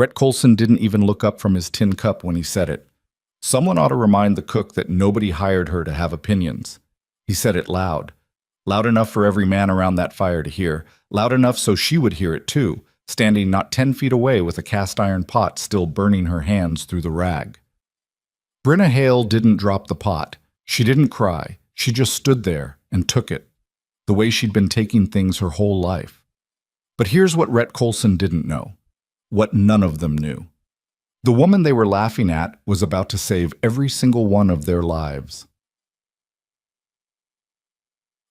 Rhett Colson didn't even look up from his tin cup when he said it. Someone ought to remind the cook that nobody hired her to have opinions. He said it loud. Loud enough for every man around that fire to hear. Loud enough so she would hear it too, standing not 10 feet away with a cast-iron pot still burning her hands through the rag. Brenna Hale didn't drop the pot. She didn't cry. She just stood there and took it, the way she'd been taking things her whole life. But here's what Rhett Colson didn't know, what none of them knew. The woman they were laughing at was about to save every single one of their lives.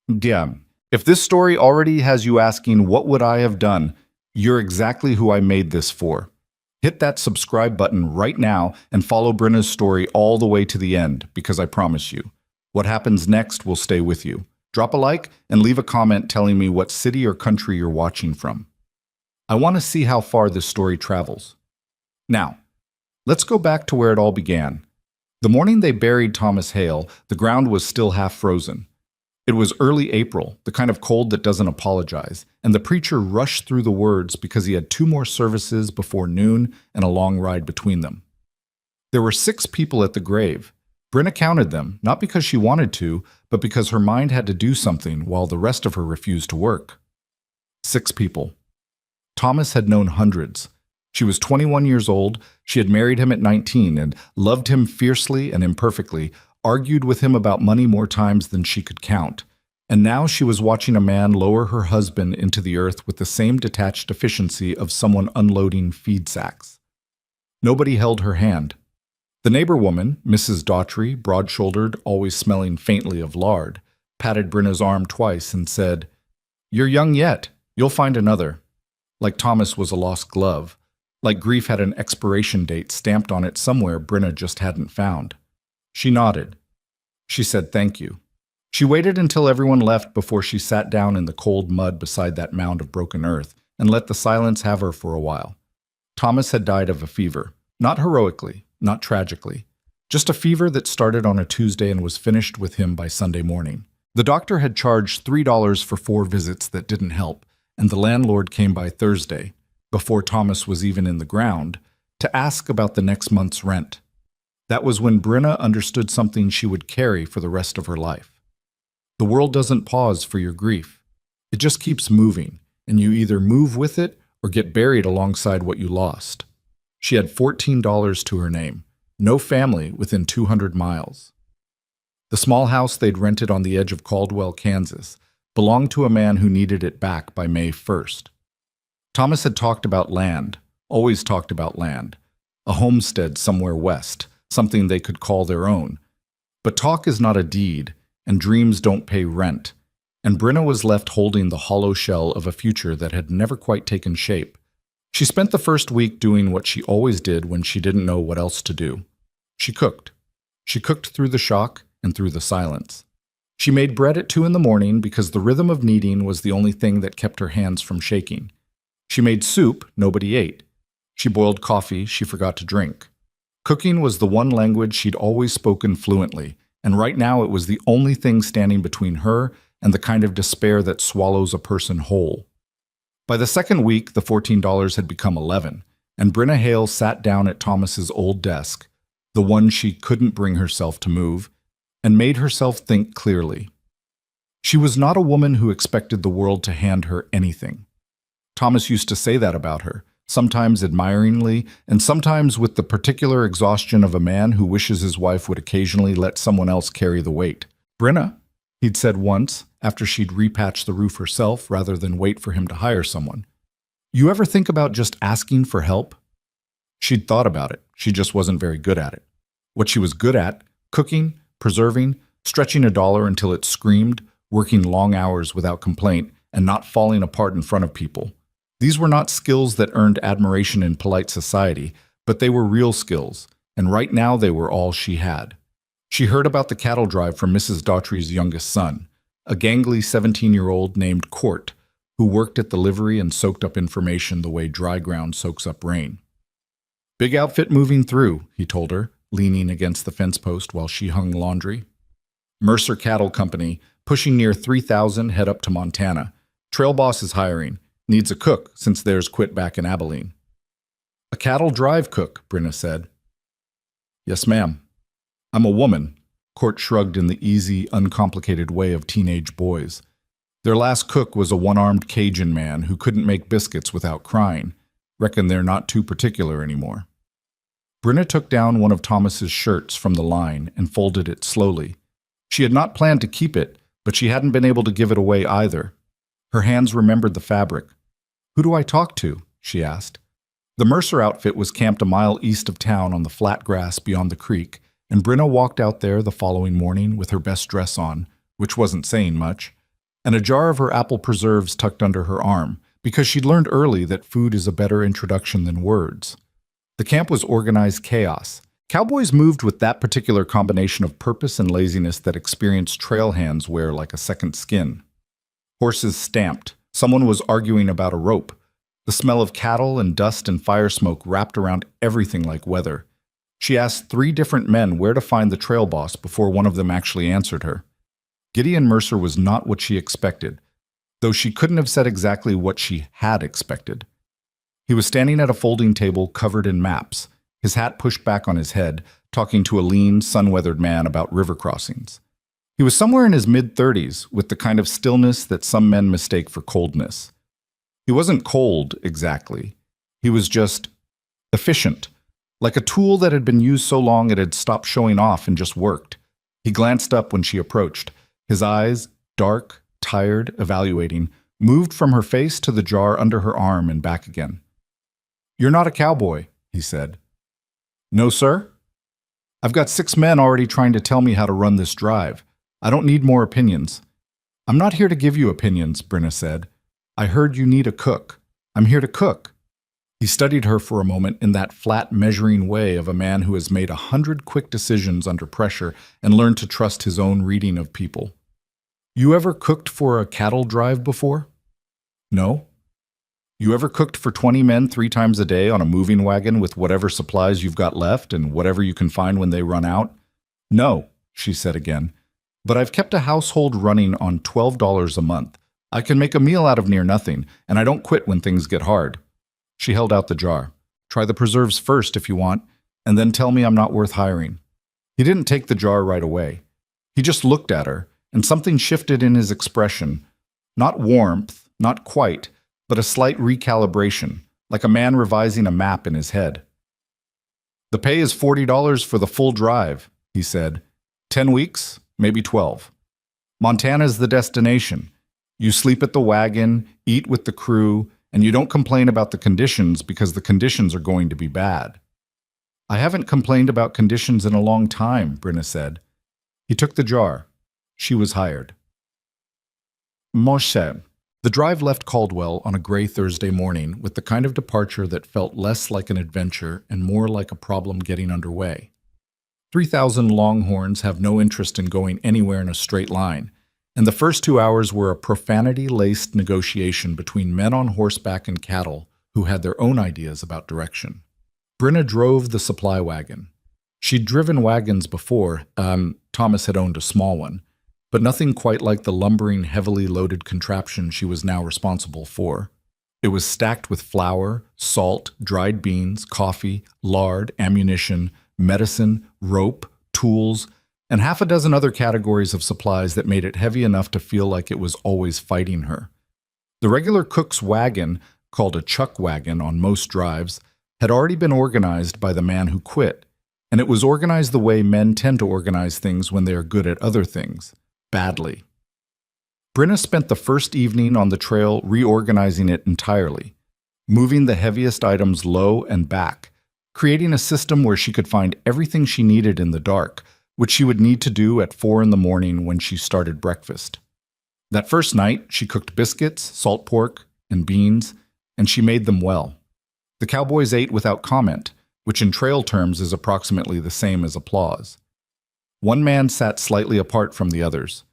Damn, if this story already has you asking what would I have done, you're exactly who I made this for. Hit that subscribe button right now and follow Brenna's story all the way to the end, because I promise you, what happens next will stay with you. Drop a like and leave a comment telling me what city or country you're watching from. I want to see how far this story travels. Now, let's go back to where it all began. The morning they buried Thomas Hale, the ground was still half frozen. It was early April, the kind of cold that doesn't apologize, and the preacher rushed through the words because he had 2 more services before noon and a long ride between them. There were 6 people at the grave. Brenna counted them, not because she wanted to, but because her mind had to do something while the rest of her refused to work. 6 people. Thomas had known hundreds. She was 21 years old, she had married him at 19 and loved him fiercely and imperfectly, argued with him about money more times than she could count. And now she was watching a man lower her husband into the earth with the same detached efficiency of someone unloading feed sacks. Nobody held her hand. The neighbor woman, Mrs. Daughtry, broad-shouldered, always smelling faintly of lard, patted Brenna's arm twice and said, "You're young yet. You'll find another." Like Thomas was a lost glove. Like grief had an expiration date stamped on it somewhere Brenna just hadn't found. She nodded. She said thank you. She waited until everyone left before she sat down in the cold mud beside that mound of broken earth and let the silence have her for a while. Thomas had died of a fever. Not heroically, not tragically. Just a fever that started on a Tuesday and was finished with him by Sunday morning. The doctor had charged $3 for 4 visits that didn't help, and the landlord came by Thursday, before Thomas was even in the ground, to ask about the next month's rent. That was when Brenna understood something she would carry for the rest of her life. The world doesn't pause for your grief. It just keeps moving, and you either move with it or get buried alongside what you lost. She had $14 to her name, no family within 200 miles. The small house they'd rented on the edge of Caldwell, Kansas, belonged to a man who needed it back by May 1st. Thomas had talked about land, always talked about land, a homestead somewhere west, something they could call their own. But talk is not a deed, and dreams don't pay rent, and Brenna was left holding the hollow shell of a future that had never quite taken shape. She spent the first week doing what she always did when she didn't know what else to do. She cooked. She cooked through the shock and through the silence. She made bread at 2 in the morning because the rhythm of kneading was the only thing that kept her hands from shaking. She made soup nobody ate. She boiled coffee she forgot to drink. Cooking was the one language she'd always spoken fluently, and right now it was the only thing standing between her and the kind of despair that swallows a person whole. By the second week, the $14 had become 11, and Brenna Hale sat down at Thomas's old desk, the one she couldn't bring herself to move, and made herself think clearly. She was not a woman who expected the world to hand her anything. Thomas used to say that about her, sometimes admiringly, and sometimes with the particular exhaustion of a man who wishes his wife would occasionally let someone else carry the weight. "Brenna," he'd said once, after she'd repatched the roof herself rather than wait for him to hire someone, "you ever think about just asking for help?" She'd thought about it, she just wasn't very good at it. What she was good at, cooking, preserving, stretching a dollar until it screamed, working long hours without complaint, and not falling apart in front of people. These were not skills that earned admiration in polite society, but they were real skills, and right now they were all she had. She heard about the cattle drive from Mrs. Daughtry's youngest son, a gangly 17-year-old named Court, who worked at the livery and soaked up information the way dry ground soaks up rain. "Big outfit moving through," he told her, leaning against the fence post while she hung laundry. "Mercer Cattle Company, pushing near 3,000 head up to Montana. Trail boss is hiring. Needs a cook since theirs quit back in Abilene." A cattle drive cook, Brenna said. Yes, ma'am. I'm a woman, Court shrugged in the easy, uncomplicated way of teenage boys. Their last cook was a one-armed Cajun man who couldn't make biscuits without crying. Reckon they're not too particular anymore. Brenna took down one of Thomas's shirts from the line and folded it slowly. She had not planned to keep it, but she hadn't been able to give it away either. Her hands remembered the fabric. Who do I talk to? She asked. The Mercer outfit was camped a mile east of town on the flat grass beyond the creek, and Brenna walked out there the following morning with her best dress on, which wasn't saying much, and a jar of her apple preserves tucked under her arm, because she'd learned early that food is a better introduction than words. The camp was organized chaos. Cowboys moved with that particular combination of purpose and laziness that experienced trail hands wear like a second skin. Horses stamped. Someone was arguing about a rope. The smell of cattle and dust and fire smoke wrapped around everything like weather. She asked 3 different men where to find the trail boss before one of them actually answered her. Gideon Mercer was not what she expected, though she couldn't have said exactly what she had expected. He was standing at a folding table covered in maps, his hat pushed back on his head, talking to a lean, sun-weathered man about river crossings. He was somewhere in his mid-30s, with the kind of stillness that some men mistake for coldness. He wasn't cold, exactly. He was just efficient, like a tool that had been used so long it had stopped showing off and just worked. He glanced up when she approached. His eyes, dark, tired, evaluating, moved from her face to the jar under her arm and back again. "You're not a cowboy," he said. "No, sir? I've got 6 men already trying to tell me how to run this drive. I don't need more opinions." "I'm not here to give you opinions," Brenna said. "I heard you need a cook. I'm here to cook." He studied her for a moment in that flat, measuring way of a man who has made 100 quick decisions under pressure and learned to trust his own reading of people. "You ever cooked for a cattle drive before?" "No." "You ever cooked for 20 men 3 times a day on a moving wagon with whatever supplies you've got left and whatever you can find when they run out?" "No," she said again. "But I've kept a household running on $12 a month. I can make a meal out of near nothing, and I don't quit when things get hard." She held out the jar. "Try the preserves first if you want, and then tell me I'm not worth hiring." He didn't take the jar right away. He just looked at her, and something shifted in his expression. Not warmth, not quite, but a slight recalibration, like a man revising a map in his head. "The pay is $40 for the full drive," he said. 10 weeks, maybe 12. Montana's the destination. You sleep at the wagon, eat with the crew, and you don't complain about the conditions because the conditions are going to be bad. "I haven't complained about conditions in a long time," Brenna said. He took the jar. She was hired. Moshe. The drive left Caldwell on a gray Thursday morning with the kind of departure that felt less like an adventure and more like a problem getting underway. 3,000 longhorns have no interest in going anywhere in a straight line, and the first 2 hours were a profanity-laced negotiation between men on horseback and cattle who had their own ideas about direction. Brenna drove the supply wagon. She'd driven wagons before, Thomas had owned a small one, but nothing quite like the lumbering, heavily loaded contraption she was now responsible for. It was stacked with flour, salt, dried beans, coffee, lard, ammunition, medicine, rope, tools, and half a dozen other categories of supplies that made it heavy enough to feel like it was always fighting her. The regular cook's wagon, called a chuck wagon on most drives, had already been organized by the man who quit, and it was organized the way men tend to organize things when they are good at other things, badly. Brenna spent the first evening on the trail reorganizing it entirely, moving the heaviest items low and back, creating a system where she could find everything she needed in the dark, which she would need to do at 4 in the morning when she started breakfast. That first night, she cooked biscuits, salt pork, and beans, and she made them well. The cowboys ate without comment, which in trail terms is approximately the same as applause. One man sat slightly apart from the others.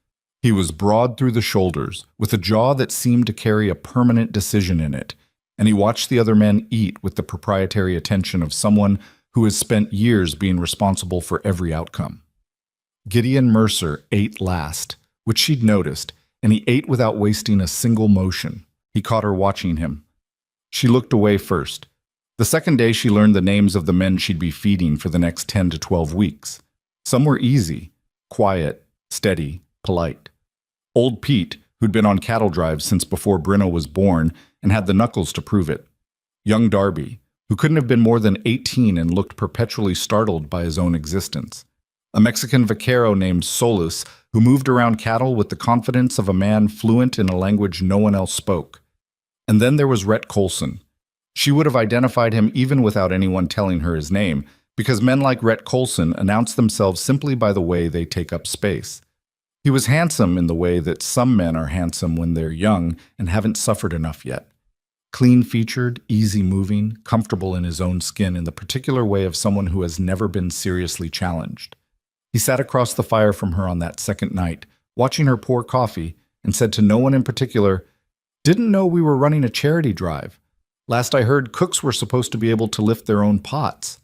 He was broad through the shoulders, with a jaw that seemed to carry a permanent decision in it, and he watched the other men eat with the proprietary attention of someone who has spent years being responsible for every outcome. Gideon Mercer ate last, which she'd noticed, and he ate without wasting a single motion. He caught her watching him. She looked away first. The second day, she learned the names of the men she'd be feeding for the next 10 to 12 weeks. Some were easy, quiet, steady, polite. Old Pete, who'd been on cattle drives since before Brenna was born and had the knuckles to prove it. Young Darby, who couldn't have been more than 18 and looked perpetually startled by his own existence. A Mexican vaquero named Solus, who moved around cattle with the confidence of a man fluent in a language no one else spoke. And then there was Rhett Colson. She would have identified him even without anyone telling her his name, because men like Rhett Colson announce themselves simply by the way they take up space. He was handsome in the way that some men are handsome when they're young and haven't suffered enough yet. Clean-featured, easy-moving, comfortable in his own skin in the particular way of someone who has never been seriously challenged. He sat across the fire from her on that second night, watching her pour coffee, and said to no one in particular, "Didn't know we were running a charity drive. Last I heard, cooks were supposed to be able to lift their own pots."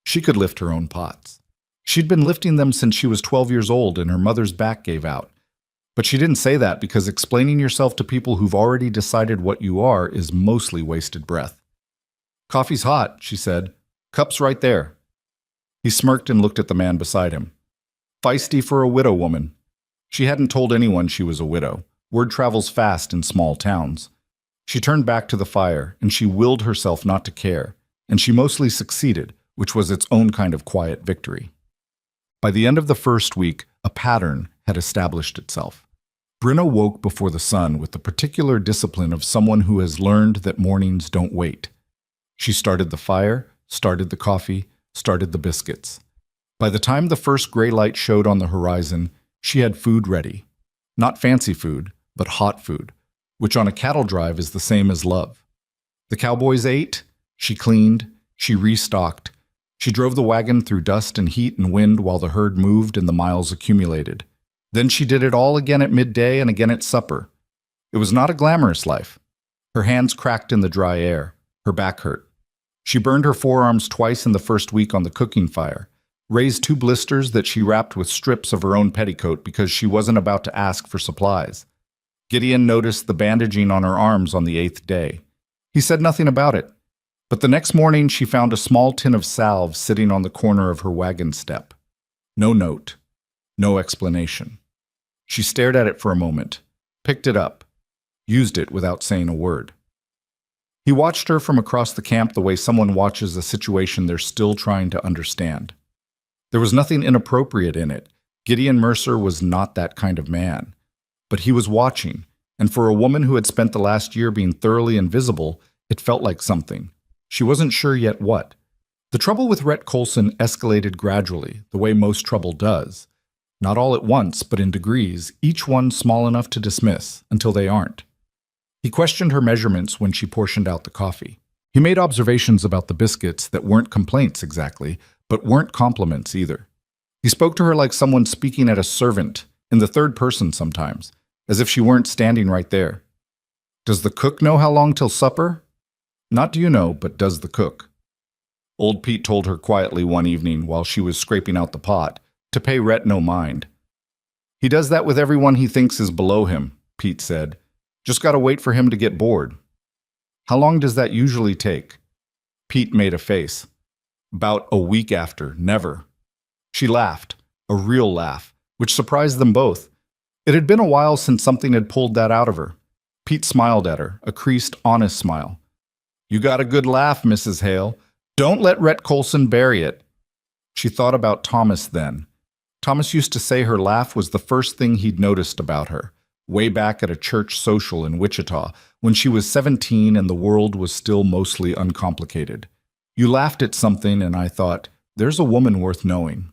She could lift her own pots. She'd been lifting them since she was 12 years old and her mother's back gave out. But she didn't say that because explaining yourself to people who've already decided what you are is mostly wasted breath. "Coffee's hot," she said. "Cup's right there." He smirked and looked at the man beside him. Feisty for a widow woman. She hadn't told anyone she was a widow. Word travels fast in small towns. She turned back to the fire, and she willed herself not to care, and she mostly succeeded, which was its own kind of quiet victory. By the end of the first week, a pattern had established itself. Brenna woke before the sun with the particular discipline of someone who has learned that mornings don't wait. She started the fire, started the coffee, started the biscuits. By the time the first gray light showed on the horizon, she had food ready. Not fancy food, but hot food, which on a cattle drive is the same as love. The cowboys ate, she cleaned, she restocked. She drove the wagon through dust and heat and wind while the herd moved and the miles accumulated. Then she did it all again at midday and again at supper. It was not a glamorous life. Her hands cracked in the dry air. Her back hurt. She burned her forearms twice in the first week on the cooking fire, raised 2 blisters that she wrapped with strips of her own petticoat because she wasn't about to ask for supplies. Gideon noticed the bandaging on her arms on the 8th day. He said nothing about it. But the next morning she found a small tin of salve sitting on the corner of her wagon step. No note. No explanation. She stared at it for a moment, picked it up, used it without saying a word. He watched her from across the camp the way someone watches a situation they're still trying to understand. There was nothing inappropriate in it. Gideon Mercer was not that kind of man. But he was watching, and for a woman who had spent the last year being thoroughly invisible, it felt like something. She wasn't sure yet what. The trouble with Rhett Colson escalated gradually, the way most trouble does. Not all at once, but in degrees, each one small enough to dismiss, until they aren't. He questioned her measurements when she portioned out the coffee. He made observations about the biscuits that weren't complaints exactly, but weren't compliments either. He spoke to her like someone speaking at a servant, in the third person sometimes, as if she weren't standing right there. "Does the cook know how long till supper?" "Not do you know, but does the cook." Old Pete told her quietly one evening while she was scraping out the pot, to pay Rhett no mind. "He does that with everyone he thinks is below him," Pete said. "Just gotta wait for him to get bored." "How long does that usually take?" Pete made a face. "About a week after, never." She laughed, a real laugh, which surprised them both. It had been a while since something had pulled that out of her. Pete smiled at her, a creased, honest smile. "You got a good laugh, Mrs. Hale. Don't let Rhett Colson bury it." She thought about Thomas then. Thomas used to say her laugh was the first thing he'd noticed about her, way back at a church social in Wichita, when she was 17 and the world was still mostly uncomplicated. "You laughed at something, and I thought, there's a woman worth knowing."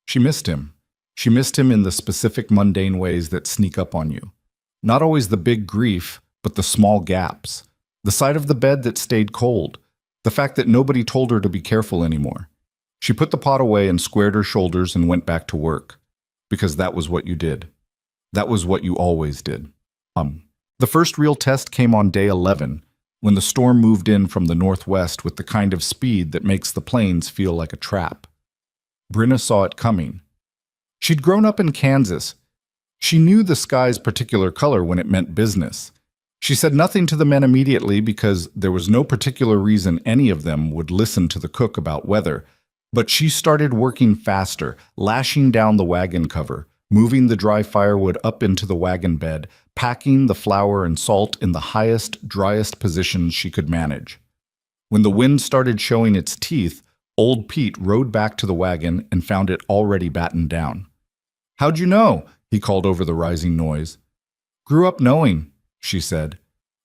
She missed him. She missed him in the specific mundane ways that sneak up on you. Not always the big grief, but the small gaps. The side of the bed that stayed cold. The fact that nobody told her to be careful anymore. She put the pot away and squared her shoulders and went back to work. Because that was what you did. That was what you always did. The first real test came on day 11, when the storm moved in from the northwest with the kind of speed that makes the plains feel like a trap. Brenna saw it coming. She'd grown up in Kansas. She knew the sky's particular color when it meant business. She said nothing to the men immediately because there was no particular reason any of them would listen to the cook about weather, but she started working faster, lashing down the wagon cover, moving the dry firewood up into the wagon bed, packing the flour and salt in the highest, driest positions she could manage. When the wind started showing its teeth, old Pete rode back to the wagon and found it already battened down. "How'd you know?" he called over the rising noise. "Grew up knowing," she said.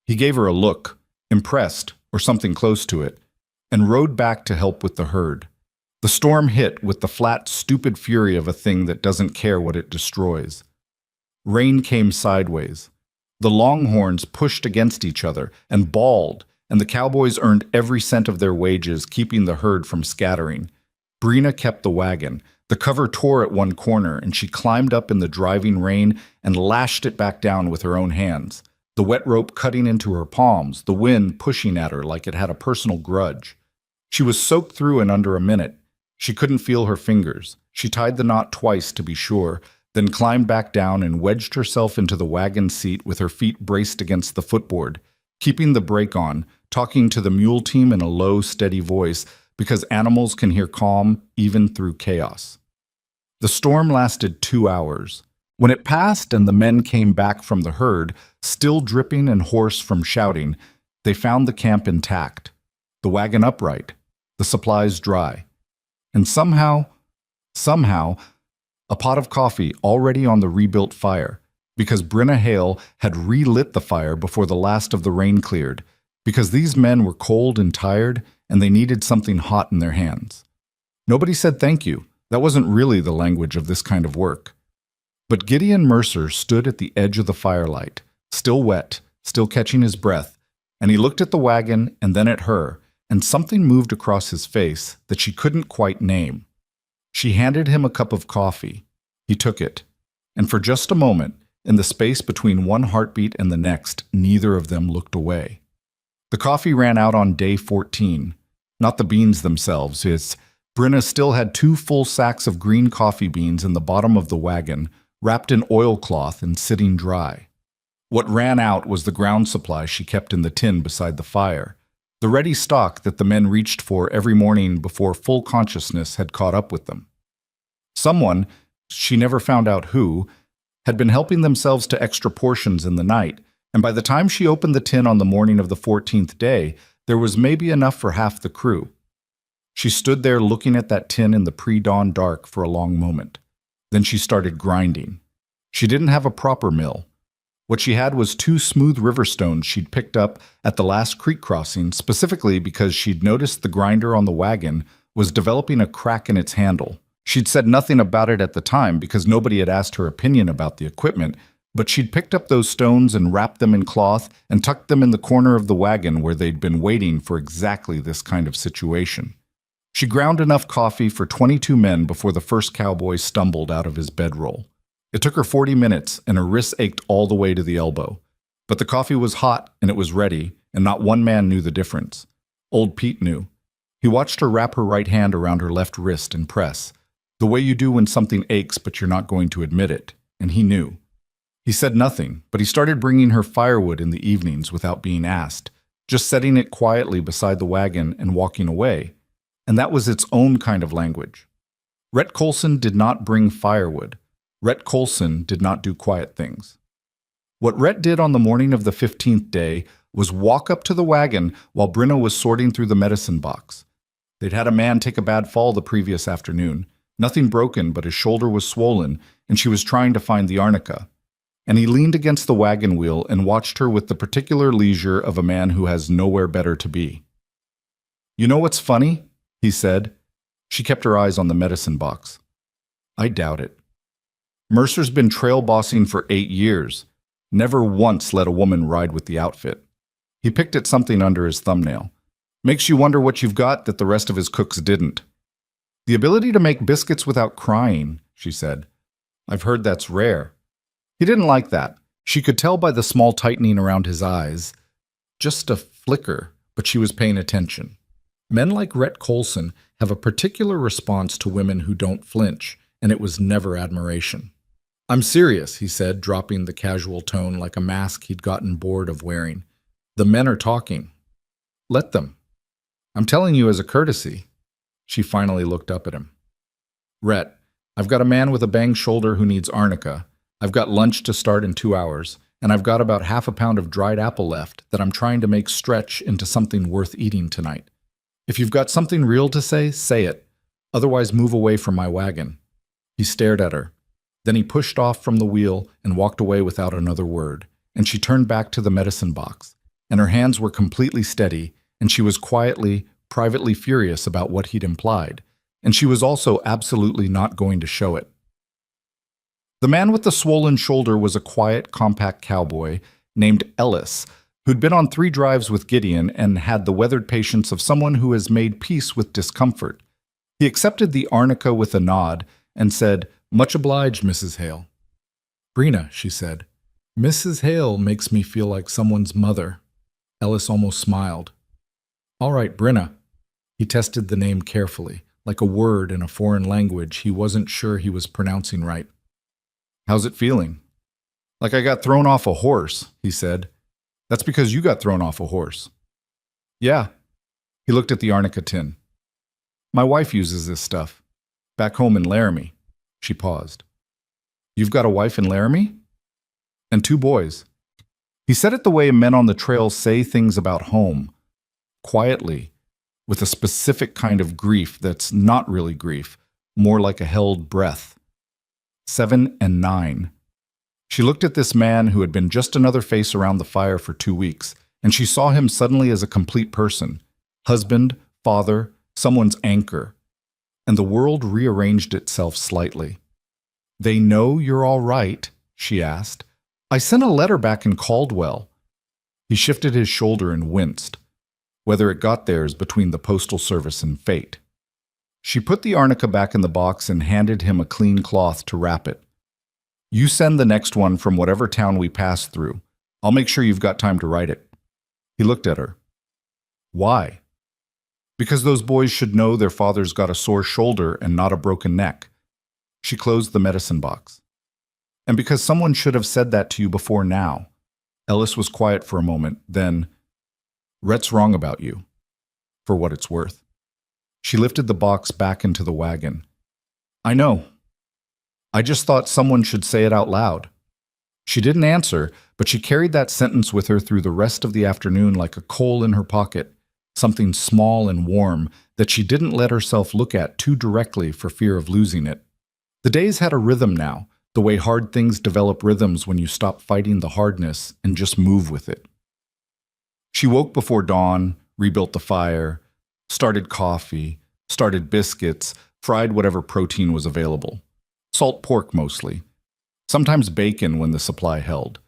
He gave her a look, impressed, or something close to it, and rode back to help with the herd. The storm hit with the flat, stupid fury of a thing that doesn't care what it destroys. Rain came sideways. The longhorns pushed against each other and bawled, and the cowboys earned every cent of their wages, keeping the herd from scattering. Brina kept the wagon. The cover tore at one corner, and she climbed up in the driving rain and lashed it back down with her own hands, the wet rope cutting into her palms, the wind pushing at her like it had a personal grudge. She was soaked through in under a minute. She couldn't feel her fingers. She tied the knot twice to be sure, then climbed back down and wedged herself into the wagon seat with her feet braced against the footboard, keeping the brake on, talking to the mule team in a low, steady voice, because animals can hear calm even through chaos. The storm lasted 2 hours. When it passed and the men came back from the herd, still dripping and hoarse from shouting, they found the camp intact, the wagon upright, the supplies dry. And somehow, a pot of coffee already on the rebuilt fire, because Brina Hale had relit the fire before the last of the rain cleared, because these men were cold and tired and they needed something hot in their hands. Nobody said thank you. That wasn't really the language of this kind of work. But Gideon Mercer stood at the edge of the firelight, still wet, still catching his breath, and he looked at the wagon and then at her, and something moved across his face that she couldn't quite name. She handed him a cup of coffee. He took it, and for just a moment, in the space between one heartbeat and the next, neither of them looked away. The coffee ran out on day 14, not the beans themselves. Brina still had 2 full sacks of green coffee beans in the bottom of the wagon, wrapped in oilcloth and sitting dry. What ran out was the ground supply she kept in the tin beside the fire, the ready stock that the men reached for every morning before full consciousness had caught up with them. Someone, she never found out who, had been helping themselves to extra portions in the night, and by the time she opened the tin on the morning of the 14th day, there was maybe enough for half the crew. She stood there looking at that tin in the pre-dawn dark for a long moment. Then she started grinding. She didn't have a proper mill. What she had was 2 smooth river stones she'd picked up at the last creek crossing, specifically because she'd noticed the grinder on the wagon was developing a crack in its handle. She'd said nothing about it at the time because nobody had asked her opinion about the equipment, but she'd picked up those stones and wrapped them in cloth and tucked them in the corner of the wagon where they'd been waiting for exactly this kind of situation. She ground enough coffee for 22 men before the first cowboy stumbled out of his bedroll. It took her 40 minutes, and her wrists ached all the way to the elbow. But the coffee was hot, and it was ready, and not one man knew the difference. Old Pete knew. He watched her wrap her right hand around her left wrist and press, the way you do when something aches but you're not going to admit it, and he knew. He said nothing, but he started bringing her firewood in the evenings without being asked, just setting it quietly beside the wagon and walking away. And that was its own kind of language. Rhett Colson did not bring firewood. Rhett Colson did not do quiet things. What Rhett did on the morning of the 15th day was walk up to the wagon while Brina was sorting through the medicine box. They'd had a man take a bad fall the previous afternoon. Nothing broken, but his shoulder was swollen, and she was trying to find the arnica. And he leaned against the wagon wheel and watched her with the particular leisure of a man who has nowhere better to be. "You know what's funny?" he said. She kept her eyes on the medicine box. "I doubt it. Mercer's been trail bossing for 8 years. Never once let a woman ride with the outfit." He picked at something under his thumbnail. "Makes you wonder what you've got that the rest of his cooks didn't." "The ability to make biscuits without crying," she said. "I've heard that's rare." He didn't like that. She could tell by the small tightening around his eyes. Just a flicker, but she was paying attention. Men like Rhett Colson have a particular response to women who don't flinch, and it was never admiration. I'm serious, he said, dropping the casual tone like a mask he'd gotten bored of wearing. The men are talking. Let them. I'm telling you as a courtesy. She finally looked up at him. Rhett, I've got a man with a banged shoulder who needs arnica. I've got lunch to start in 2 hours, and I've got about half a pound of dried apple left that I'm trying to make stretch into something worth eating tonight. If you've got something real to say it. Otherwise, move away from my wagon. He stared at her. Then he pushed off from the wheel and walked away without another word, and she turned back to the medicine box, and her hands were completely steady, and she was quietly, privately furious about what he'd implied, and she was also absolutely not going to show it. The man with the swollen shoulder was a quiet, compact cowboy named Ellis, who'd been on 3 drives with Gideon and had the weathered patience of someone who has made peace with discomfort. He accepted the arnica with a nod and said, "Much obliged, Mrs. Hale." "Brina," she said. "Mrs. Hale makes me feel like someone's mother." Ellis almost smiled. "All right, Brina." He tested the name carefully, like a word in a foreign language he wasn't sure he was pronouncing right. "How's it feeling?" "Like I got thrown off a horse," he said. "That's because you got thrown off a horse." "Yeah." He looked at the arnica tin. "My wife uses this stuff. Back home in Laramie." She paused. "You've got a wife in Laramie?" "And 2 boys." He said it the way men on the trail say things about home, quietly, with a specific kind of grief that's not really grief, more like a held breath. 7 and 9. She looked at this man who had been just another face around the fire for 2 weeks, and she saw him suddenly as a complete person, husband, father, someone's anchor, and the world rearranged itself slightly. "They know you're all right?" she asked. "I sent a letter back in Caldwell." He shifted his shoulder and winced. Whether it got there is between the Postal Service and fate. She put the arnica back in the box and handed him a clean cloth to wrap it. "You send the next one from whatever town we pass through. I'll make sure you've got time to write it." He looked at her. "Why?" "Because those boys should know their father's got a sore shoulder and not a broken neck." She closed the medicine box. "And because someone should have said that to you before now." Ellis was quiet for a moment, then, "Rhett's wrong about you, for what it's worth." She lifted the box back into the wagon. "I know. I just thought someone should say it out loud." She didn't answer, but she carried that sentence with her through the rest of the afternoon like a coal in her pocket, something small and warm that she didn't let herself look at too directly for fear of losing it. The days had a rhythm now, the way hard things develop rhythms when you stop fighting the hardness and just move with it. She woke before dawn, rebuilt the fire, started coffee, started biscuits, fried whatever protein was available. Salt pork mostly. Sometimes bacon when the supply held.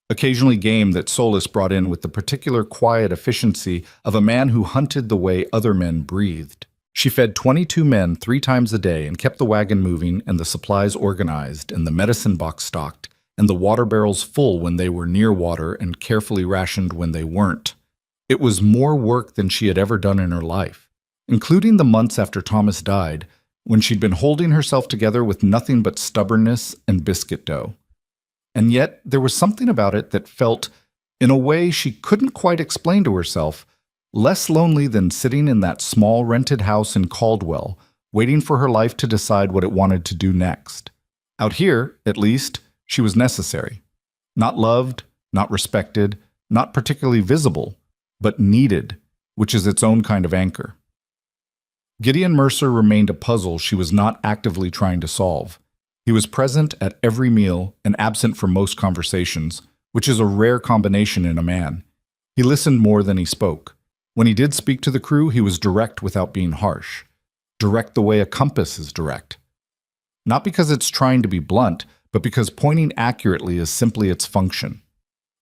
Occasionally game that Solis brought in with the particular quiet efficiency of a man who hunted the way other men breathed. She fed 22 men 3 times a day and kept the wagon moving and the supplies organized and the medicine box stocked and the water barrels full when they were near water and carefully rationed when they weren't. It was more work than she had ever done in her life, including the months after Thomas died, when she'd been holding herself together with nothing but stubbornness and biscuit dough. And yet there was something about it that felt, in a way she couldn't quite explain to herself, less lonely than sitting in that small rented house in Caldwell, waiting for her life to decide what it wanted to do next. Out here, at least, she was necessary. Not loved, not respected, not particularly visible, but needed, which is its own kind of anchor. Gideon Mercer remained a puzzle she was not actively trying to solve. He was present at every meal and absent from most conversations, which is a rare combination in a man. He listened more than he spoke. When he did speak to the crew, he was direct without being harsh. Direct the way a compass is direct. Not because it's trying to be blunt, but because pointing accurately is simply its function.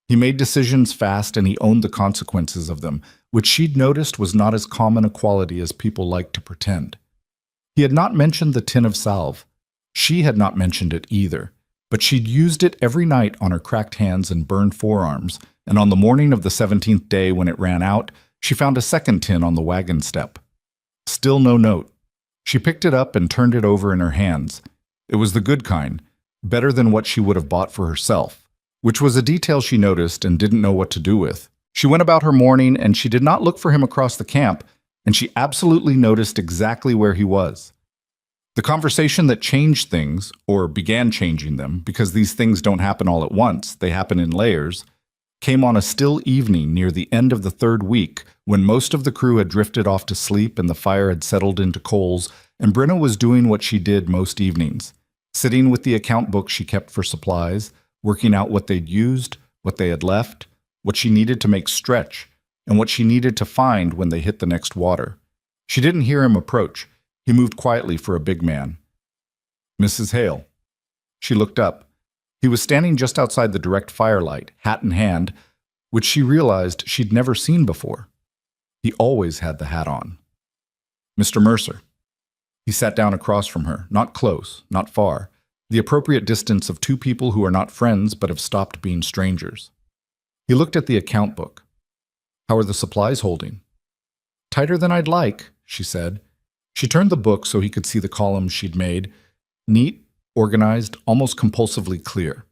He made decisions fast and he owned the consequences of them, which she'd noticed was not as common a quality as people like to pretend. He had not mentioned the tin of salve. She had not mentioned it either, but she'd used it every night on her cracked hands and burned forearms, and on the morning of the 17th day when it ran out, she found a second tin on the wagon step. Still no note. She picked it up and turned it over in her hands. It was the good kind, better than what she would have bought for herself, which was a detail she noticed and didn't know what to do with. She went about her morning and she did not look for him across the camp, and she absolutely noticed exactly where he was. The conversation that changed things, or began changing them, because these things don't happen all at once, they happen in layers, came on a still evening near the end of the third week when most of the crew had drifted off to sleep and the fire had settled into coals, and Brenna was doing what she did most evenings, sitting with the account book she kept for supplies, working out what they'd used, what they had left, what she needed to make stretch, and what she needed to find when they hit the next water. She didn't hear him approach. He moved quietly for a big man. "Mrs. Hale." She looked up. He was standing just outside the direct firelight, hat in hand, which she realized she'd never seen before. He always had the hat on. "Mr. Mercer." He sat down across from her, not close, not far, the appropriate distance of two people who are not friends but have stopped being strangers. He looked at the account book. "How are the supplies holding?" "Tighter than I'd like," she said. She turned the book so he could see the columns she'd made, neat, organized, almost compulsively clear.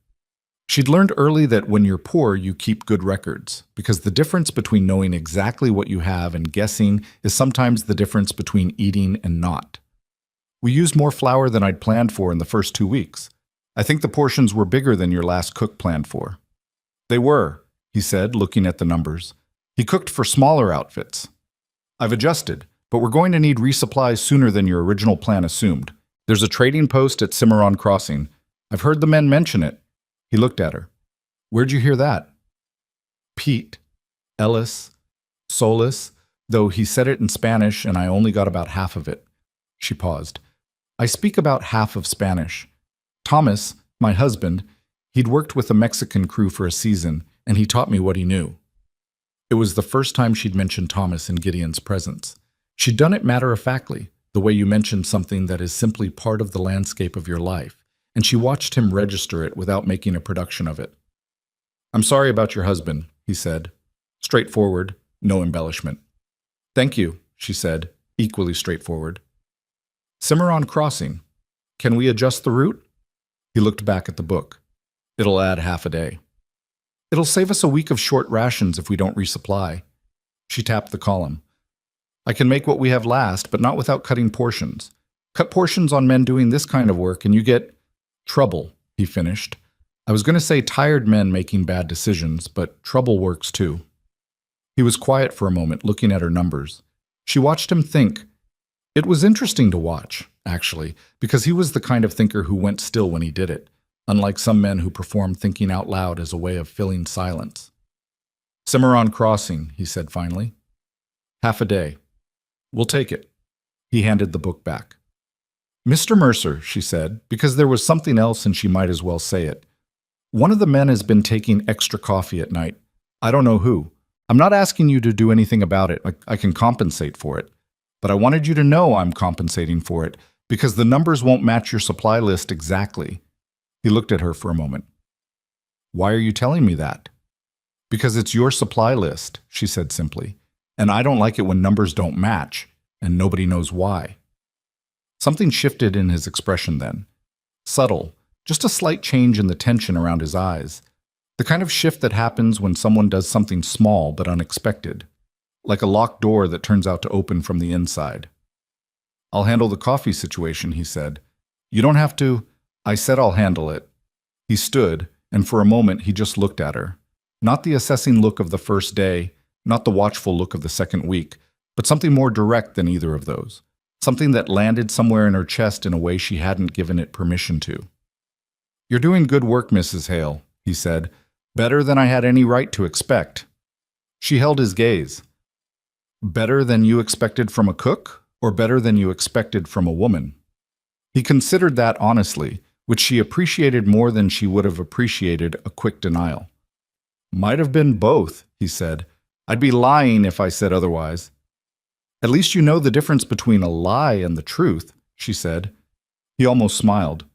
She'd learned early that when you're poor, you keep good records, because the difference between knowing exactly what you have and guessing is sometimes the difference between eating and not. "We used more flour than I'd planned for in the first 2 weeks. I think the portions were bigger than your last cook planned for." "They were," he said, looking at the numbers. "He cooked for smaller outfits. I've adjusted, but we're going to need resupplies sooner than your original plan assumed. There's a trading post at Cimarron Crossing. I've heard the men mention it." He looked at her. "Where'd you hear that?" "Pete, Ellis, Solis, though he said it in Spanish and I only got about half of it." She paused. "I speak about half of Spanish. Thomas, my husband, he'd worked with a Mexican crew for a season, and he taught me what he knew." It was the first time she'd mentioned Thomas in Gideon's presence. She'd done it matter-of-factly, the way you mention something that is simply part of the landscape of your life, and she watched him register it without making a production of it. "I'm sorry about your husband," he said. Straightforward, no embellishment. "Thank you," she said, equally straightforward. "Cimarron Crossing. Can we adjust the route?" He looked back at the book. "It'll add half a day." "It'll save us a week of short rations if we don't resupply." She tapped the column. "I can make what we have last, but not without cutting portions. Cut portions on men doing this kind of work and you get trouble," he finished. "I was going to say tired men making bad decisions, but trouble works too." He was quiet for a moment, looking at her numbers. She watched him think. It was interesting to watch, actually, because he was the kind of thinker who went still when he did it, unlike some men who perform thinking out loud as a way of filling silence. "Cimarron Crossing," he said finally. "Half a day. We'll take it." He handed the book back. "Mr. Mercer," she said, because there was something else and she might as well say it. "One of the men has been taking extra coffee at night. I don't know who. I'm not asking you to do anything about it. I can compensate for it. But I wanted you to know I'm compensating for it, because the numbers won't match your supply list exactly." He looked at her for a moment. "Why are you telling me that?" "Because it's your supply list," she said simply, "and I don't like it when numbers don't match, and nobody knows why." Something shifted in his expression then. Subtle, just a slight change in the tension around his eyes. The kind of shift that happens when someone does something small but unexpected. Like a locked door that turns out to open from the inside. "I'll handle the coffee situation," he said. "You don't have to." "I said I'll handle it." He stood, and for a moment he just looked at her. Not the assessing look of the first day, not the watchful look of the second week, but something more direct than either of those. Something that landed somewhere in her chest in a way she hadn't given it permission to. "You're doing good work, Mrs. Hale," he said. "Better than I had any right to expect." She held his gaze. "Better than you expected from a cook, or better than you expected from a woman?" He considered that honestly, which she appreciated more than she would have appreciated a quick denial. "Might have been both," he said. "I'd be lying if I said otherwise." "At least you know the difference between a lie and the truth," she said. He almost smiled.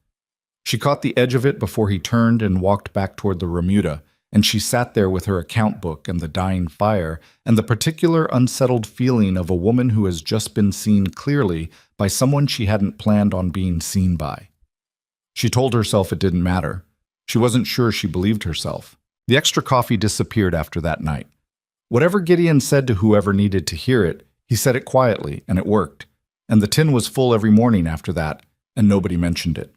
She caught the edge of it before he turned and walked back toward the remuda, and she sat there with her account book and the dying fire and the particular unsettled feeling of a woman who has just been seen clearly by someone she hadn't planned on being seen by. She told herself it didn't matter. She wasn't sure she believed herself. The extra coffee disappeared after that night. Whatever Gideon said to whoever needed to hear it, he said it quietly, and it worked. And the tin was full every morning after that, and nobody mentioned it.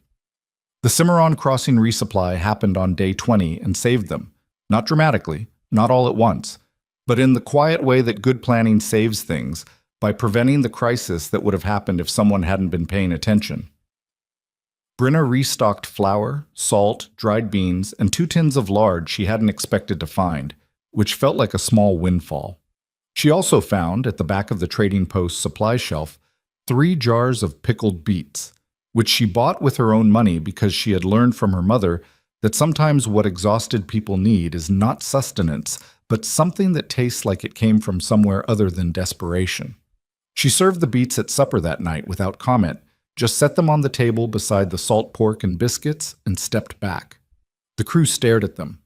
The Cimarron Crossing resupply happened on day 20 and saved them. Not dramatically, not all at once, but in the quiet way that good planning saves things, by preventing the crisis that would have happened if someone hadn't been paying attention. Brenna restocked flour, salt, dried beans, and 2 tins of lard she hadn't expected to find, which felt like a small windfall. She also found, at the back of the trading post supply shelf, 3 jars of pickled beets, which she bought with her own money because she had learned from her mother that sometimes what exhausted people need is not sustenance, but something that tastes like it came from somewhere other than desperation. She served the beets at supper that night without comment, just set them on the table beside the salt pork and biscuits, and stepped back. The crew stared at them.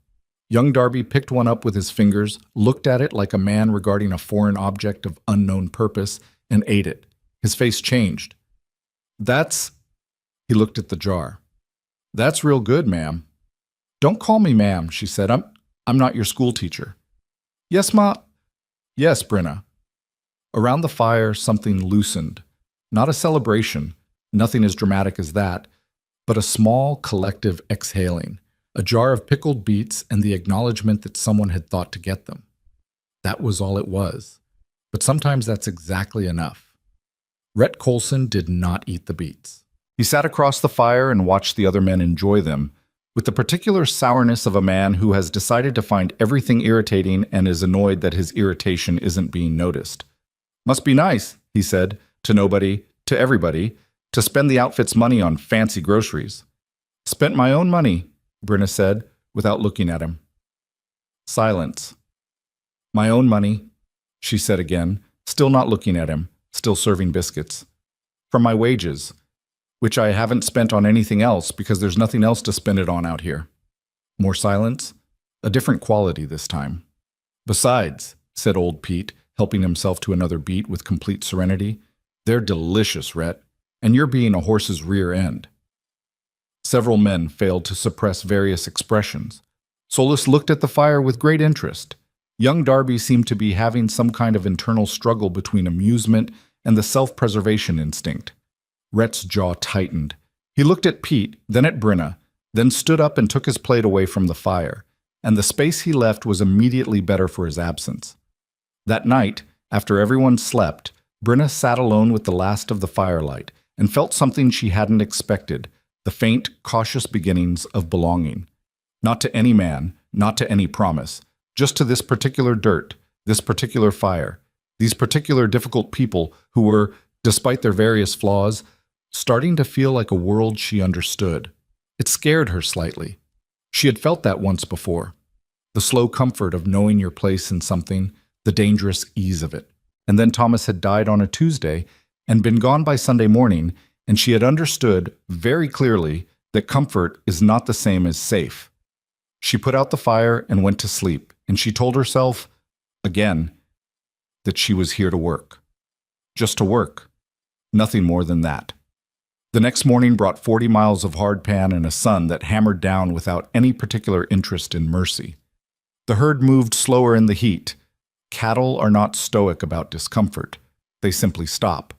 Young Darby picked one up with his fingers, looked at it like a man regarding a foreign object of unknown purpose, and ate it. His face changed. "That's—" He looked at the jar. "That's real good, ma'am." "Don't call me ma'am," she said. I'm not your school teacher." "Yes, Ma." "Yes, Brenna." Around the fire, something loosened. Not a celebration, nothing as dramatic as that, but a small collective exhaling, a jar of pickled beets and the acknowledgement that someone had thought to get them. That was all it was. But sometimes that's exactly enough. Rhett Colson did not eat the beets. He sat across the fire and watched the other men enjoy them, with the particular sourness of a man who has decided to find everything irritating and is annoyed that his irritation isn't being noticed. "Must be nice," he said, to nobody, to everybody, to spend the outfit's money on fancy groceries. "Spent my own money," Brenna said, without looking at him. Silence. "My own money," she said again, still not looking at him, still serving biscuits. "From my wages, which I haven't spent on anything else because there's nothing else to spend it on out here." More silence, a different quality this time. "Besides," said old Pete, helping himself to another beet with complete serenity, "they're delicious, Rhett, and you're being a horse's rear end." Several men failed to suppress various expressions. Solus looked at the fire with great interest. Young Darby seemed to be having some kind of internal struggle between amusement and the self-preservation instinct. Rhett's jaw tightened. He looked at Pete, then at Brenna, then stood up and took his plate away from the fire, and the space he left was immediately better for his absence. That night, after everyone slept, Brenna sat alone with the last of the firelight and felt something she hadn't expected, the faint, cautious beginnings of belonging. Not to any man, not to any promise, just to this particular dirt, this particular fire, these particular difficult people who were, despite their various flaws, starting to feel like a world she understood. It scared her slightly. She had felt that once before. The slow comfort of knowing your place in something, the dangerous ease of it. And then Thomas had died on a Tuesday and been gone by Sunday morning, and she had understood very clearly that comfort is not the same as safe. She put out the fire and went to sleep, and she told herself, again, that she was here to work. Just to work. Nothing more than that. The next morning brought 40 miles of hardpan and a sun that hammered down without any particular interest in mercy. The herd moved slower in the heat. Cattle are not stoic about discomfort. They simply stop.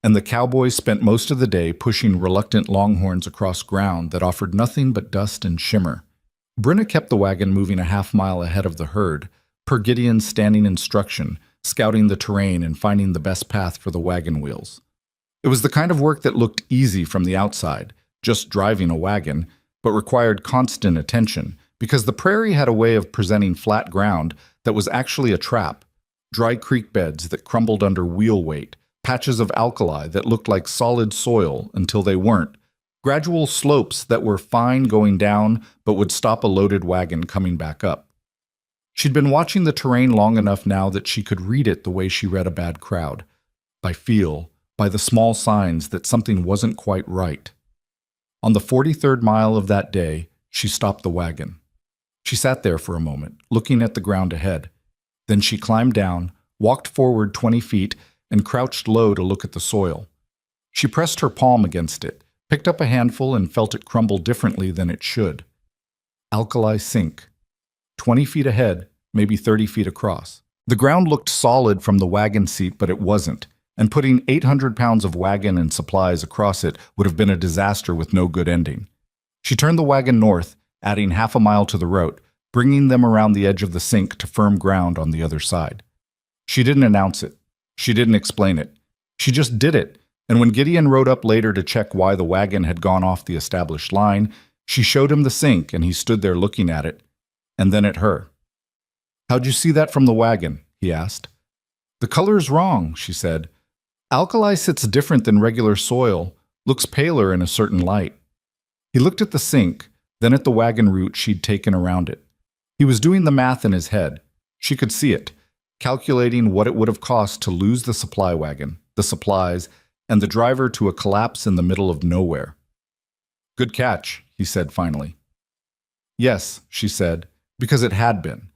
And the cowboys spent most of the day pushing reluctant longhorns across ground that offered nothing but dust and shimmer. Brenna kept the wagon moving a half-mile ahead of the herd, per Gideon's standing instruction, scouting the terrain and finding the best path for the wagon wheels. It was the kind of work that looked easy from the outside, just driving a wagon, but required constant attention, because the prairie had a way of presenting flat ground that was actually a trap, dry creek beds that crumbled under wheel weight, patches of alkali that looked like solid soil until they weren't, gradual slopes that were fine going down but would stop a loaded wagon coming back up. She'd been watching the terrain long enough now that she could read it the way she read a bad crowd, by feel, by the small signs that something wasn't quite right. On the 43rd mile of that day, she stopped the wagon. She sat there for a moment, looking at the ground ahead. Then she climbed down, walked forward 20 feet, and crouched low to look at the soil. She pressed her palm against it, picked up a handful and felt it crumble differently than it should. Alkali sink. 20 feet ahead, maybe 30 feet across. The ground looked solid from the wagon seat, but it wasn't, and putting 800 pounds of wagon and supplies across it would have been a disaster with no good ending. She turned the wagon north, adding half a mile to the road, bringing them around the edge of the sink to firm ground on the other side. She didn't announce it. She didn't explain it. She just did it, and when Gideon rode up later to check why the wagon had gone off the established line, she showed him the sink and he stood there looking at it, and then at her. "How'd you see that from the wagon?" he asked. "The color's wrong," she said. "Alkali sits different than regular soil, looks paler in a certain light." He looked at the sink, then at the wagon route she'd taken around it. He was doing the math in his head. She could see it, calculating what it would have cost to lose the supply wagon, the supplies, and the driver to a collapse in the middle of nowhere. "Good catch," he said finally. "Yes," she said, because it had been,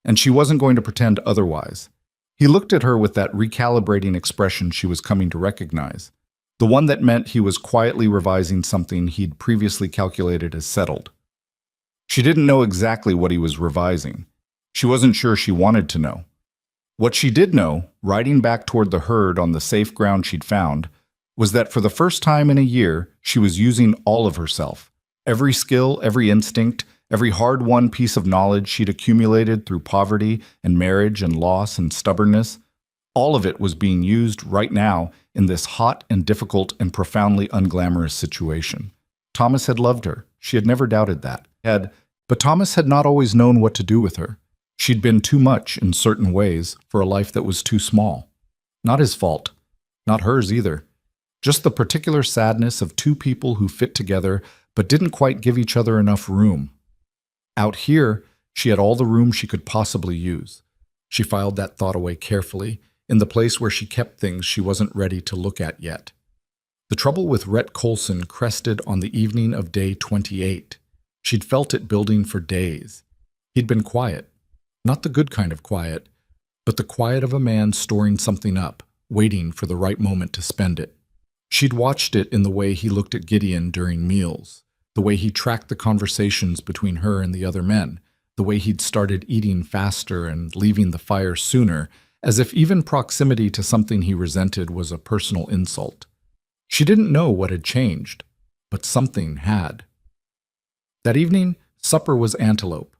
and she wasn't going to pretend otherwise. He looked at her with that recalibrating expression she was coming to recognize, the one that meant he was quietly revising something he'd previously calculated as settled. She didn't know exactly what he was revising. She wasn't sure she wanted to know. What she did know, riding back toward the herd on the safe ground she'd found, was that for the first time in a year, she was using all of herself. Every skill, every instinct, every hard-won piece of knowledge she'd accumulated through poverty and marriage and loss and stubbornness, all of it was being used right now in this hot and difficult and profoundly unglamorous situation. Thomas had loved her. She had never doubted that. But Thomas had not always known what to do with her. She'd been too much in certain ways for a life that was too small. Not his fault. Not hers either. Just the particular sadness of two people who fit together but didn't quite give each other enough room. Out here, she had all the room she could possibly use. She filed that thought away carefully, in the place where she kept things she wasn't ready to look at yet. The trouble with Rhett Colson crested on the evening of day 28. She'd felt it building for days. He'd been quiet. Not the good kind of quiet, but the quiet of a man storing something up, waiting for the right moment to spend it. She'd watched it in the way he looked at Gideon during meals, the way he tracked the conversations between her and the other men, the way he'd started eating faster and leaving the fire sooner, as if even proximity to something he resented was a personal insult. She didn't know what had changed, but something had. That evening, supper was antelope.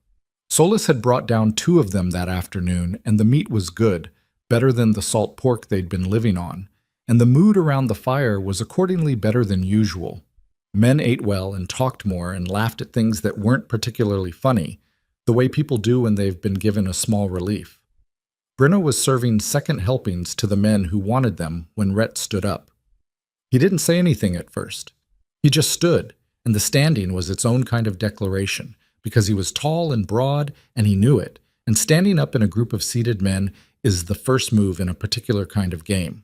Solis had brought down 2 of them that afternoon, and the meat was good, better than the salt pork they'd been living on, and the mood around the fire was accordingly better than usual. Men ate well and talked more and laughed at things that weren't particularly funny, the way people do when they've been given a small relief. Brenna was serving second helpings to the men who wanted them when Rhett stood up. He didn't say anything at first. He just stood, and the standing was its own kind of declaration, because he was tall and broad, and he knew it, and standing up in a group of seated men is the first move in a particular kind of game.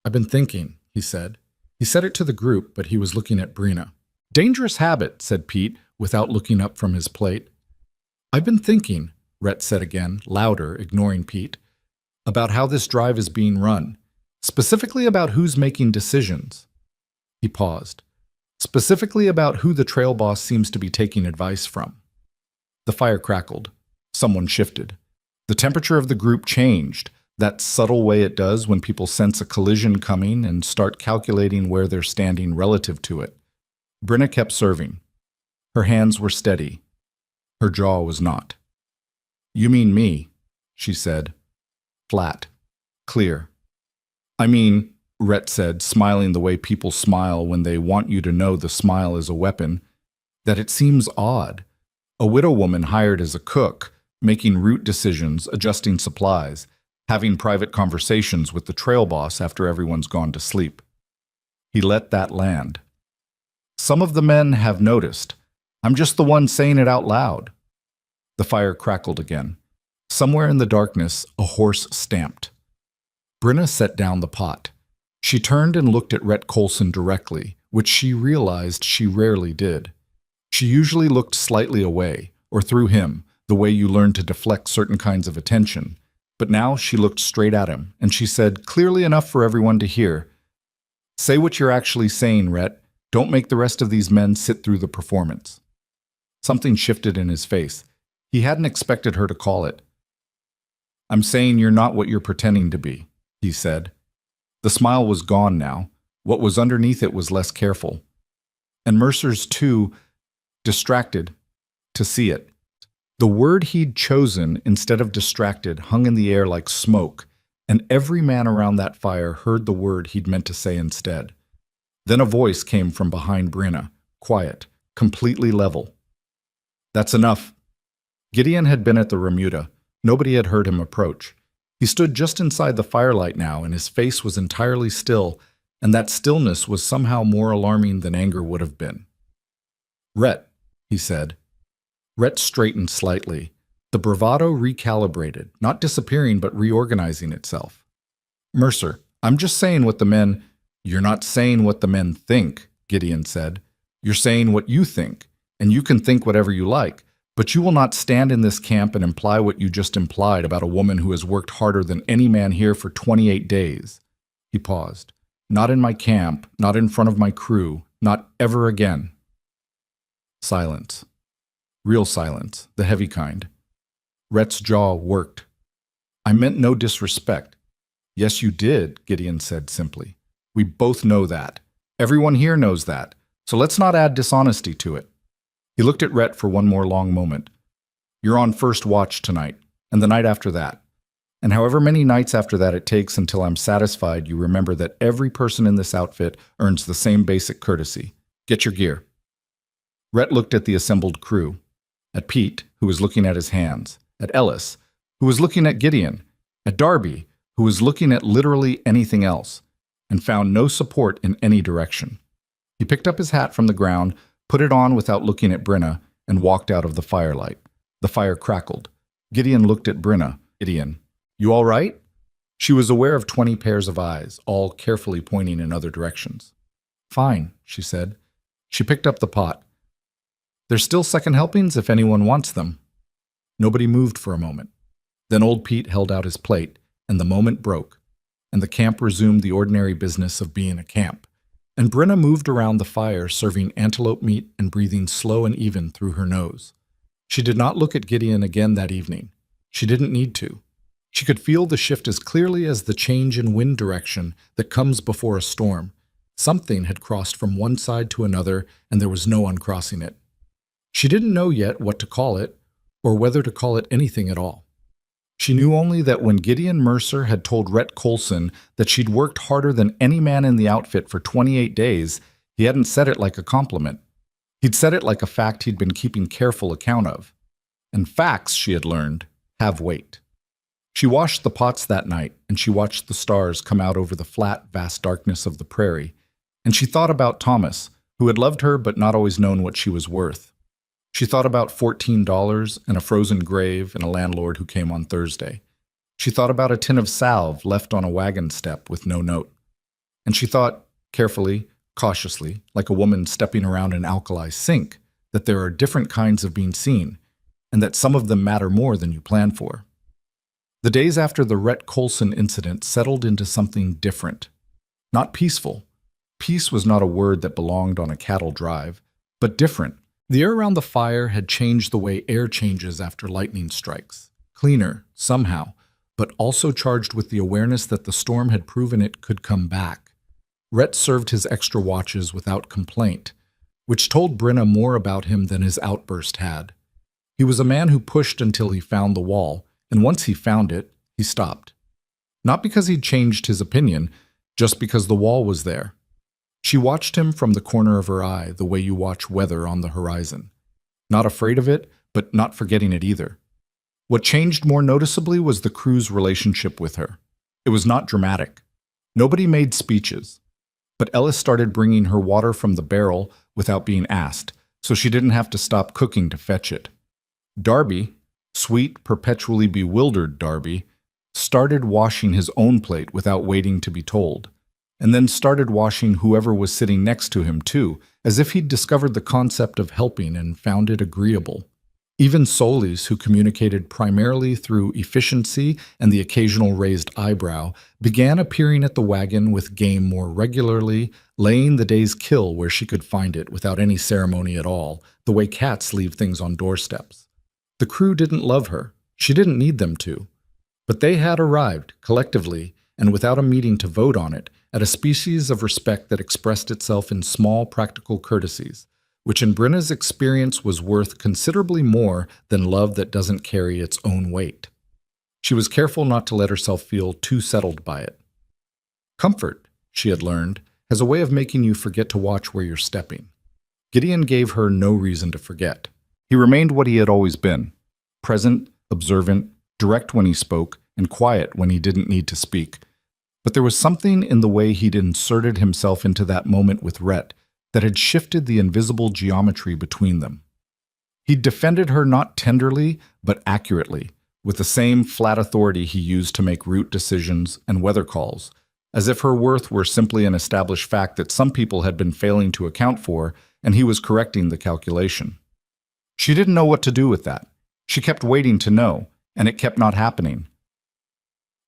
"I've been thinking," he said. He said it to the group, but he was looking at Brenna. "Dangerous habit," said Pete, without looking up from his plate. "I've been thinking," Rhett said again, louder, ignoring Pete, "about how this drive is being run, specifically about who's making decisions." He paused. "Specifically about who the trail boss seems to be taking advice from." The fire crackled. Someone shifted. The temperature of the group changed, that subtle way it does when people sense a collision coming and start calculating where they're standing relative to it. Brenna kept serving. Her hands were steady. Her jaw was not. "You mean me," she said. Flat. Clear. "I mean," Rhett said, smiling the way people smile when they want you to know the smile is a weapon, "that it seems odd. A widow woman hired as a cook, making route decisions, adjusting supplies, having private conversations with the trail boss after everyone's gone to sleep." He let that land. "Some of the men have noticed. I'm just the one saying it out loud." The fire crackled again. Somewhere in the darkness, a horse stamped. Brenna set down the pot. She turned and looked at Rhett Colson directly, which she realized she rarely did. She usually looked slightly away, or through him, the way you learn to deflect certain kinds of attention. But now she looked straight at him, and she said, clearly enough for everyone to hear, "Say what you're actually saying, Rhett. Don't make the rest of these men sit through the performance. Something shifted in his face. He hadn't expected her to call it. I'm saying you're not what you're pretending to be, he said. The smile was gone now. What was underneath it was less careful. And Mercer's too distracted to see it. The word he'd chosen instead of distracted hung in the air like smoke, and every man around that fire heard the word he'd meant to say instead. Then a voice came from behind Brenna, quiet, completely level. That's enough. Gideon had been at the remuda. Nobody had heard him approach. He stood just inside the firelight now, and his face was entirely still, and that stillness was somehow more alarming than anger would have been. Rhett, he said. Rhett straightened slightly. The bravado recalibrated, not disappearing but reorganizing itself. Mercer, I'm just saying what the men— You're not saying what the men think, Gideon said. You're saying what you think, and you can think whatever you like, but you will not stand in this camp and imply what you just implied about a woman who has worked harder than any man here for 28 days. He paused. Not in my camp, not in front of my crew, not ever again. Silence. Real silence, the heavy kind. Rhett's jaw worked. I meant no disrespect. Yes, you did, Gideon said simply. We both know that. Everyone here knows that. So let's not add dishonesty to it. He looked at Rhett for one more long moment. You're on first watch tonight, and the night after that. And however many nights after that it takes until I'm satisfied you remember that every person in this outfit earns the same basic courtesy. Get your gear. Rhett looked at the assembled crew. At Pete, who was looking at his hands. At Ellis, who was looking at Gideon. At Darby, who was looking at literally anything else, and found no support in any direction. He picked up his hat from the ground, put it on without looking at Brenna, and walked out of the firelight. The fire crackled. Gideon looked at Brenna. Gideon, you all right? She was aware of 20 pairs of eyes, all carefully pointing in other directions. Fine, she said. She picked up the pot. There's still second helpings if anyone wants them. Nobody moved for a moment. Then old Pete held out his plate, and the moment broke, and the camp resumed the ordinary business of being a camp. And Brenna moved around the fire, serving antelope meat and breathing slow and even through her nose. She did not look at Gideon again that evening. She didn't need to. She could feel the shift as clearly as the change in wind direction that comes before a storm. Something had crossed from one side to another, and there was no uncrossing it. She didn't know yet what to call it, or whether to call it anything at all. She knew only that when Gideon Mercer had told Rhett Colson that she'd worked harder than any man in the outfit for 28 days, he hadn't said it like a compliment. He'd said it like a fact he'd been keeping careful account of. And facts, she had learned, have weight. She washed the pots that night, and she watched the stars come out over the flat, vast darkness of the prairie, and she thought about Thomas, who had loved her but not always known what she was worth. She thought about $14 and a frozen grave and a landlord who came on Thursday. She thought about a tin of salve left on a wagon step with no note. And she thought, carefully, cautiously, like a woman stepping around an alkali sink, that there are different kinds of being seen, and that some of them matter more than you plan for. The days after the Rhett Colson incident settled into something different. Not peaceful. Peace was not a word that belonged on a cattle drive, but different. The air around the fire had changed the way air changes after lightning strikes. Cleaner, somehow, but also charged with the awareness that the storm had proven it could come back. Rhett served his extra watches without complaint, which told Brenna more about him than his outburst had. He was a man who pushed until he found the wall, and once he found it, he stopped. Not because he'd changed his opinion, just because the wall was there. She watched him from the corner of her eye, the way you watch weather on the horizon. Not afraid of it, but not forgetting it either. What changed more noticeably was the crew's relationship with her. It was not dramatic. Nobody made speeches. But Ellis started bringing her water from the barrel without being asked, so she didn't have to stop cooking to fetch it. Darby, sweet, perpetually bewildered Darby, started washing his own plate without waiting to be told. And then started washing whoever was sitting next to him too, as if he'd discovered the concept of helping and found it agreeable. Even Solis, who communicated primarily through efficiency and the occasional raised eyebrow, began appearing at the wagon with game more regularly, laying the day's kill where she could find it without any ceremony at all, the way cats leave things on doorsteps. The crew didn't love her. She didn't need them to. But they had arrived, collectively, and without a meeting to vote on it, at a species of respect that expressed itself in small practical courtesies, which in Brenna's experience was worth considerably more than love that doesn't carry its own weight. She was careful not to let herself feel too settled by it. Comfort, she had learned, has a way of making you forget to watch where you're stepping. Gideon gave her no reason to forget. He remained what he had always been, present, observant, direct when he spoke, and quiet when he didn't need to speak. But there was something in the way he'd inserted himself into that moment with Rhett that had shifted the invisible geometry between them. He'd defended her not tenderly, but accurately, with the same flat authority he used to make route decisions and weather calls, as if her worth were simply an established fact that some people had been failing to account for, and he was correcting the calculation. She didn't know what to do with that. She kept waiting to know, and it kept not happening.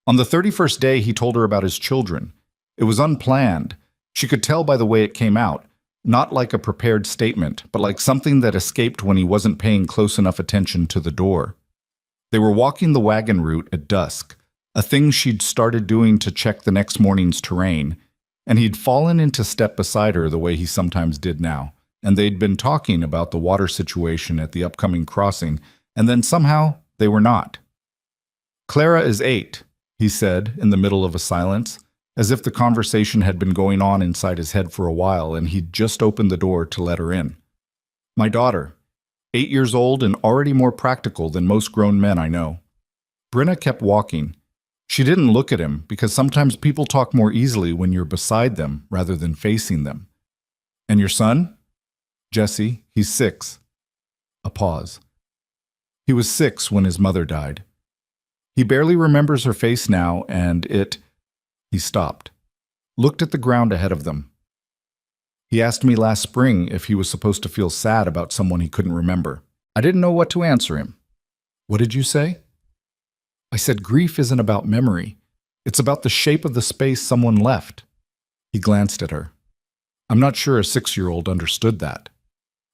On the 31st day, he told her about his children. It was unplanned. She could tell by the way it came out, not like a prepared statement, but like something that escaped when he wasn't paying close enough attention to the door. They were walking the wagon route at dusk, a thing she'd started doing to check the next morning's terrain, and he'd fallen into step beside her the way he sometimes did now, and they'd been talking about the water situation at the upcoming crossing, and then somehow they were not. "Clara is 8, he said in the middle of a silence, as if the conversation had been going on inside his head for a while and he'd just opened the door to let her in. "My daughter, 8 years old and already more practical than most grown men I know." Brenna kept walking. She didn't look at him because sometimes people talk more easily when you're beside them rather than facing them. "And your son?" "Jesse, he's 6. A pause. "He was 6 when his mother died. He barely remembers her face now, and it—" He stopped, looked at the ground ahead of them. "He asked me last spring if he was supposed to feel sad about someone he couldn't remember. I didn't know what to answer him." "What did you say?" "I said grief isn't about memory. It's about the shape of the space someone left." He glanced at her. "I'm not sure a 6-year-old understood that."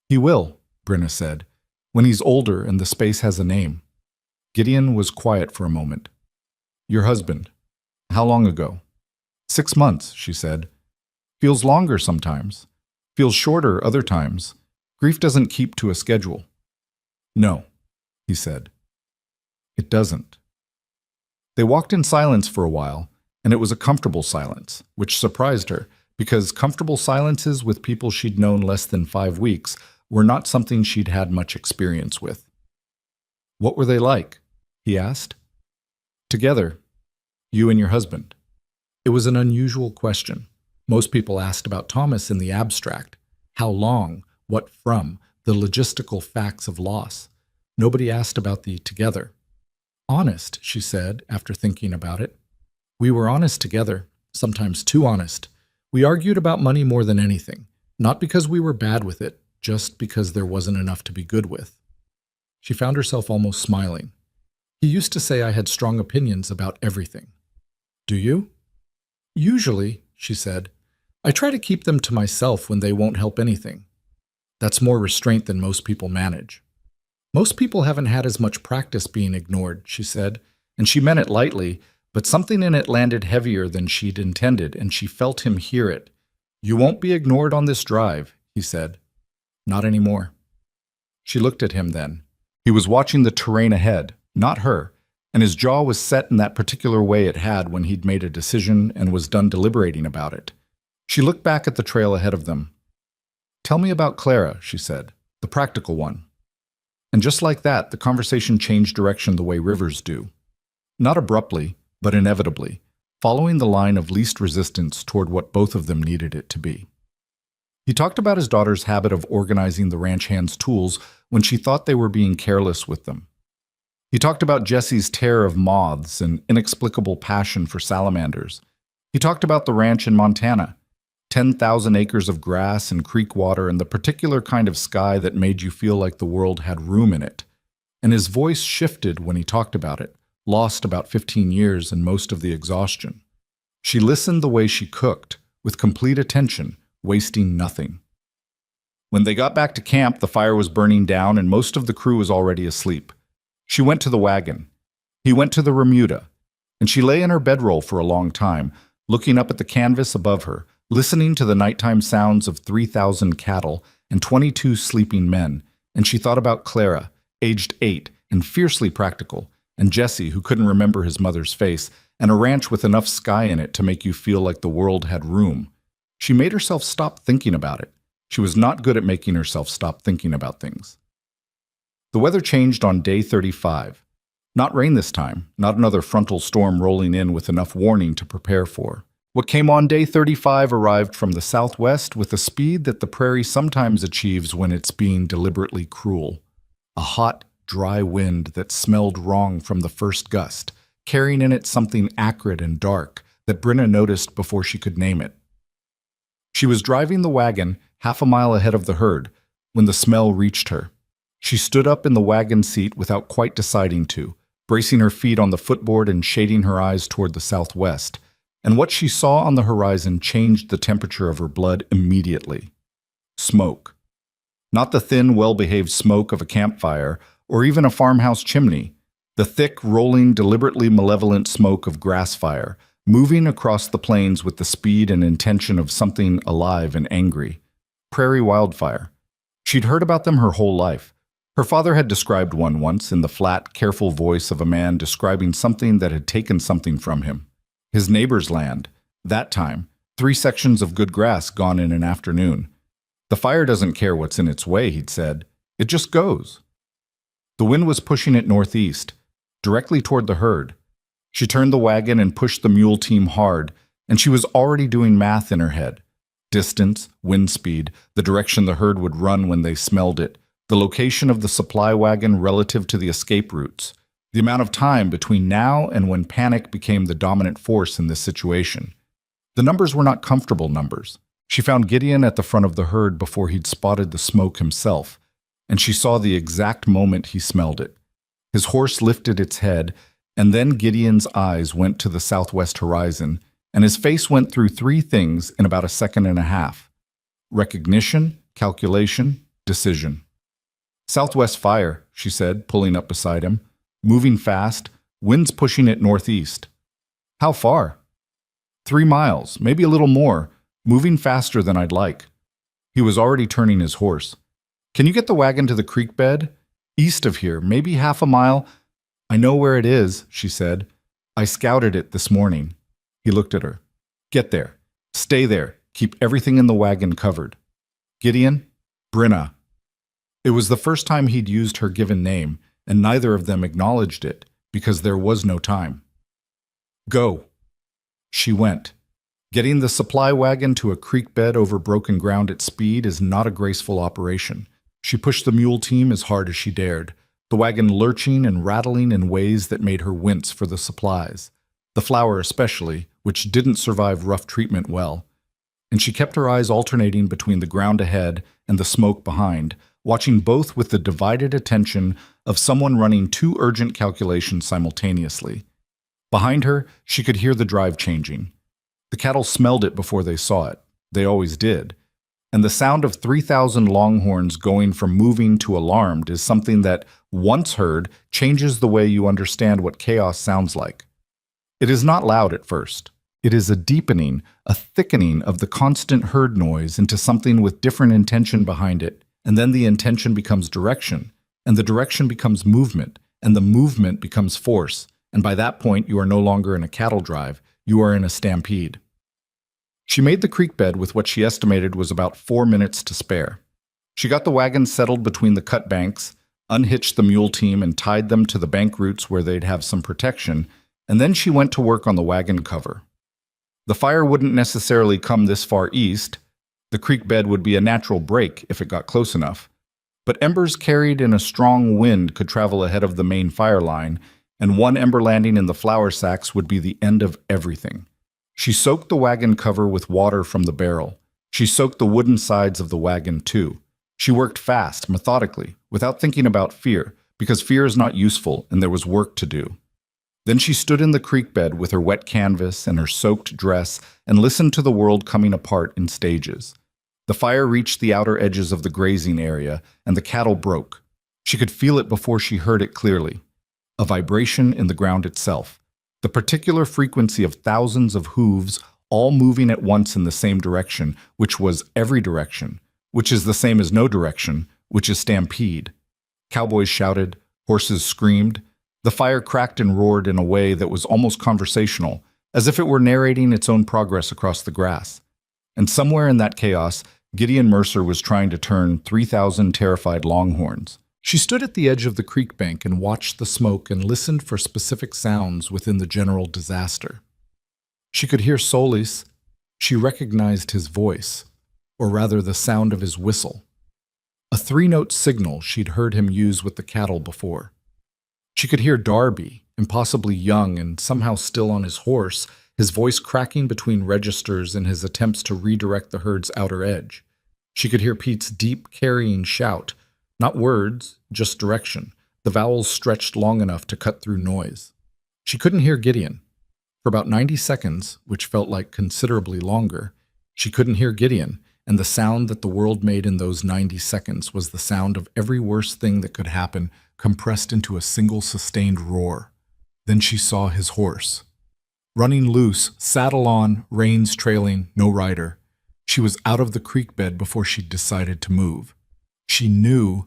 "He will," Brenna said, "when he's older and the space has a name." Gideon was quiet for a moment. "Your husband, how long ago?" 6 months, she said. "Feels longer sometimes. Feels shorter other times. Grief doesn't keep to a schedule." "No," he said. "It doesn't." They walked in silence for a while, and it was a comfortable silence, which surprised her, because comfortable silences with people she'd known less than 5 weeks were not something she'd had much experience with. "What were they like?" he asked. "Together, you and your husband." It was an unusual question. Most people asked about Thomas in the abstract. How long, what from, the logistical facts of loss. Nobody asked about the together. "Honest," she said, after thinking about it. "We were honest together, sometimes too honest. We argued about money more than anything, not because we were bad with it, just because there wasn't enough to be good with." She found herself almost smiling. "He used to say I had strong opinions about everything." "Do you?" "Usually," she said. "I try to keep them to myself when they won't help anything. That's more restraint than most people manage." "Most people haven't had as much practice being ignored," she said, and she meant it lightly, but something in it landed heavier than she'd intended, and she felt him hear it. "You won't be ignored on this drive," he said. "Not anymore." She looked at him then. He was watching the terrain ahead, not her, and his jaw was set in that particular way it had when he'd made a decision and was done deliberating about it. She looked back at the trail ahead of them. "Tell me about Clara," she said, "the practical one." And just like that, the conversation changed direction the way rivers do. Not abruptly, but inevitably, following the line of least resistance toward what both of them needed it to be. He talked about his daughter's habit of organizing the ranch hand's tools when she thought they were being careless with them. He talked about Jesse's terror of moths and inexplicable passion for salamanders. He talked about the ranch in Montana, 10,000 acres of grass and creek water and the particular kind of sky that made you feel like the world had room in it, and his voice shifted when he talked about it, lost about 15 years and most of the exhaustion. She listened the way she cooked, with complete attention, wasting nothing. When they got back to camp, the fire was burning down and most of the crew was already asleep. She went to the wagon. He went to the remuda, and she lay in her bedroll for a long time, looking up at the canvas above her, listening to the nighttime sounds of 3,000 cattle and 22 sleeping men, and she thought about Clara, aged 8 and fiercely practical, and Jesse, who couldn't remember his mother's face, and a ranch with enough sky in it to make you feel like the world had room. She made herself stop thinking about it. She was not good at making herself stop thinking about things. The weather changed on day 35. Not rain this time, not another frontal storm rolling in with enough warning to prepare for. What came on day 35 arrived from the southwest with a speed that the prairie sometimes achieves when it's being deliberately cruel. A hot, dry wind that smelled wrong from the first gust, carrying in it something acrid and dark that Brenna noticed before she could name it. She was driving the wagon half a mile ahead of the herd when the smell reached her. She stood up in the wagon seat without quite deciding to, bracing her feet on the footboard and shading her eyes toward the southwest, and what she saw on the horizon changed the temperature of her blood immediately. Smoke. Not the thin, well-behaved smoke of a campfire or even a farmhouse chimney, the thick, rolling, deliberately malevolent smoke of grass fire, moving across the plains with the speed and intention of something alive and angry. Prairie wildfire. She'd heard about them her whole life. Her father had described one once in the flat, careful voice of a man describing something that had taken something from him. His neighbor's land. That time, 3 sections of good grass gone in an afternoon. The fire doesn't care what's in its way, he'd said. It just goes. The wind was pushing it northeast, directly toward the herd. She turned the wagon and pushed the mule team hard, and she was already doing math in her head. Distance, wind speed, the direction the herd would run when they smelled it, the location of the supply wagon relative to the escape routes, the amount of time between now and when panic became the dominant force in this situation. The numbers were not comfortable numbers. She found Gideon at the front of the herd before he'd spotted the smoke himself, and she saw the exact moment he smelled it. His horse lifted its head, and then Gideon's eyes went to the southwest horizon, and his face went through 3 things in about a second and a half. Recognition, calculation, decision. Southwest fire, she said, pulling up beside him. Moving fast, winds pushing it northeast. How far? 3 miles, maybe a little more, moving faster than I'd like. He was already turning his horse. Can you get the wagon to the creek bed? East of here, maybe half a mile. I know where it is, she said. I scouted it this morning. He looked at her. Get there. Stay there. Keep everything in the wagon covered. Gideon? Brenna. It was the first time he'd used her given name, and neither of them acknowledged it, because there was no time. Go. She went. Getting the supply wagon to a creek bed over broken ground at speed is not a graceful operation. She pushed the mule team as hard as she dared, the wagon lurching and rattling in ways that made her wince for the supplies, the flour especially, which didn't survive rough treatment well. And she kept her eyes alternating between the ground ahead and the smoke behind, watching both with the divided attention of someone running 2 urgent calculations simultaneously. Behind her, she could hear the drive changing. The cattle smelled it before they saw it. They always did. And the sound of 3,000 longhorns going from moving to alarmed is something that, once heard, changes the way you understand what chaos sounds like. It is not loud at first. It is a deepening, a thickening of the constant herd noise into something with different intention behind it, and then the intention becomes direction, and the direction becomes movement, and the movement becomes force, and by that point you are no longer in a cattle drive, you are in a stampede. She made the creek bed with what she estimated was about 4 minutes to spare. She got the wagon settled between the cut banks, unhitched the mule team and tied them to the bank roots where they'd have some protection, and then she went to work on the wagon cover. The fire wouldn't necessarily come this far east. The creek bed would be a natural break if it got close enough. But embers carried in a strong wind could travel ahead of the main fire line, and one ember landing in the flour sacks would be the end of everything. She soaked the wagon cover with water from the barrel. She soaked the wooden sides of the wagon too. She worked fast, methodically, without thinking about fear, because fear is not useful and there was work to do. Then she stood in the creek bed with her wet canvas and her soaked dress and listened to the world coming apart in stages. The fire reached the outer edges of the grazing area, and the cattle broke. She could feel it before she heard it clearly. A vibration in the ground itself. The particular frequency of thousands of hooves all moving at once in the same direction, which was every direction, which is the same as no direction, which is stampede. Cowboys shouted, horses screamed. The fire cracked and roared in a way that was almost conversational, as if it were narrating its own progress across the grass. And somewhere in that chaos, Gideon Mercer was trying to turn 3,000 terrified longhorns. She stood at the edge of the creek bank and watched the smoke and listened for specific sounds within the general disaster. She could hear Solis. She recognized his voice, or rather the sound of his whistle. A 3-note signal she'd heard him use with the cattle before. She could hear Darby, impossibly young and somehow still on his horse, his voice cracking between registers in his attempts to redirect the herd's outer edge. She could hear Pete's deep, carrying shout, not words, just direction, the vowels stretched long enough to cut through noise. She couldn't hear Gideon. For about 90 seconds, which felt like considerably longer, she couldn't hear Gideon, and the sound that the world made in those 90 seconds was the sound of every worst thing that could happen compressed into a single sustained roar. Then she saw his horse. Running loose, saddle on, reins trailing, no rider. She was out of the creek bed before she'd decided to move. She knew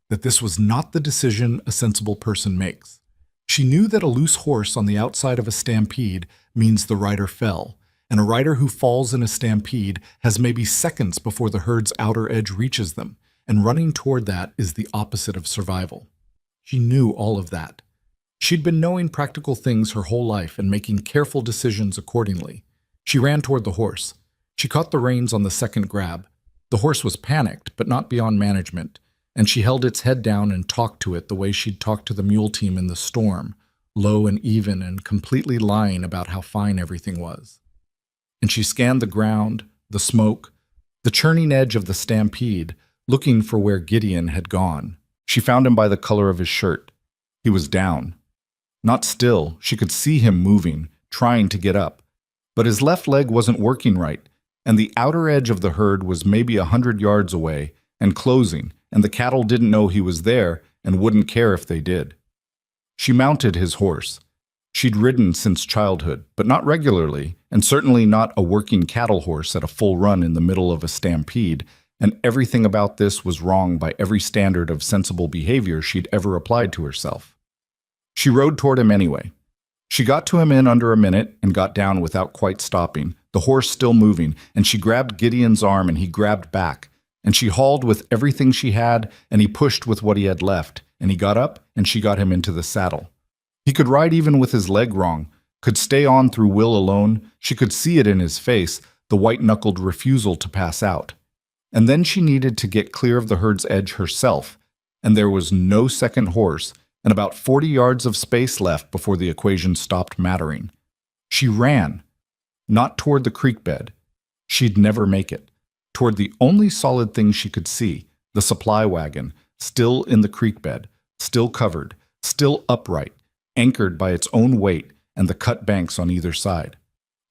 that this was not the decision a sensible person makes. She knew that a loose horse on the outside of a stampede means the rider fell, and a rider who falls in a stampede has maybe seconds before the herd's outer edge reaches them, and running toward that is the opposite of survival. She knew all of that. She'd been knowing practical things her whole life and making careful decisions accordingly. She ran toward the horse. She caught the reins on the second grab. The horse was panicked, but not beyond management, and she held its head down and talked to it the way she'd talked to the mule team in the storm, low and even and completely lying about how fine everything was. And she scanned the ground, the smoke, the churning edge of the stampede, looking for where Gideon had gone. She found him by the color of his shirt. He was down. Not still, she could see him moving, trying to get up. But his left leg wasn't working right, and the outer edge of the herd was maybe 100 yards away and closing, and the cattle didn't know he was there and wouldn't care if they did. She mounted his horse. She'd ridden since childhood, but not regularly, and certainly not a working cattle horse at a full run in the middle of a stampede, and everything about this was wrong by every standard of sensible behavior she'd ever applied to herself. She rode toward him anyway. She got to him in under a minute and got down without quite stopping, the horse still moving, and she grabbed Gideon's arm and he grabbed back, and she hauled with everything she had and he pushed with what he had left, and he got up and she got him into the saddle. He could ride even with his leg wrong, could stay on through will alone. She could see it in his face, the white-knuckled refusal to pass out. And then she needed to get clear of the herd's edge herself, and there was no second horse, and about 40 yards of space left before the equation stopped mattering. She ran, not toward the creek bed. She'd never make it. Toward the only solid thing she could see, the supply wagon, still in the creek bed, still covered, still upright, anchored by its own weight and the cut banks on either side.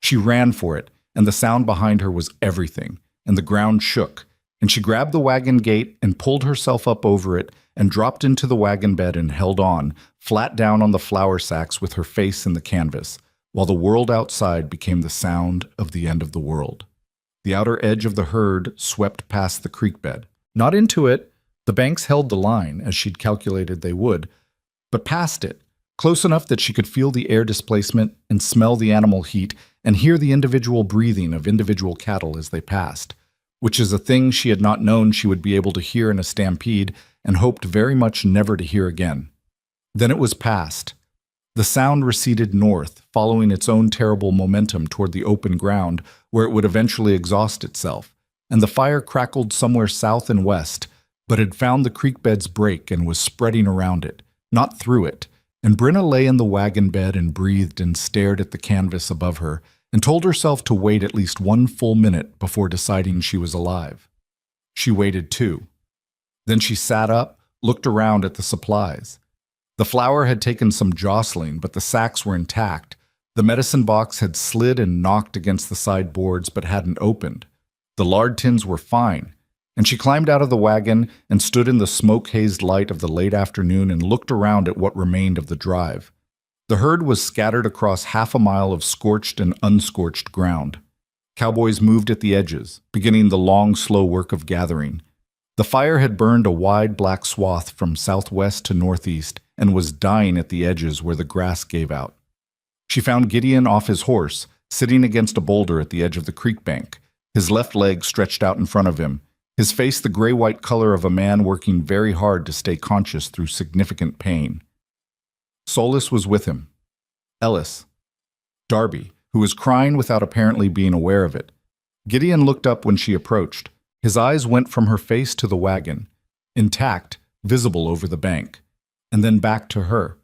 She ran for it, and the sound behind her was everything, and the ground shook, and she grabbed the wagon gate and pulled herself up over it and dropped into the wagon bed and held on, flat down on the flour sacks with her face in the canvas, while the world outside became the sound of the end of the world. The outer edge of the herd swept past the creek bed. Not into it, the banks held the line, as she'd calculated they would, but past it, close enough that she could feel the air displacement and smell the animal heat and hear the individual breathing of individual cattle as they passed, which is a thing she had not known she would be able to hear in a stampede and hoped very much never to hear again. Then it was past. The sound receded north, following its own terrible momentum toward the open ground where it would eventually exhaust itself, and the fire crackled somewhere south and west, but had found the creek bed's break and was spreading around it, not through it, and Brenna lay in the wagon bed and breathed and stared at the canvas above her and told herself to wait at least 1 full minute before deciding she was alive. She waited too. Then she sat up, looked around at the supplies. The flour had taken some jostling, but the sacks were intact. The medicine box had slid and knocked against the side boards but hadn't opened. The lard tins were fine, and she climbed out of the wagon and stood in the smoke-hazed light of the late afternoon and looked around at what remained of the drive. The herd was scattered across half a mile of scorched and unscorched ground. Cowboys moved at the edges, beginning the long, slow work of gathering. The fire had burned a wide black swath from southwest to northeast and was dying at the edges where the grass gave out. She found Gideon off his horse, sitting against a boulder at the edge of the creek bank, his left leg stretched out in front of him, his face the gray-white color of a man working very hard to stay conscious through significant pain. Solis was with him. Ellis. Darby, who was crying without apparently being aware of it. Gideon looked up when she approached. His eyes went from her face to the wagon, intact, visible over the bank, and then back to her.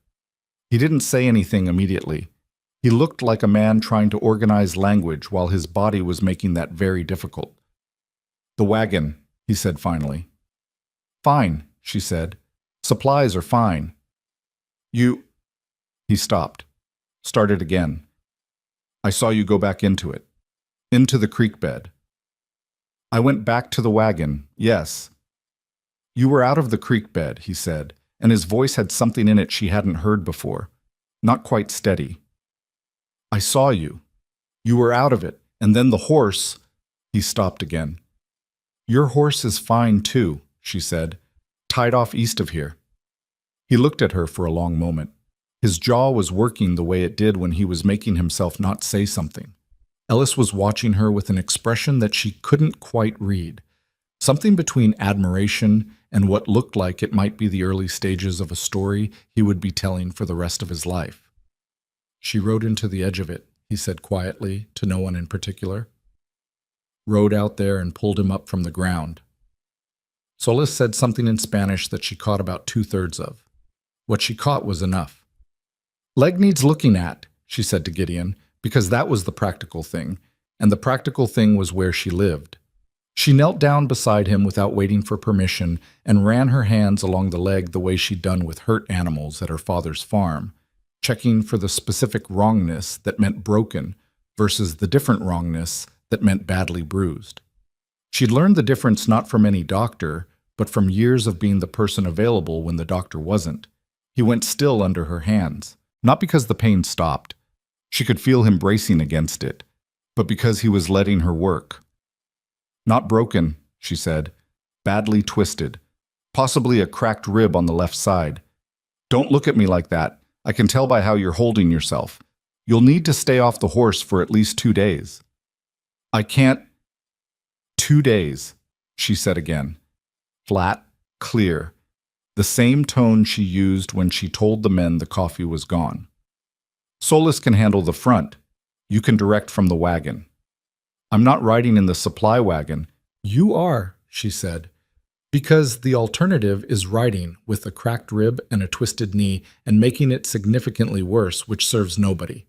He didn't say anything immediately. He looked like a man trying to organize language while his body was making that very difficult. "The wagon," he said finally. "Fine," she said. "Supplies are fine." "You—" He stopped. Started again. "I saw you go back into it. Into the creek bed." "I went back to the wagon, yes." "You were out of the creek bed," he said, and his voice had something in it she hadn't heard before. Not quite steady. "I saw you. You were out of it, and then the horse—" He stopped again. "Your horse is fine too," she said, "tied off east of here." He looked at her for a long moment. His jaw was working the way it did when he was making himself not say something. Ellis was watching her with an expression that she couldn't quite read, something between admiration and what looked like it might be the early stages of a story he would be telling for the rest of his life. "She rode into the edge of it," he said quietly, to no one in particular. "Rode out there and pulled him up from the ground." Solis said something in Spanish that she caught about 2/3 of. What she caught was enough. "Leg needs looking at," she said to Gideon, because that was the practical thing, and the practical thing was where she lived. She knelt down beside him without waiting for permission and ran her hands along the leg the way she'd done with hurt animals at her father's farm, checking for the specific wrongness that meant broken versus the different wrongness that meant badly bruised. She'd learned the difference not from any doctor, but from years of being the person available when the doctor wasn't. He went still under her hands, not because the pain stopped. She could feel him bracing against it, but because he was letting her work. "Not broken," she said. "Badly twisted. Possibly a cracked rib on the left side. Don't look at me like that. I can tell by how you're holding yourself. You'll need to stay off the horse for at least 2 days." "I can't—" "2 days," she said again. Flat, clear. The same tone she used when she told the men the coffee was gone. "Solis can handle the front. You can direct from the wagon." "I'm not riding in the supply wagon." "You are," she said, "because the alternative is riding with a cracked rib and a twisted knee and making it significantly worse, which serves nobody."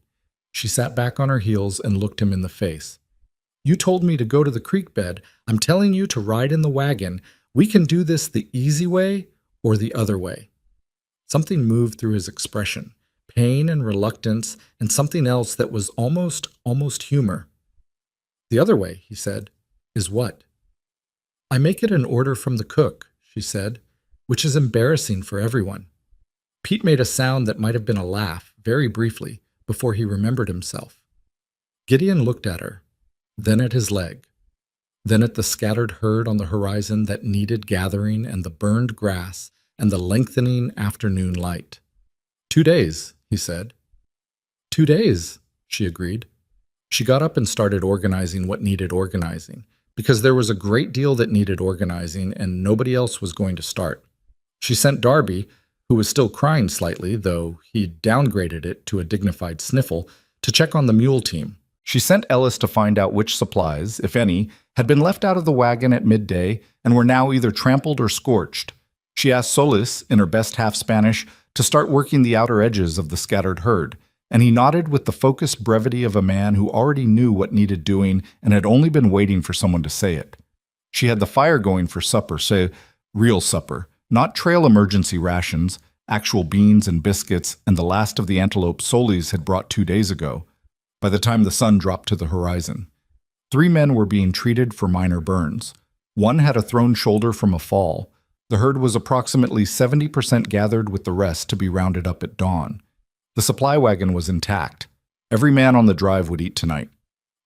She sat back on her heels and looked him in the face. "You told me to go to the creek bed. I'm telling you to ride in the wagon. We can do this the easy way or the other way." Something moved through his expression, pain and reluctance, and something else that was almost humor. "The other way," he said, "is what?" "I make it an order from the cook," she said, "which is embarrassing for everyone." Pete made a sound that might have been a laugh, very briefly, before he remembered himself. Gideon looked at her, then at his leg, then at the scattered herd on the horizon that needed gathering and the burned grass and the lengthening afternoon light. 2 days, he said. 2 days, she agreed. She got up and started organizing what needed organizing, because there was a great deal that needed organizing and nobody else was going to start. She sent Darby, who was still crying slightly, though he'd downgraded it to a dignified sniffle, to check on the mule team. She sent Ellis to find out which supplies, if any, had been left out of the wagon at midday and were now either trampled or scorched. She asked Solis, in her best half Spanish, to start working the outer edges of the scattered herd, and he nodded with the focused brevity of a man who already knew what needed doing and had only been waiting for someone to say it. She had the fire going for supper, say, real supper, Not trail emergency rations, actual beans and biscuits, and the last of the antelope Solis had brought 2 days ago, by the time the sun dropped to the horizon. 3 men were being treated for minor burns. One had a thrown shoulder from a fall. The herd was approximately 70% gathered, with the rest to be rounded up at dawn. The supply wagon was intact. Every man on the drive would eat tonight.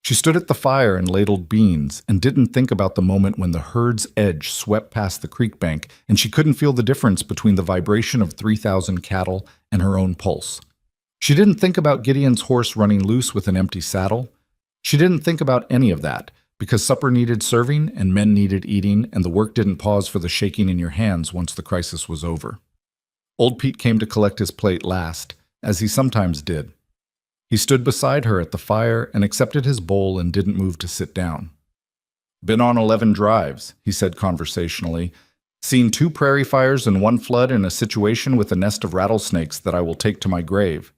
She stood at the fire and ladled beans and didn't think about the moment when the herd's edge swept past the creek bank and she couldn't feel the difference between the vibration of 3,000 cattle and her own pulse. She didn't think about Gideon's horse running loose with an empty saddle. She didn't think about any of that, because supper needed serving and men needed eating, and the work didn't pause for the shaking in your hands once the crisis was over. Old Pete came to collect his plate last, as he sometimes did. He stood beside her at the fire and accepted his bowl and didn't move to sit down. "Been on 11 drives," he said conversationally. "Seen 2 prairie fires and 1 flood, in a situation with a nest of rattlesnakes that I will take to my grave."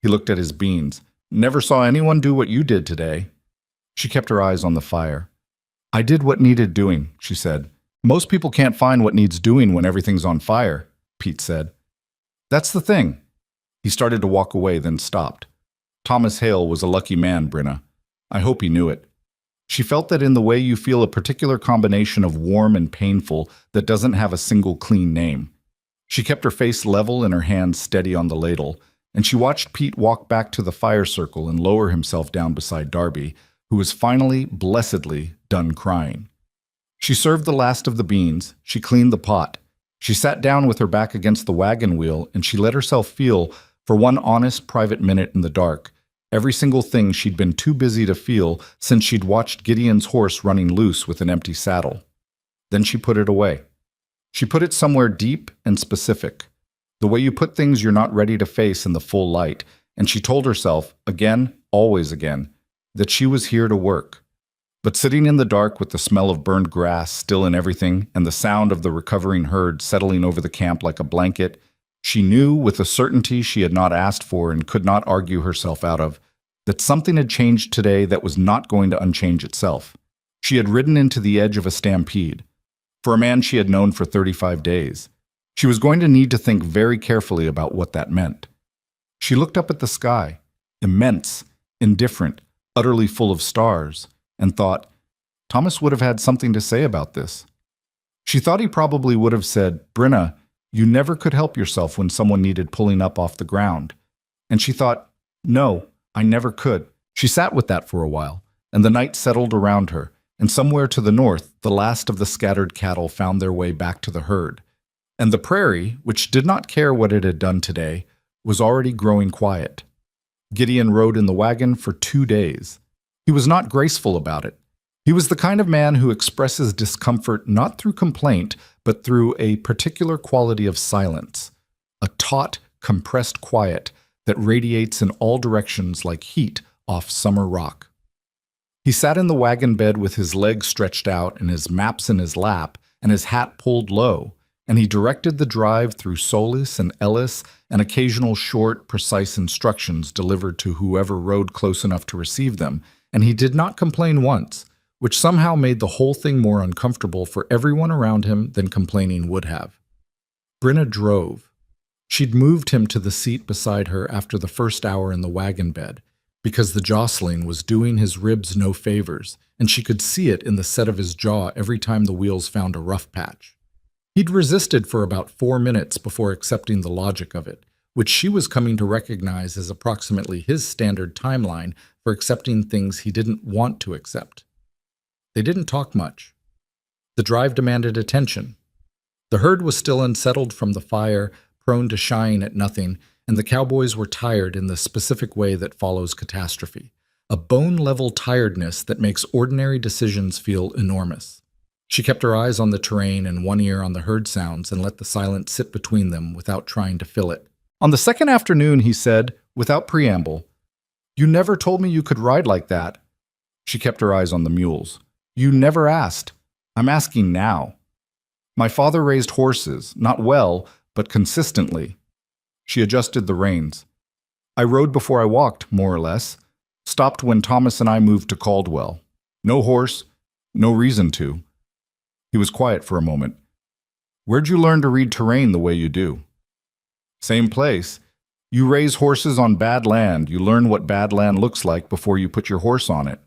He looked at his beans. "Never saw anyone do what you did today." She kept her eyes on the fire. "I did what needed doing," she said. "Most people can't find what needs doing when everything's on fire," Pete said. "That's the thing." He started to walk away, then stopped. Thomas Hale was a lucky man, Brenna. I hope he knew it. She felt that in the way you feel a particular combination of warm and painful that doesn't have a single clean name. She kept her face level and her hands steady on the ladle, and she watched Pete walk back to the fire circle and lower himself down beside Darby, who was finally, blessedly, done crying. She served the last of the beans, she cleaned the pot. She sat down with her back against the wagon wheel, and she let herself feel, for one honest, private minute in the dark, every single thing she'd been too busy to feel since she'd watched Gideon's horse running loose with an empty saddle. Then she put it away. She put it somewhere deep and specific, the way you put things you're not ready to face in the full light, and she told herself, again, always again, that she was here to work. But sitting in the dark with the smell of burned grass still in everything and the sound of the recovering herd settling over the camp like a blanket, she knew with a certainty she had not asked for and could not argue herself out of, that something had changed today that was not going to unchange itself. She had ridden into the edge of a stampede. For a man she had known for 35 days. She was going to need to think very carefully about what that meant. She looked up at the sky, immense, indifferent, utterly full of stars, and thought, Thomas would have had something to say about this. She thought he probably would have said, "Brenna, you never could help yourself when someone needed pulling up off the ground." And she thought, "No, I never could." She sat with that for a while, and the night settled around her, and somewhere to the north, the last of the scattered cattle found their way back to the herd. And the prairie, which did not care what it had done today, was already growing quiet. Gideon rode in the wagon for 2 days. He was not graceful about it. He was the kind of man who expresses discomfort not through complaint, but through a particular quality of silence, a taut, compressed quiet that radiates in all directions like heat off summer rock. He sat in the wagon bed with his legs stretched out and his maps in his lap and his hat pulled low, and he directed the drive through Solis and Ellis and occasional short, precise instructions delivered to whoever rode close enough to receive them, and he did not complain once, which somehow made the whole thing more uncomfortable for everyone around him than complaining would have. Brenna drove. She'd moved him to the seat beside her after the first hour in the wagon bed, because the jostling was doing his ribs no favors, and she could see it in the set of his jaw every time the wheels found a rough patch. He'd resisted for about 4 minutes before accepting the logic of it, which she was coming to recognize as approximately his standard timeline for accepting things he didn't want to accept. They didn't talk much. The drive demanded attention. The herd was still unsettled from the fire, prone to shying at nothing, and the cowboys were tired in the specific way that follows catastrophe, a bone-level tiredness that makes ordinary decisions feel enormous. She kept her eyes on the terrain and one ear on the herd sounds and let the silence sit between them without trying to fill it. On the second afternoon, he said, without preamble, "You never told me you could ride like that." She kept her eyes on the mules. "You never asked. I'm asking now. My father raised horses, not well, but consistently." She adjusted the reins. "I rode before I walked, more or less. Stopped when Thomas and I moved to Caldwell. No horse, no reason to." He was quiet for a moment. Where'd you learn to read terrain the way you do? Same place. You raise horses on bad land. You learn what bad land looks like before you put your horse on it.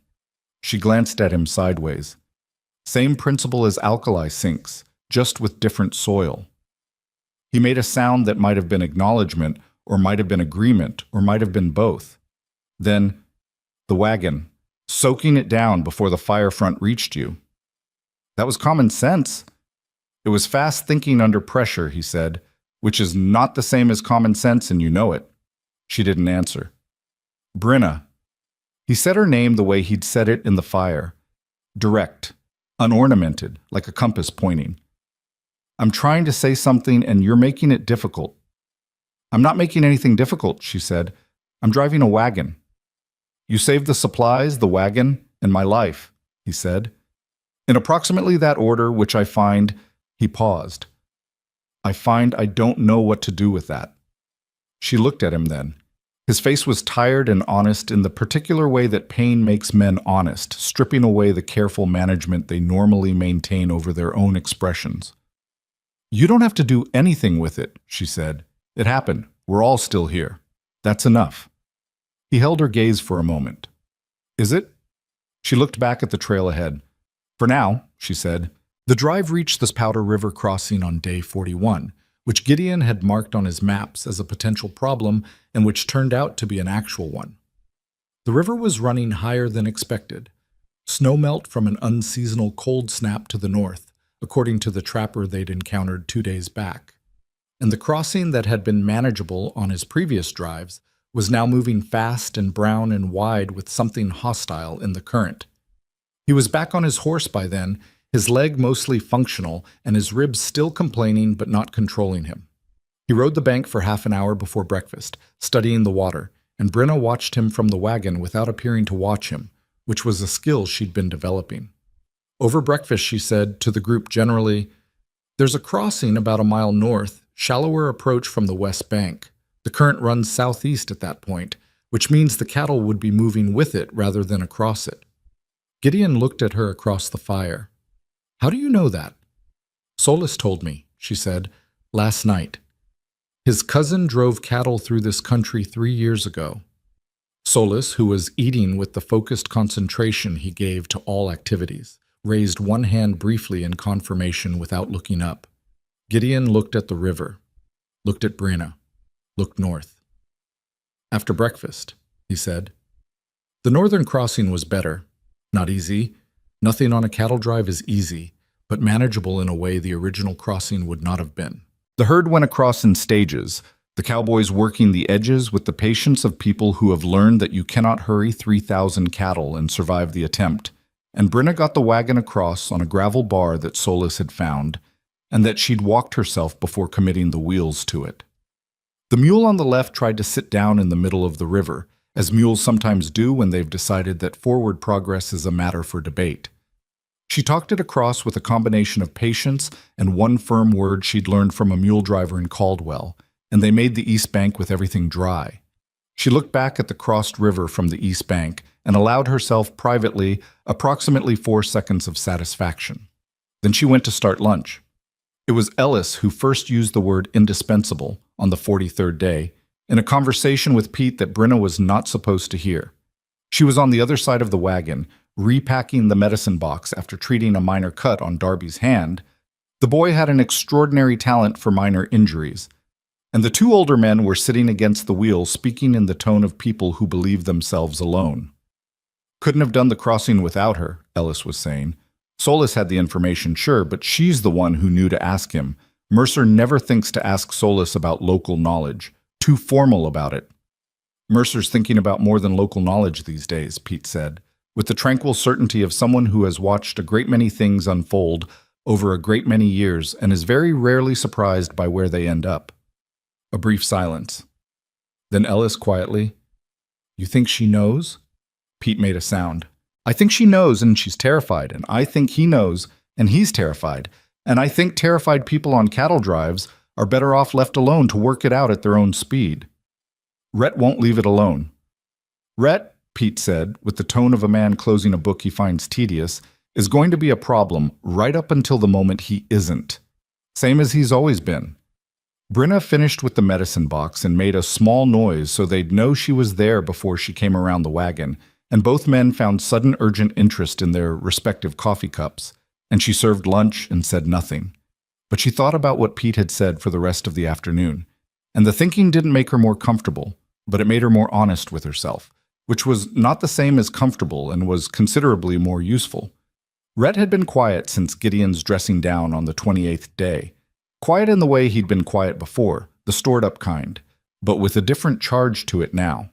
She glanced at him sideways. Same principle as alkali sinks, just with different soil. He made a sound that might have been acknowledgement, or might have been agreement, or might have been both. Then, the wagon, soaking it down before the fire front reached you. That was common sense. It was fast thinking under pressure, he said, which is not the same as common sense, and you know it. She didn't answer. Brenna. He said her name the way he'd said it in the fire. Direct, unornamented, like a compass pointing. I'm trying to say something and you're making it difficult. I'm not making anything difficult, she said. I'm driving a wagon. You saved the supplies, the wagon, and my life, he said. In approximately that order, which I find, he paused. I find I don't know what to do with that. She looked at him then. His face was tired and honest in the particular way that pain makes men honest, stripping away the careful management they normally maintain over their own expressions. You don't have to do anything with it, she said. It happened. We're all still here. That's enough. He held her gaze for a moment. Is it? She looked back at the trail ahead. For now, she said. The drive reached the Powder River crossing on day 41, which Gideon had marked on his maps as a potential problem and which turned out to be an actual one. The river was running higher than expected. Snowmelt from an unseasonal cold snap to the north, according to the trapper they'd encountered 2 days back. And the crossing that had been manageable on his previous drives was now moving fast and brown and wide with something hostile in the current. He was back on his horse by then, his leg mostly functional and his ribs still complaining but not controlling him. He rode the bank for half an hour before breakfast, studying the water, and Brenna watched him from the wagon without appearing to watch him, which was a skill she'd been developing. Over breakfast, she said to the group generally, There's a crossing about a mile north, shallower approach from the west bank. The current runs southeast at that point, which means the cattle would be moving with it rather than across it. Gideon looked at her across the fire. How do you know that? Solis told me, she said, last night. His cousin drove cattle through this country 3 years ago. Solis, who was eating with the focused concentration he gave to all activities, raised one hand briefly in confirmation without looking up. Gideon looked at the river, looked at Brenna, looked north. After breakfast, he said. The northern crossing was better. Not easy. Nothing on a cattle drive is easy, but manageable in a way the original crossing would not have been. The herd went across in stages, the cowboys working the edges with the patience of people who have learned that you cannot hurry 3,000 cattle and survive the attempt, and Brenna got the wagon across on a gravel bar that Solis had found, and that she'd walked herself before committing the wheels to it. The mule on the left tried to sit down in the middle of the river, as mules sometimes do when they've decided that forward progress is a matter for debate. She talked it across with a combination of patience and one firm word she'd learned from a mule driver in Caldwell, and they made the east bank with everything dry. She looked back at the crossed river from the east bank and allowed herself privately approximately 4 seconds of satisfaction. Then she went to start lunch. It was Ellis who first used the word indispensable on the 43rd day in a conversation with Pete that Brenna was not supposed to hear. She was on the other side of the wagon, repacking the medicine box after treating a minor cut on Darby's hand. The boy had an extraordinary talent for minor injuries, and the 2 older men were sitting against the wheel speaking in the tone of people who believe themselves alone. Couldn't have done the crossing without her, Ellis was saying. Solis had the information, sure, but she's the one who knew to ask him. Mercer never thinks to ask Solis about local knowledge. Too formal about it. Mercer's thinking about more than local knowledge these days, Pete said, with the tranquil certainty of someone who has watched a great many things unfold over a great many years and is very rarely surprised by where they end up. A brief silence. Then Ellis quietly, You think she knows? Pete made a sound. I think she knows and she's terrified, and I think he knows and he's terrified, and I think terrified people on cattle drives are better off left alone to work it out at their own speed. Rhett won't leave it alone. Rhett, Pete said, with the tone of a man closing a book he finds tedious, is going to be a problem right up until the moment he isn't. Same as he's always been. Brenna finished with the medicine box and made a small noise so they'd know she was there before she came around the wagon, and both men found sudden urgent interest in their respective coffee cups, and she served lunch and said nothing. But she thought about what Pete had said for the rest of the afternoon, and the thinking didn't make her more comfortable, but it made her more honest with herself, which was not the same as comfortable and was considerably more useful. Rhett had been quiet since Gideon's dressing down on the 28th day. Quiet in the way he'd been quiet before, the stored-up kind, but with a different charge to it now.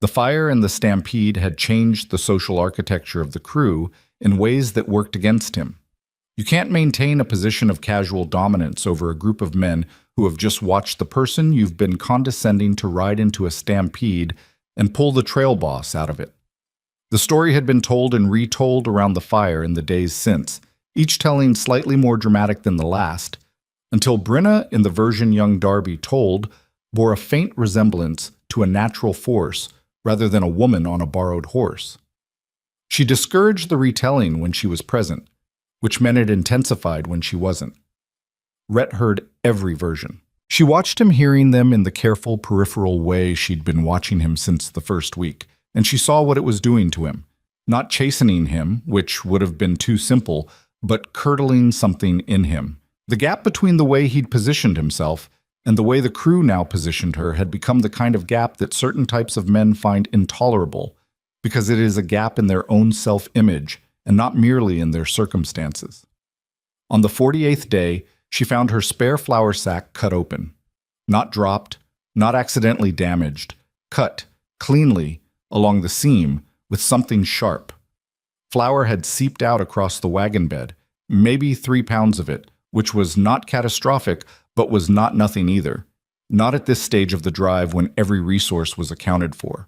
The fire and the stampede had changed the social architecture of the crew in ways that worked against him. You can't maintain a position of casual dominance over a group of men who have just watched the person you've been condescending to ride into a stampede and pull the trail boss out of it. The story had been told and retold around the fire in the days since, each telling slightly more dramatic than the last, until Brenna, in the version young Darby told, bore a faint resemblance to a natural force rather than a woman on a borrowed horse. She discouraged the retelling when she was present, which meant it intensified when she wasn't. Rhett heard every version. She watched him hearing them in the careful, peripheral way she'd been watching him since the first week, and she saw what it was doing to him. Not chastening him, which would have been too simple, but curdling something in him. The gap between the way he'd positioned himself and the way the crew now positioned her had become the kind of gap that certain types of men find intolerable, because it is a gap in their own self-image and not merely in their circumstances. On the 48th day, she found her spare flour sack cut open. Not dropped, not accidentally damaged, cut, cleanly, along the seam, with something sharp. Flour had seeped out across the wagon bed, maybe 3 pounds of it, which was not catastrophic, but was not nothing either. Not at this stage of the drive when every resource was accounted for.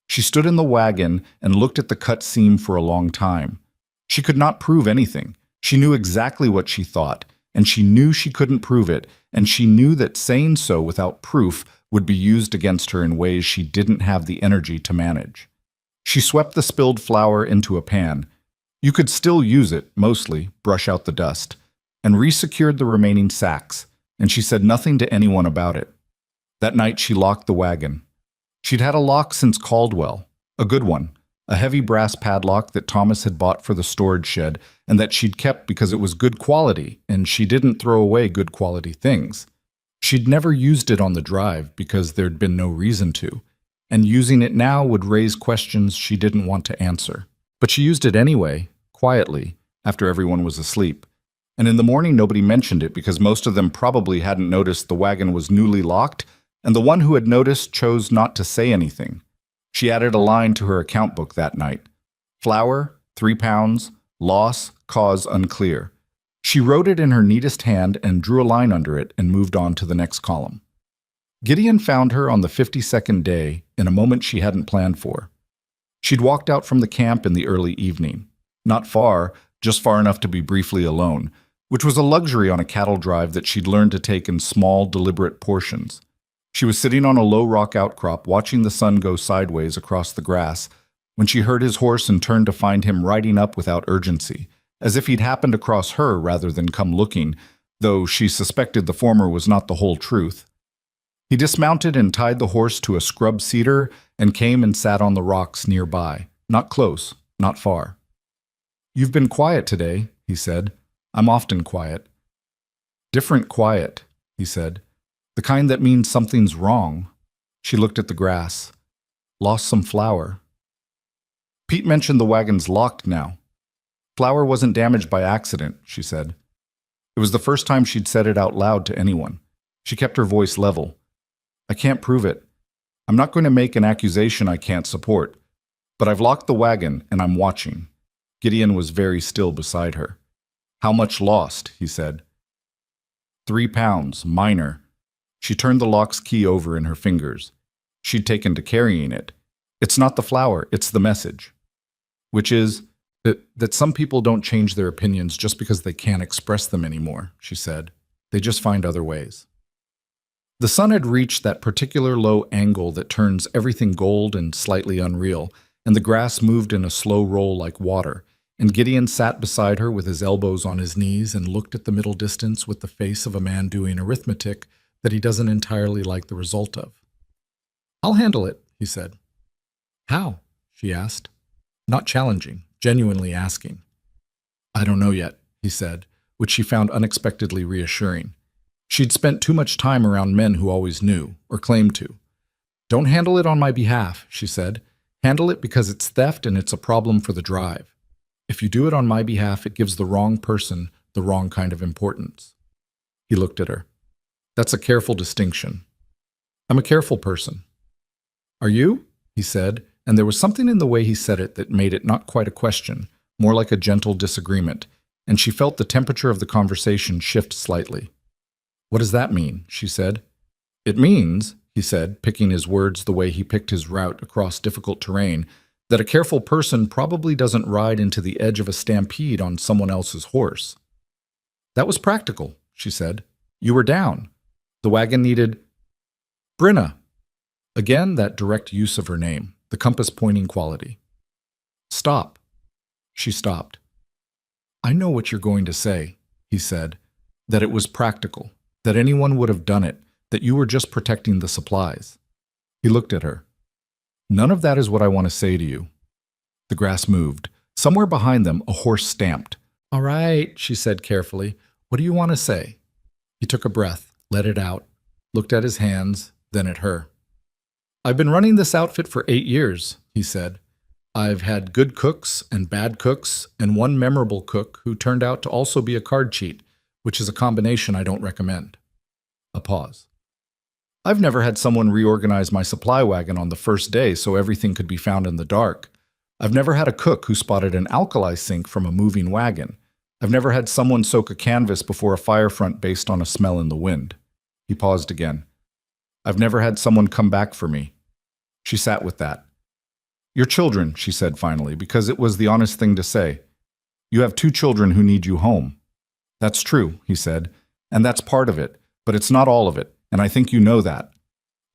She stood in the wagon and looked at the cut seam for a long time. She could not prove anything. She knew exactly what she thought, and she knew she couldn't prove it, and she knew that saying so without proof would be used against her in ways she didn't have the energy to manage. She swept the spilled flour into a pan. You could still use it, mostly, brush out the dust, and resecured the remaining sacks, and she said nothing to anyone about it. That night she locked the wagon. She'd had a lock since Caldwell, a good one, a heavy brass padlock that Thomas had bought for the storage shed and that she'd kept because it was good quality, and she didn't throw away good quality things. She'd never used it on the drive because there'd been no reason to, and using it now would raise questions she didn't want to answer. But she used it anyway, quietly, after everyone was asleep. And in the morning nobody mentioned it because most of them probably hadn't noticed the wagon was newly locked, and the one who had noticed chose not to say anything. She added a line to her account book that night. Flour, 3 pounds, loss, cause unclear. She wrote it in her neatest hand and drew a line under it and moved on to the next column. Gideon found her on the 52nd day in a moment she hadn't planned for. She'd walked out from the camp in the early evening. Not far, just far enough to be briefly alone, which was a luxury on a cattle drive that she'd learned to take in small, deliberate portions. She was sitting on a low rock outcrop watching the sun go sideways across the grass when she heard his horse and turned to find him riding up without urgency, as if he'd happened across her rather than come looking, though she suspected the former was not the whole truth. He dismounted and tied the horse to a scrub cedar and came and sat on the rocks nearby, not close, not far. "You've been quiet today," he said. "I'm often quiet." "Different quiet," he said. "The kind that means something's wrong." She looked at the grass. "Lost some flour." Pete mentioned the wagon's locked now. "Flour wasn't damaged by accident," she said. It was the first time she'd said it out loud to anyone. She kept her voice level. "I can't prove it. I'm not going to make an accusation I can't support. But I've locked the wagon, and I'm watching." Gideon was very still beside her. "How much lost?" he said. 3 pounds, minor." She turned the lock's key over in her fingers. She'd taken to carrying it. "It's not the flour, it's the message." "Which is that some people don't change their opinions just because they can't express them anymore," she said. "They just find other ways." The sun had reached that particular low angle that turns everything gold and slightly unreal, and the grass moved in a slow roll like water, and Gideon sat beside her with his elbows on his knees and looked at the middle distance with the face of a man doing arithmetic that he doesn't entirely like the result of. "I'll handle it," he said. "How?" she asked. Not challenging, genuinely asking. "I don't know yet," he said, which she found unexpectedly reassuring. She'd spent too much time around men who always knew, or claimed to. "Don't handle it on my behalf," she said. "Handle it because it's theft and it's a problem for the drive. If you do it on my behalf, it gives the wrong person the wrong kind of importance." He looked at her. "That's a careful distinction." "I'm a careful person." "Are you?" he said, and there was something in the way he said it that made it not quite a question, more like a gentle disagreement, and she felt the temperature of the conversation shift slightly. "What does that mean?" she said. "It means," he said, picking his words the way he picked his route across difficult terrain, "that a careful person probably doesn't ride into the edge of a stampede on someone else's horse." "That was practical," she said. "You were down. The wagon needed Brenna." Again, that direct use of her name, the compass-pointing quality. "Stop." She stopped. "I know what you're going to say," he said, "that it was practical, that anyone would have done it, that you were just protecting the supplies." He looked at her. "None of that is what I want to say to you." The grass moved. Somewhere behind them, a horse stamped. "All right," she said carefully. "What do you want to say?" He took a breath, let it out, looked at his hands, then at her. "I've been running this outfit for 8 years, he said. "I've had good cooks and bad cooks, and one memorable cook who turned out to also be a card cheat, which is a combination I don't recommend." A pause. "I've never had someone reorganize my supply wagon on the first day so everything could be found in the dark. I've never had a cook who spotted an alkali sink from a moving wagon. I've never had someone soak a canvas before a fire front based on a smell in the wind." He paused again. "I've never had someone come back for me." She sat with that. "Your children," she said finally, because it was the honest thing to say. "You have 2 children who need you home." "That's true," he said, "and that's part of it, but it's not all of it, and I think you know that."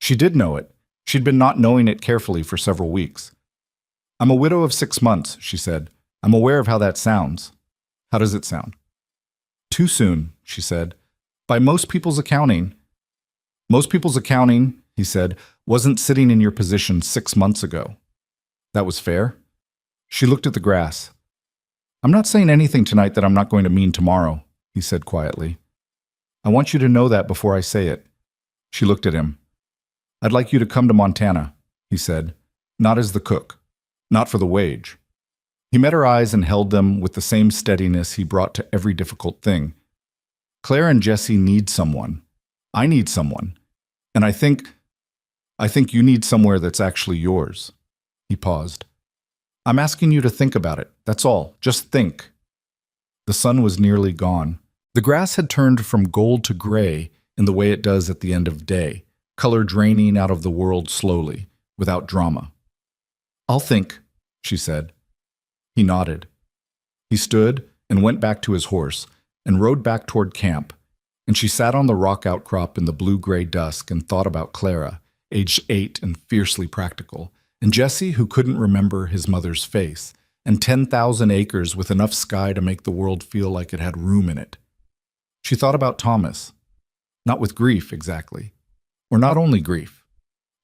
She did know it. She'd been not knowing it carefully for several weeks. "I'm a widow of 6 months," she said. "I'm aware of how that sounds." "How does it sound?" "Too soon," she said. "By most people's accounting." "Most people's accounting," he said, "wasn't sitting in your position 6 months ago." That was fair. She looked at the grass. "I'm not saying anything tonight that I'm not going to mean tomorrow," he said quietly. "I want you to know that before I say it." She looked at him. "I'd like you to come to Montana," he said, "not as the cook, not for the wage." He met her eyes and held them with the same steadiness he brought to every difficult thing. "Claire and Jesse need someone. I need someone. And I think you need somewhere that's actually yours." He paused. "I'm asking you to think about it. That's all. Just think." The sun was nearly gone. The grass had turned from gold to gray in the way it does at the end of day, color draining out of the world slowly, without drama. "I'll think," she said. He nodded. He stood and went back to his horse and rode back toward camp, and she sat on the rock outcrop in the blue-gray dusk and thought about Clara, aged 8 and fiercely practical, and Jesse, who couldn't remember his mother's face, and 10,000 acres with enough sky to make the world feel like it had room in it. She thought about Thomas, not with grief exactly, or not only grief,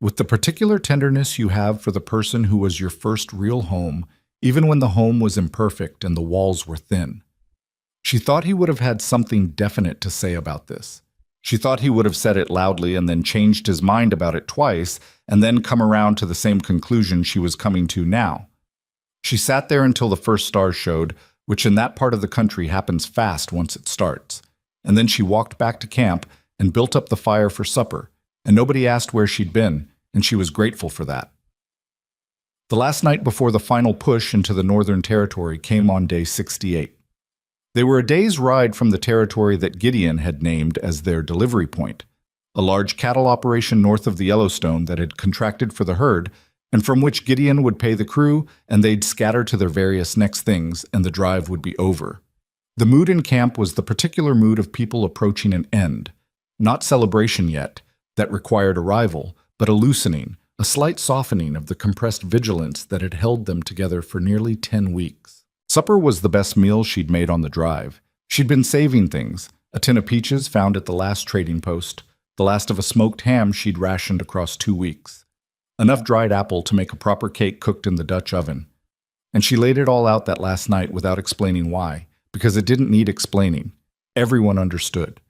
with the particular tenderness you have for the person who was your first real home, even when the home was imperfect and the walls were thin. She thought he would have had something definite to say about this. She thought he would have said it loudly and then changed his mind about it twice, and then come around to the same conclusion she was coming to now. She sat there until the first stars showed, which in that part of the country happens fast once it starts. And then she walked back to camp and built up the fire for supper, and nobody asked where she'd been, and she was grateful for that. The last night before the final push into the Northern Territory came on day 68. They were a day's ride from the territory that Gideon had named as their delivery point, a large cattle operation north of the Yellowstone that had contracted for the herd, and from which Gideon would pay the crew, and they'd scatter to their various next things, and the drive would be over. The mood in camp was the particular mood of people approaching an end, not celebration yet, that required arrival, but a loosening, a slight softening of the compressed vigilance that had held them together for nearly 10 weeks. Supper was the best meal she'd made on the drive. She'd been saving things: a tin of peaches found at the last trading post, the last of a smoked ham she'd rationed across 2 weeks, enough dried apple to make a proper cake cooked in the Dutch oven. And she laid it all out that last night without explaining why, because it didn't need explaining. Everyone understood.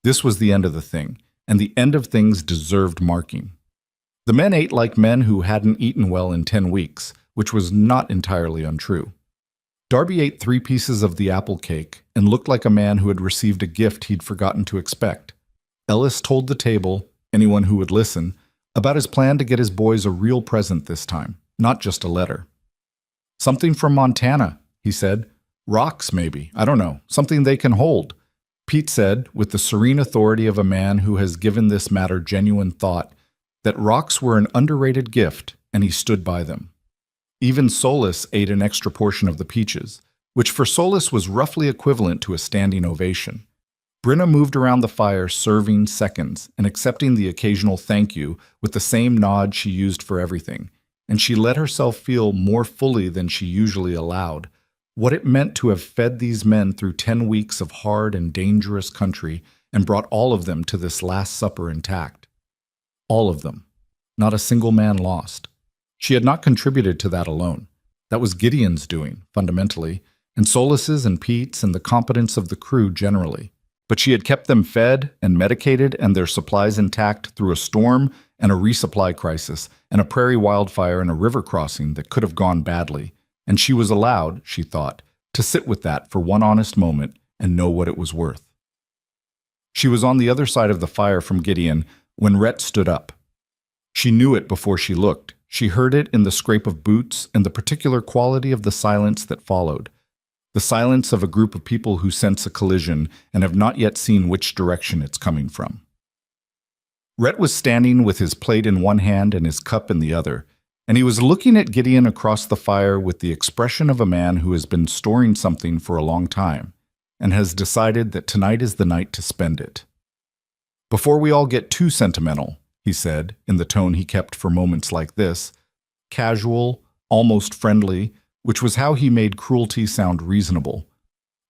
This was the end of the thing, and the end of things deserved marking. The men ate like men who hadn't eaten well in 10 weeks, which was not entirely untrue. Darby ate 3 pieces of the apple cake and looked like a man who had received a gift he'd forgotten to expect. Ellis told the table, anyone who would listen, about his plan to get his boys a real present this time, not just a letter. "Something from Montana," he said. "Rocks, maybe. I don't know. Something they can hold." Pete said, with the serene authority of a man who has given this matter genuine thought, that rocks were an underrated gift, and he stood by them. Even Solus ate an extra portion of the peaches, which for Solus was roughly equivalent to a standing ovation. Brenna moved around the fire serving seconds and accepting the occasional thank you with the same nod she used for everything, and she let herself feel more fully than she usually allowed what it meant to have fed these men through 10 weeks of hard and dangerous country and brought all of them to this last supper intact. All of them. Not a single man lost. She had not contributed to that alone. That was Gideon's doing, fundamentally, and Solus's and Pete's and the competence of the crew generally. But she had kept them fed and medicated and their supplies intact through a storm and a resupply crisis and a prairie wildfire and a river crossing that could have gone badly. And she was allowed, she thought, to sit with that for one honest moment and know what it was worth. She was on the other side of the fire from Gideon when Rhett stood up. She knew it before she looked. She heard it in the scrape of boots and the particular quality of the silence that followed. The silence of a group of people who sense a collision and have not yet seen which direction it's coming from. Rhett was standing with his plate in one hand and his cup in the other, and he was looking at Gideon across the fire with the expression of a man who has been storing something for a long time and has decided that tonight is the night to spend it. "Before we all get too sentimental," he said, in the tone he kept for moments like this, casual, almost friendly, which was how he made cruelty sound reasonable.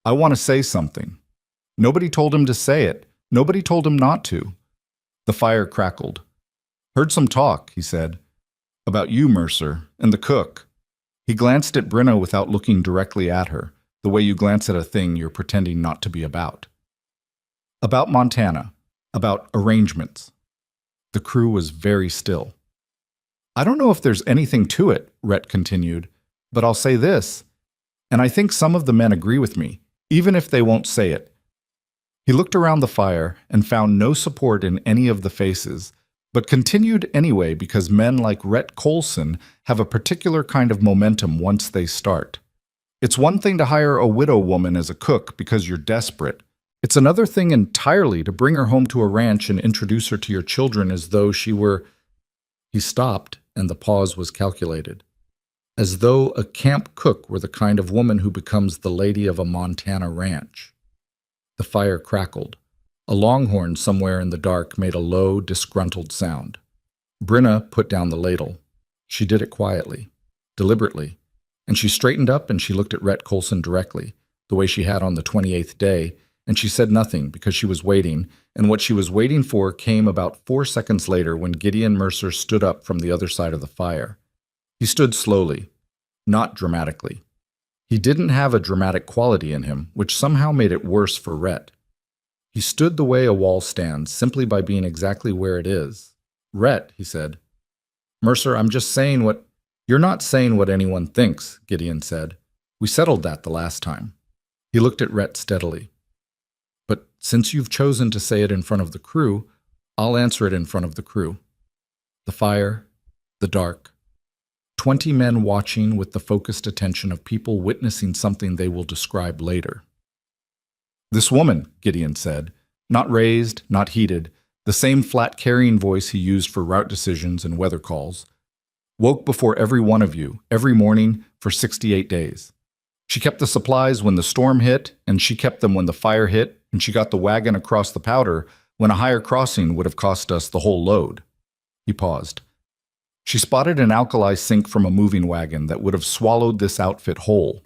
"I want to say something." Nobody told him to say it. Nobody told him not to. The fire crackled. "Heard some talk," he said. "About you, Mercer, and the cook." He glanced at Brenna without looking directly at her, the way you glance at a thing you're pretending not to be about. "About Montana. About arrangements." The crew was very still. "I don't know if there's anything to it," Rhett continued, "but I'll say this, and I think some of the men agree with me, even if they won't say it." He looked around the fire and found no support in any of the faces, but continued anyway because men like Rhett Colson have a particular kind of momentum once they start. It's one thing to hire a widow woman as a cook because you're desperate. It's another thing entirely to bring her home to a ranch and introduce her to your children as though she were... He stopped, and the pause was calculated. As though a camp cook were the kind of woman who becomes the lady of a Montana ranch. The fire crackled. A longhorn somewhere in the dark made a low, disgruntled sound. Brenna put down the ladle. She did it quietly, deliberately, and she straightened up and she looked at Rhett Colson directly, the way she had on the 28th day, and she said nothing because she was waiting, and what she was waiting for came about 4 seconds later when Gideon Mercer stood up from the other side of the fire. He stood slowly, not dramatically. He didn't have a dramatic quality in him, which somehow made it worse for Rhett. He stood the way a wall stands, simply by being exactly where it is. "Rhett," he said. "Mercer, I'm just saying what—" "You're not saying what anyone thinks," Gideon said. "We settled that the last time." He looked at Rhett steadily. "But since you've chosen to say it in front of the crew, I'll answer it in front of the crew." The fire, the dark. 20 men watching with the focused attention of people witnessing something they will describe later. "This woman," Gideon said, not raised, not heated, the same flat carrying voice he used for route decisions and weather calls, "woke before every one of you, every morning, for 68 days. She kept the supplies when the storm hit, and she kept them when the fire hit, and she got the wagon across the Powder when a higher crossing would have cost us the whole load." He paused. "She spotted an alkali sink from a moving wagon that would have swallowed this outfit whole.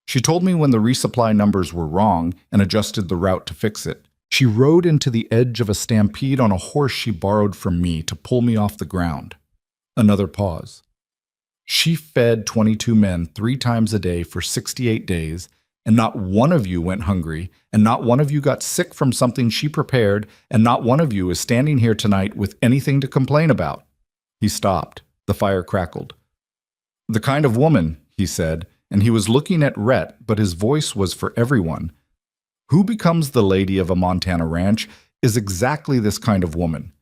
She told me when the resupply numbers were wrong and adjusted the route to fix it. She rode into the edge of a stampede on a horse she borrowed from me to pull me off the ground. Another pause. She fed 22 men 3 times a day for 68 days, and not one of you went hungry, and not one of you got sick from something she prepared, and not one of you is standing here tonight with anything to complain about. He stopped. The fire crackled. The kind of woman, he said, and he was looking at Rhett, but his voice was for everyone. Who becomes the lady of a Montana ranch is exactly this kind of woman.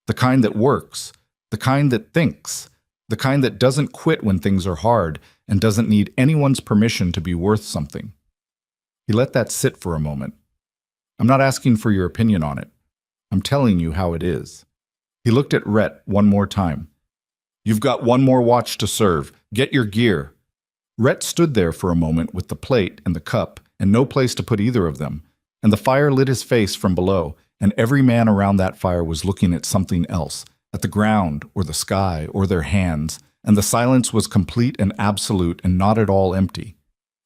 The kind that works, the kind that thinks, the kind that doesn't quit when things are hard and doesn't need anyone's permission to be worth something. He let that sit for a moment. I'm not asking for your opinion on it. I'm telling you how it is. He looked at Rhett one more time. You've got one more watch to serve. Get your gear. Rhett stood there for a moment with the plate and the cup and no place to put either of them, and the fire lit his face from below, and every man around that fire was looking at something else, at the ground or the sky or their hands, and the silence was complete and absolute and not at all empty.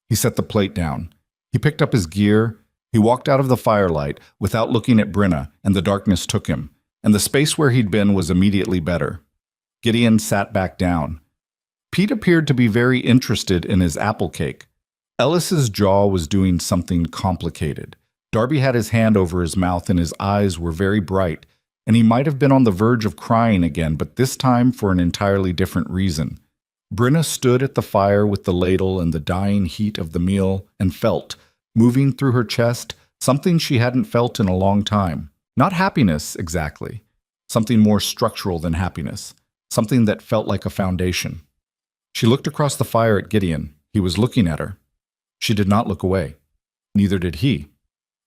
He set the plate down. He picked up his gear. He walked out of the firelight without looking at Brenna, and the darkness took him, and the space where he'd been was immediately better. Gideon sat back down. Pete appeared to be very interested in his apple cake. Ellis's jaw was doing something complicated. Darby had his hand over his mouth and his eyes were very bright, and he might have been on the verge of crying again, but this time for an entirely different reason. Brenna stood at the fire with the ladle and the dying heat of the meal and felt, moving through her chest, something she hadn't felt in a long time. Not happiness, exactly. Something more structural than happiness. Something that felt like a foundation. She looked across the fire at Gideon. He was looking at her. She did not look away. Neither did he.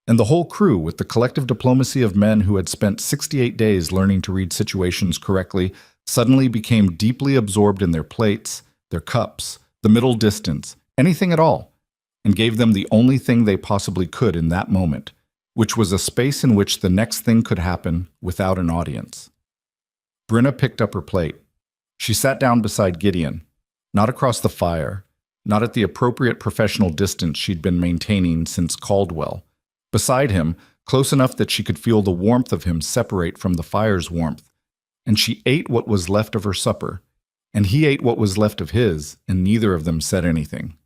And the whole crew, with the collective diplomacy of men who had spent 68 days learning to read situations correctly, suddenly became deeply absorbed in their plates, their cups, the middle distance, anything at all, and gave them the only thing they possibly could in that moment, which was a space in which the next thing could happen without an audience. Brenna picked up her plate. She sat down beside Gideon, not across the fire, not at the appropriate professional distance she'd been maintaining since Caldwell. Beside him, close enough that she could feel the warmth of him separate from the fire's warmth. And she ate what was left of her supper, and he ate what was left of his, and neither of them said anything.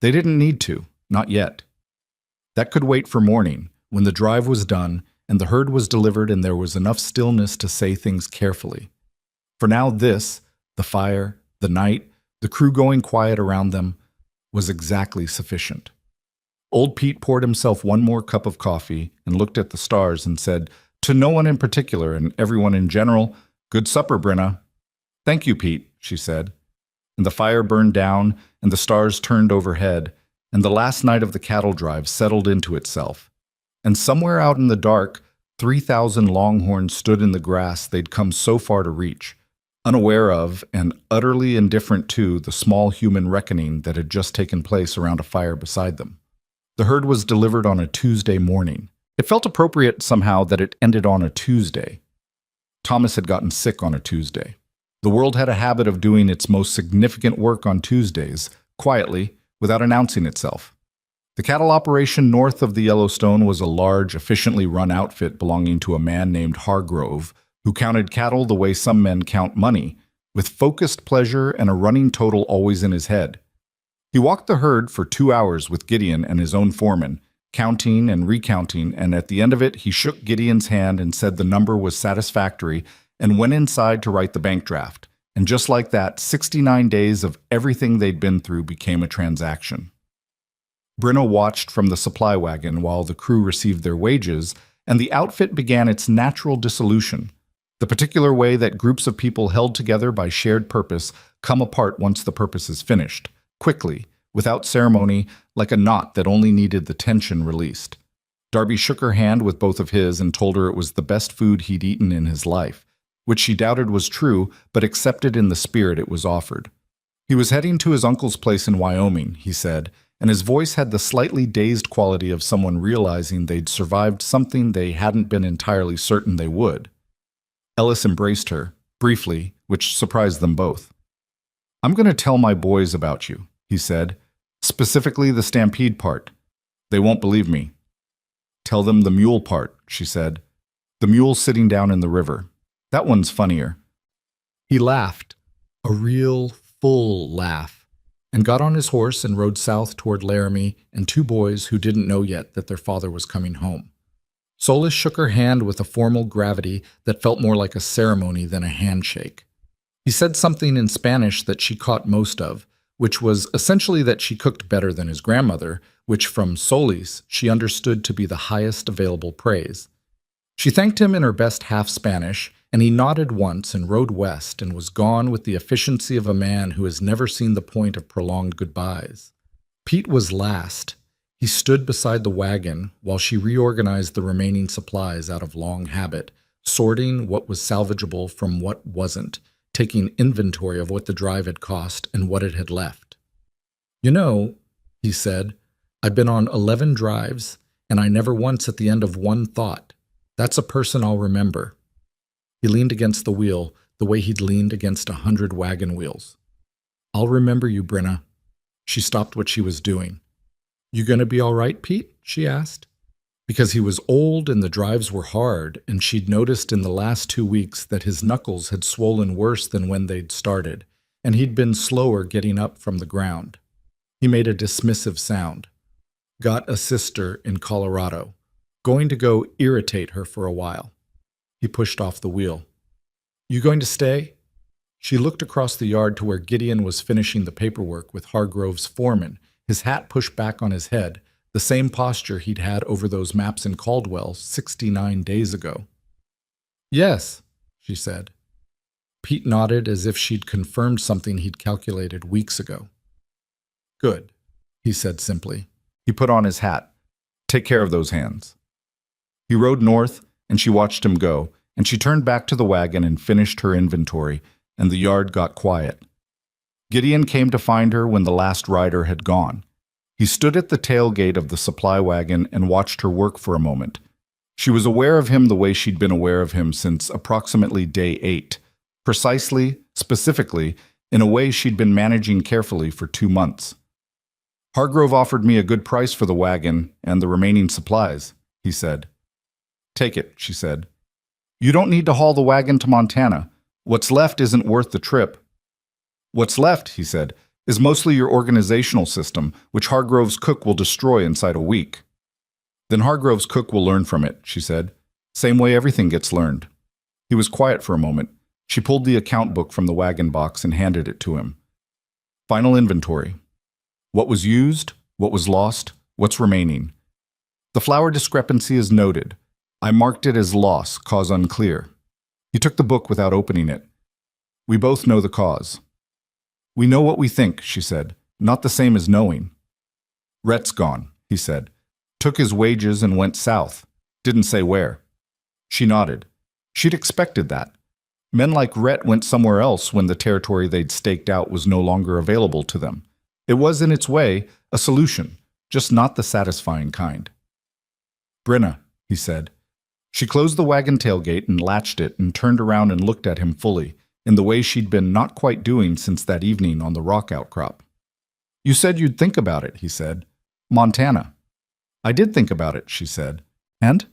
They didn't need to, not yet. That could wait for morning, when the drive was done, and the herd was delivered and there was enough stillness to say things carefully. For now this, the fire, the night, the crew going quiet around them, was exactly sufficient. Old Pete poured himself one more cup of coffee and looked at the stars and said, to no one in particular and everyone in general, good supper, Brenna. Thank you, Pete, she said. And the fire burned down and the stars turned overhead, and the last night of the cattle drive settled into itself. And somewhere out in the dark, 3,000 longhorns stood in the grass they'd come so far to reach, unaware of and utterly indifferent to the small human reckoning that had just taken place around a fire beside them. The herd was delivered on a Tuesday morning. It felt appropriate somehow that it ended on a Tuesday. Thomas had gotten sick on a Tuesday. The world had a habit of doing its most significant work on Tuesdays, quietly, without announcing itself. The cattle operation north of the Yellowstone was a large, efficiently run outfit belonging to a man named Hargrove, who counted cattle the way some men count money, with focused pleasure and a running total always in his head. He walked the herd for 2 hours with Gideon and his own foreman, counting and recounting, and at the end of it he shook Gideon's hand and said the number was satisfactory and went inside to write the bank draft. And just like that, 69 days of everything they'd been through became a transaction. Brenna watched from the supply wagon while the crew received their wages, and the outfit began its natural dissolution, the particular way that groups of people held together by shared purpose come apart once the purpose is finished, quickly, without ceremony, like a knot that only needed the tension released. Darby shook her hand with both of his and told her it was the best food he'd eaten in his life, which she doubted was true, but accepted in the spirit it was offered. He was heading to his uncle's place in Wyoming, he said, and his voice had the slightly dazed quality of someone realizing they'd survived something they hadn't been entirely certain they would. Ellis embraced her, briefly, which surprised them both. I'm going to tell my boys about you, he said, specifically the stampede part. They won't believe me. Tell them the mule part, she said. The mule sitting down in the river. That one's funnier. He laughed, a real, full laugh, and got on his horse and rode south toward Laramie and two boys who didn't know yet that their father was coming home. Solis shook her hand with a formal gravity that felt more like a ceremony than a handshake. He said something in Spanish that she caught most of, which was essentially that she cooked better than his grandmother, which from Solis she understood to be the highest available praise. She thanked him in her best half Spanish, and he nodded once and rode west and was gone with the efficiency of a man who has never seen the point of prolonged goodbyes. Pete was last. He stood beside the wagon while she reorganized the remaining supplies out of long habit, sorting what was salvageable from what wasn't, taking inventory of what the drive had cost and what it had left. You know, he said, I've been on 11 drives, and I never once at the end of one thought, that's a person I'll remember. He leaned against the wheel the way he'd leaned against 100 wagon wheels. I'll remember you, Brenna. She stopped what she was doing. You gonna be all right, Pete? She asked. Because he was old and the drives were hard, and she'd noticed in the last 2 weeks that his knuckles had swollen worse than when they'd started, and he'd been slower getting up from the ground. He made a dismissive sound. Got a sister in Colorado. Going to go irritate her for a while. He pushed off the wheel. You going to stay? She looked across the yard to where Gideon was finishing the paperwork with Hargrove's foreman, his hat pushed back on his head, the same posture he'd had over those maps in Caldwell 69 days ago. Yes, she said. Pete nodded as if she'd confirmed something he'd calculated weeks ago. Good, he said simply. He put on his hat. Take care of those hands. He rode north, and she watched him go, and she turned back to the wagon and finished her inventory, and the yard got quiet. Gideon came to find her when the last rider had gone. He stood at the tailgate of the supply wagon and watched her work for a moment. She was aware of him the way she'd been aware of him since approximately day 8, precisely, specifically, in a way she'd been managing carefully for 2 months. Hargrove offered me a good price for the wagon and the remaining supplies, he said. Take it, she said. You don't need to haul the wagon to Montana. What's left isn't worth the trip. What's left, he said, is mostly your organizational system, which Hargrove's cook will destroy inside a week. Then Hargrove's cook will learn from it, she said. Same way everything gets learned. He was quiet for a moment. She pulled the account book from the wagon box and handed it to him. Final inventory. What was used, what was lost, what's remaining. The flour discrepancy is noted. I marked it as loss, cause unclear. He took the book without opening it. We both know the cause. We know what we think, she said, not the same as knowing. Rhett's gone, he said. Took his wages and went south. Didn't say where. She nodded. She'd expected that. Men like Rhett went somewhere else when the territory they'd staked out was no longer available to them. It was, in its way, a solution, just not the satisfying kind. Brenna, he said. She closed the wagon tailgate and latched it and turned around and looked at him fully, in the way she'd been not quite doing since that evening on the rock outcrop. You said you'd think about it, he said. Montana. I did think about it, she said. And?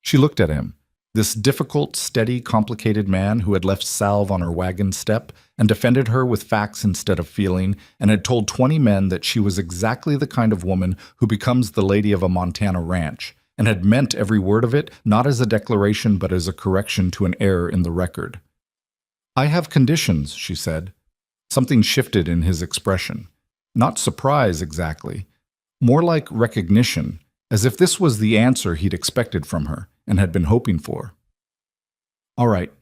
She looked at him, this difficult, steady, complicated man who had left salve on her wagon step and defended her with facts instead of feeling, and had told 20 men that she was exactly the kind of woman who becomes the lady of a Montana ranch, and had meant every word of it, not as a declaration but as a correction to an error in the record. I have conditions, she said. Something shifted in his expression. Not surprise, exactly. More like recognition, as if this was the answer he'd expected from her and had been hoping for. All right.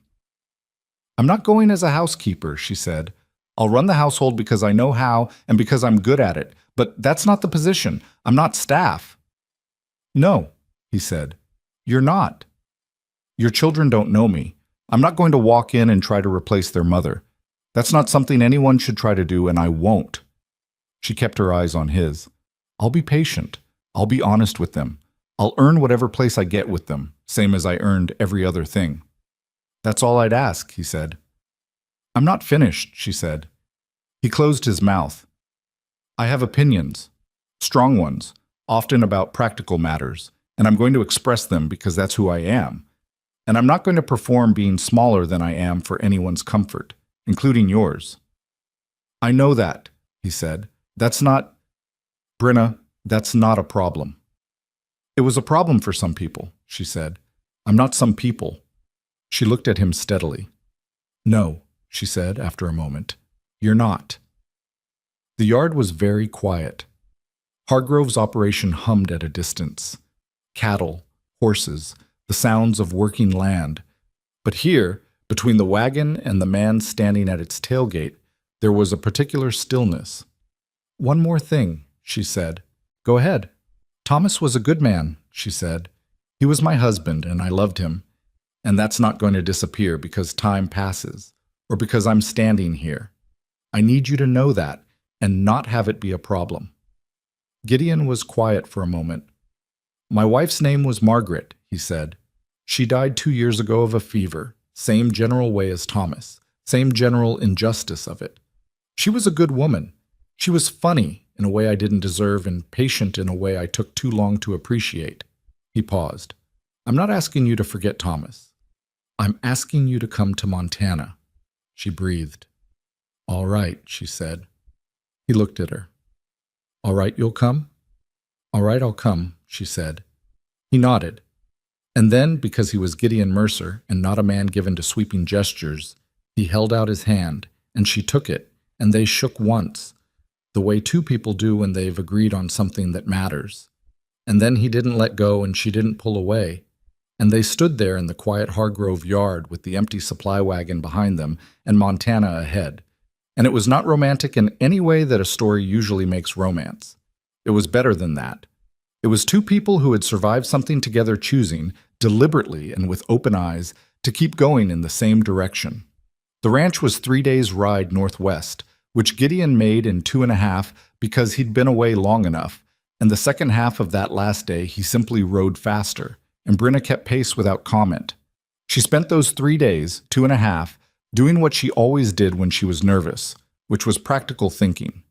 I'm not going as a housekeeper, she said. I'll run the household because I know how and because I'm good at it, but that's not the position. I'm not staff. No, he said. You're not. Your children don't know me. I'm not going to walk in and try to replace their mother. That's not something anyone should try to do, and I won't. She kept her eyes on his. I'll be patient. I'll be honest with them. I'll earn whatever place I get with them, same as I earned every other thing. That's all I'd ask, he said. I'm not finished, she said. He closed his mouth. I have opinions, strong ones, often about practical matters, and I'm going to express them because that's who I am. And I'm not going to perform being smaller than I am for anyone's comfort, including yours. I know that, he said. That's not, Brenna, that's not a problem. It was a problem for some people, she said. I'm not some people. She looked at him steadily. No, she said after a moment. You're not. The yard was very quiet. Hargrove's operation hummed at a distance. Cattle, horses, the sounds of working land. But here, between the wagon and the man standing at its tailgate, there was a particular stillness. One more thing, she said. Go ahead. Thomas was a good man, she said. He was my husband, and I loved him. And that's not going to disappear because time passes, or because I'm standing here. I need you to know that, and not have it be a problem. Gideon was quiet for a moment. My wife's name was Margaret, he said. She died 2 years ago of a fever, same general way as Thomas, same general injustice of it. She was a good woman. She was funny in a way I didn't deserve and patient in a way I took too long to appreciate. He paused. I'm not asking you to forget Thomas. I'm asking you to come to Montana. She breathed. All right, she said. He looked at her. All right, you'll come? All right, I'll come, she said. He nodded. And then, because he was Gideon Mercer and not a man given to sweeping gestures, he held out his hand, and she took it, and they shook once, the way two people do when they've agreed on something that matters. And then he didn't let go and she didn't pull away, and they stood there in the quiet Hargrove yard with the empty supply wagon behind them and Montana ahead. And it was not romantic in any way that a story usually makes romance. It was better than that. It was two people who had survived something together choosing, deliberately and with open eyes, to keep going in the same direction. The ranch was 3 days' ride northwest, which Gideon made in 2.5 because he'd been away long enough, and the second half of that last day he simply rode faster, and Brenna kept pace without comment. She spent those 3 days, 2.5, doing what she always did when she was nervous, which was practical thinking.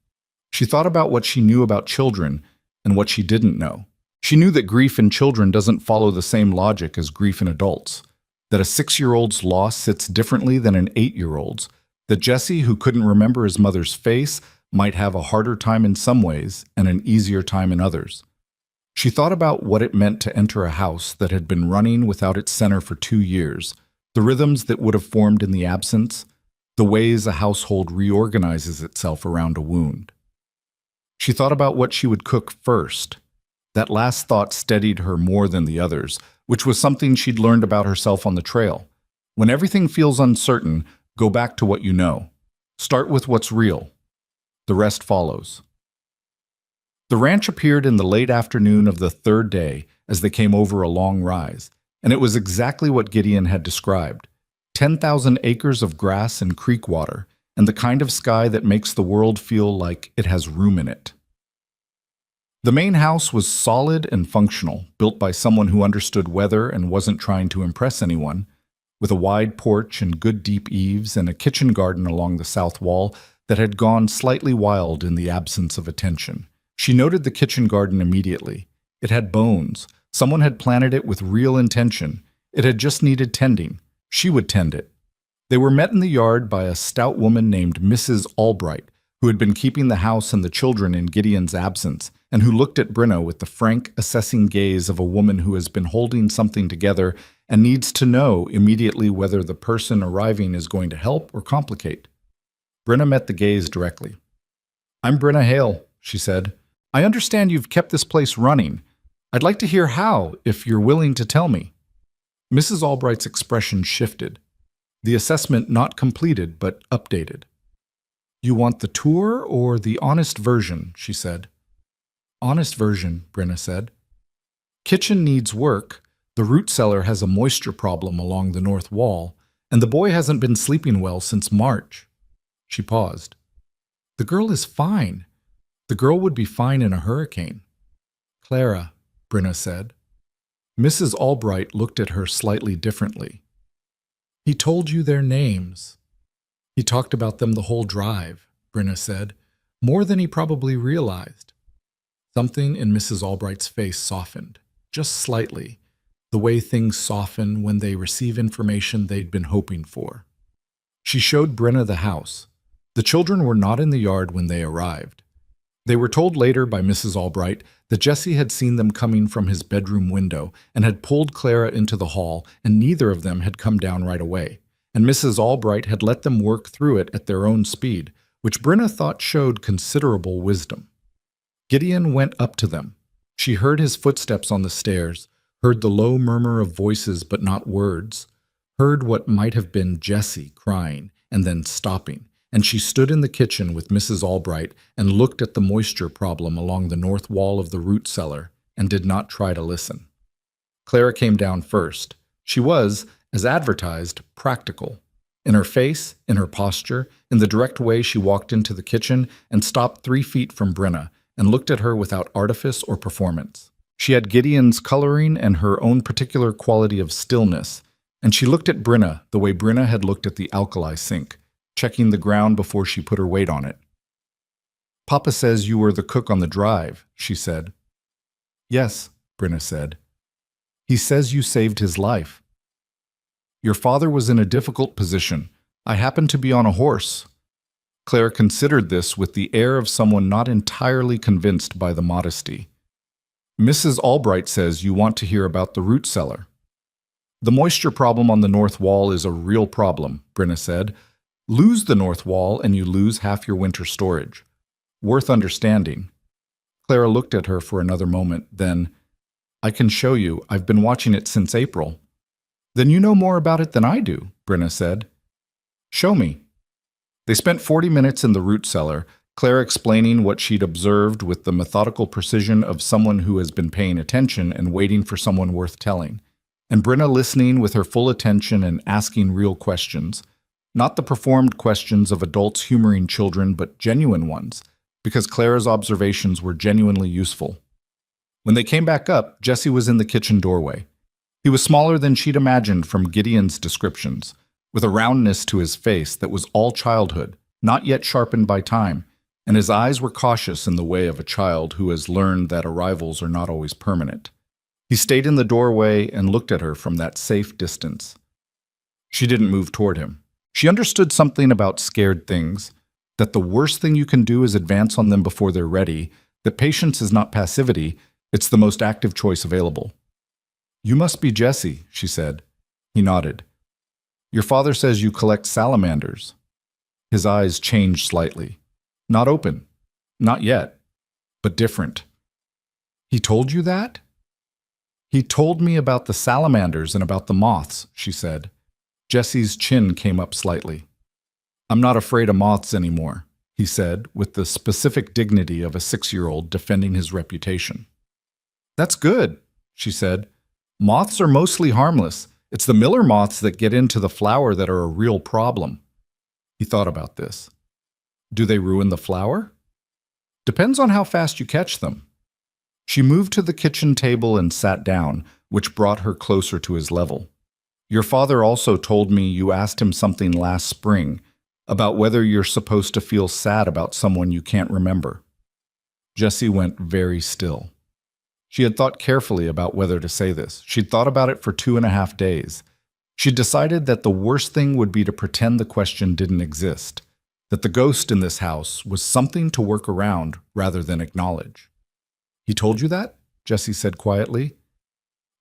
She thought about what she knew about children and what she didn't know. She knew that grief in children doesn't follow the same logic as grief in adults, that a 6-year-old's loss sits differently than an 8-year-old's, that Jesse, who couldn't remember his mother's face, might have a harder time in some ways and an easier time in others. She thought about what it meant to enter a house that had been running without its center for 2 years, the rhythms that would have formed in the absence, the ways a household reorganizes itself around a wound. She thought about what she would cook first. That last thought steadied her more than the others, which was something she'd learned about herself on the trail. When everything feels uncertain, go back to what you know. Start with what's real. The rest follows. The ranch appeared in the late afternoon of the third day as they came over a long rise, and it was exactly what Gideon had described. 10,000 acres of grass and creek water, and the kind of sky that makes the world feel like it has room in it. The main house was solid and functional, built by someone who understood weather and wasn't trying to impress anyone, with a wide porch and good deep eaves and a kitchen garden along the south wall that had gone slightly wild in the absence of attention. She noted the kitchen garden immediately. It had bones. Someone had planted it with real intention. It had just needed tending. She would tend it. They were met in the yard by a stout woman named Mrs. Albright, who had been keeping the house and the children in Gideon's absence, and who looked at Brenna with the frank, assessing gaze of a woman who has been holding something together and needs to know immediately whether the person arriving is going to help or complicate. Brenna met the gaze directly. I'm Brenna Hale, she said. I understand you've kept this place running. I'd like to hear how, if you're willing to tell me. Mrs. Albright's expression shifted. The assessment not completed, but updated. You want the tour or the honest version, she said. Honest version, Brenna said. Kitchen needs work. The root cellar has a moisture problem along the north wall, and the boy hasn't been sleeping well since March. She paused. The girl is fine. The girl would be fine in a hurricane. Clara, Brenna said. Mrs. Albright looked at her slightly differently. He told you their names. He talked about them the whole drive, Brenna said. more than he probably realized. Something in Mrs. Albright's face softened, just slightly, the way things soften when they receive information they'd been hoping for. She showed Brenna the house. The children were not in the yard when they arrived. They were told later by Mrs. Albright that Jesse had seen them coming from his bedroom window and had pulled Clara into the hall, and neither of them had come down right away. And Mrs. Albright had let them work through it at their own speed, which Brenna thought showed considerable wisdom. Gideon went up to them. She heard his footsteps on the stairs, heard the low murmur of voices but not words, heard what might have been Jesse crying and then stopping, and she stood in the kitchen with Mrs. Albright and looked at the moisture problem along the north wall of the root cellar and did not try to listen. Clara came down first. She was, as advertised, practical. In her face, in her posture, in the direct way she walked into the kitchen and stopped 3 feet from Brenna and looked at her without artifice or performance. She had Gideon's coloring and her own particular quality of stillness, and she looked at Brenna the way Brenna had looked at the alkali sink, checking the ground before she put her weight on it. "Papa says you were the cook on the drive," she said. "Yes," Brenna said. "He says you saved his life." "Your father was in a difficult position. I happened to be on a horse." Claire considered this with the air of someone not entirely convinced by the modesty. "Mrs. Albright says you want to hear about the root cellar." "The moisture problem on the north wall is a real problem," Brenna said. "Lose the north wall and you lose half your winter storage. Worth understanding." Clara looked at her for another moment, then, "I can show you. I've been watching it since April." "Then you know more about it than I do," Brenna said. "Show me." They spent 40 minutes in the root cellar, Claire explaining what she'd observed with the methodical precision of someone who has been paying attention and waiting for someone worth telling, and Brenna listening with her full attention and asking real questions, not the performed questions of adults humoring children, but genuine ones, because Clara's observations were genuinely useful. When they came back up, Jesse was in the kitchen doorway. He was smaller than she'd imagined from Gideon's descriptions, with a roundness to his face that was all childhood, not yet sharpened by time, and his eyes were cautious in the way of a child who has learned that arrivals are not always permanent. He stayed in the doorway and looked at her from that safe distance. She didn't move toward him. She understood something about scared things, that the worst thing you can do is advance on them before they're ready, that patience is not passivity, it's the most active choice available. "You must be Jesse," she said. He nodded. "Your father says you collect salamanders." His eyes changed slightly. Not open. Not yet. But different. "He told you that?" "He told me about the salamanders and about the moths," she said. Jesse's chin came up slightly. "I'm not afraid of moths anymore," he said, with the specific dignity of a 6-year-old defending his reputation. "That's good," she said. "Moths are mostly harmless. It's the miller moths that get into the flour that are a real problem." He thought about this. "Do they ruin the flour?" "Depends on how fast you catch them." She moved to the kitchen table and sat down, which brought her closer to his level. "Your father also told me you asked him something last spring, about whether you're supposed to feel sad about someone you can't remember." Jessie went very still. She had thought carefully about whether to say this. She'd thought about it for 2.5 days. She'd decided that the worst thing would be to pretend the question didn't exist, that the ghost in this house was something to work around rather than acknowledge. "He told you that?" Jessie said quietly.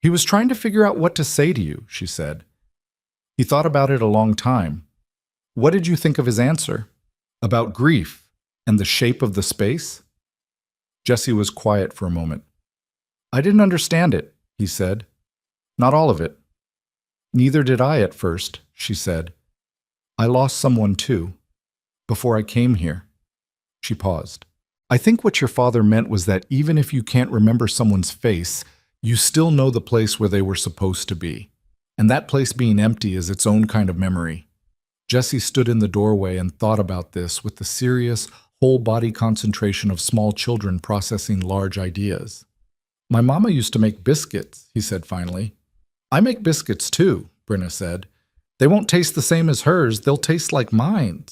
"He was trying to figure out what to say to you," she said. "He thought about it a long time. What did you think of his answer? About grief and the shape of the space?" Jessie was quiet for a moment. "I didn't understand it," he said. "Not all of it." "Neither did I at first," she said. "I lost someone too, before I came here." She paused. "I think what your father meant was that even if you can't remember someone's face, you still know the place where they were supposed to be. And that place being empty is its own kind of memory." Jessie stood in the doorway and thought about this with the serious, whole-body concentration of small children processing large ideas. "My mama used to make biscuits," he said finally. "I make biscuits too," Brenna said. "They won't taste the same as hers, they'll taste like mine."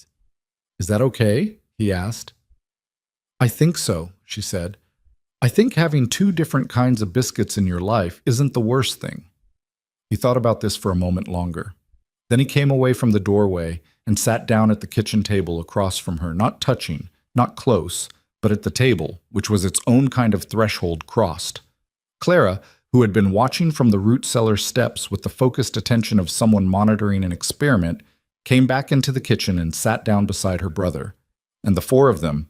"Is that okay?" he asked. I think so, she said. I think having two different kinds of biscuits in your life isn't the worst thing. He thought about this for a moment longer. Then he came away from the doorway and sat down at the kitchen table across from her, not touching, not close, but at the table, which was its own kind of threshold crossed. Clara, who had been watching from the root cellar steps with the focused attention of someone monitoring an experiment, came back into the kitchen and sat down beside her brother. And the four of them,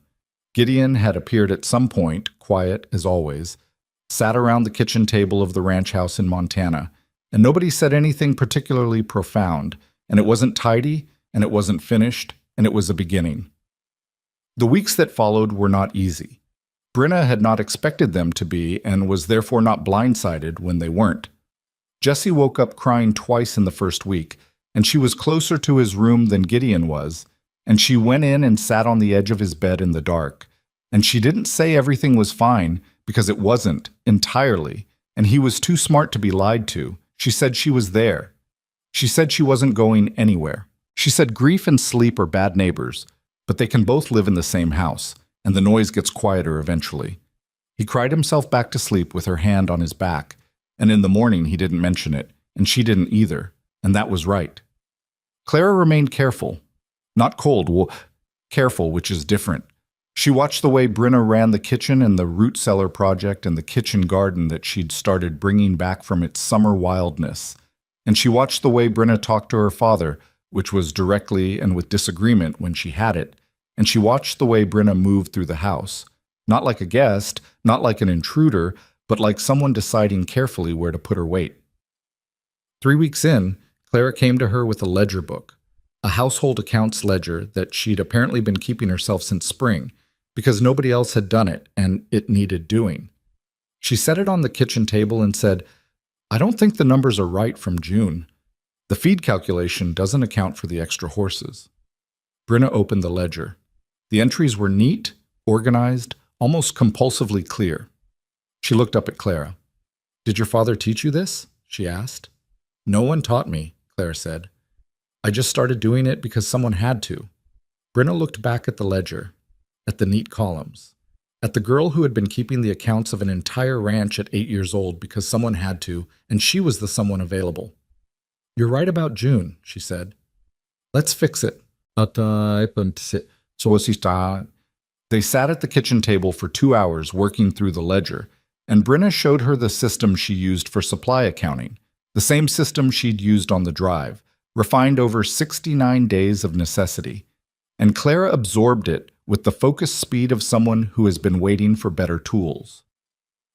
Gideon had appeared at some point, quiet as always, sat around the kitchen table of the ranch house in Montana, and nobody said anything particularly profound, and it wasn't tidy, and it wasn't finished, and it was a beginning. The weeks that followed were not easy. Brenna had not expected them to be, and was therefore not blindsided when they weren't. Jesse woke up crying twice in the first week, and she was closer to his room than Gideon was, and she went in and sat on the edge of his bed in the dark. And she didn't say everything was fine, because it wasn't, entirely, and he was too smart to be lied to. She said she was there. She said she wasn't going anywhere. She said grief and sleep are bad neighbors, but they can both live in the same house, and the noise gets quieter eventually. He cried himself back to sleep with her hand on his back, and in the morning he didn't mention it, and she didn't either, and that was right. Clara remained careful. Not cold, careful, which is different. She watched the way Brenna ran the kitchen and the root cellar project and the kitchen garden that she'd started bringing back from its summer wildness. And she watched the way Brenna talked to her father, which was directly and with disagreement when she had it. And she watched the way Brenna moved through the house, not like a guest, not like an intruder, but like someone deciding carefully where to put her weight. 3 weeks in, Clara came to her with a ledger book, a household accounts ledger that she'd apparently been keeping herself since spring, because nobody else had done it, and it needed doing. She set it on the kitchen table and said, "I don't think the numbers are right from June. The feed calculation doesn't account for the extra horses." Brenna opened the ledger. The entries were neat, organized, almost compulsively clear. She looked up at Clara. "Did your father teach you this?" she asked. "No one taught me," Clara said. "I just started doing it because someone had to." Brenna looked back at the ledger, at the neat columns, at the girl who had been keeping the accounts of an entire ranch at 8 years old because someone had to, and she was the someone available. "You're right about June," she said. "Let's fix it." They sat at the kitchen table for 2 hours working through the ledger, and Brenna showed her the system she used for supply accounting, the same system she'd used on the drive, refined over 69 days of necessity. And Clara absorbed it with the focused speed of someone who has been waiting for better tools.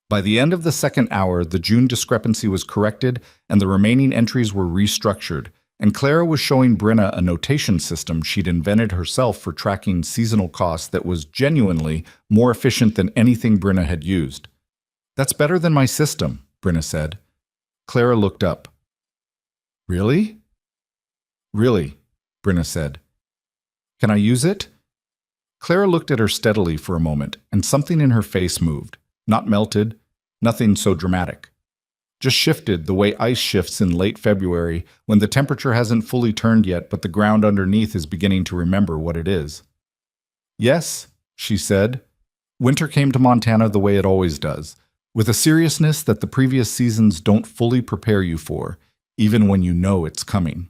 By the end of the second hour, the June discrepancy was corrected and the remaining entries were restructured, and Clara was showing Brenna a notation system she'd invented herself for tracking seasonal costs that was genuinely more efficient than anything Brenna had used. "That's better than my system," Brenna said. Clara looked up. "Really?" "Really," Brenna said. "Can I use it?" Clara looked at her steadily for a moment, and something in her face moved. Not melted, nothing so dramatic. Just shifted the way ice shifts in late February when the temperature hasn't fully turned yet, but the ground underneath is beginning to remember what it is. "Yes," she said. Winter came to Montana the way it always does, with a seriousness that the previous seasons don't fully prepare you for, even when you know it's coming.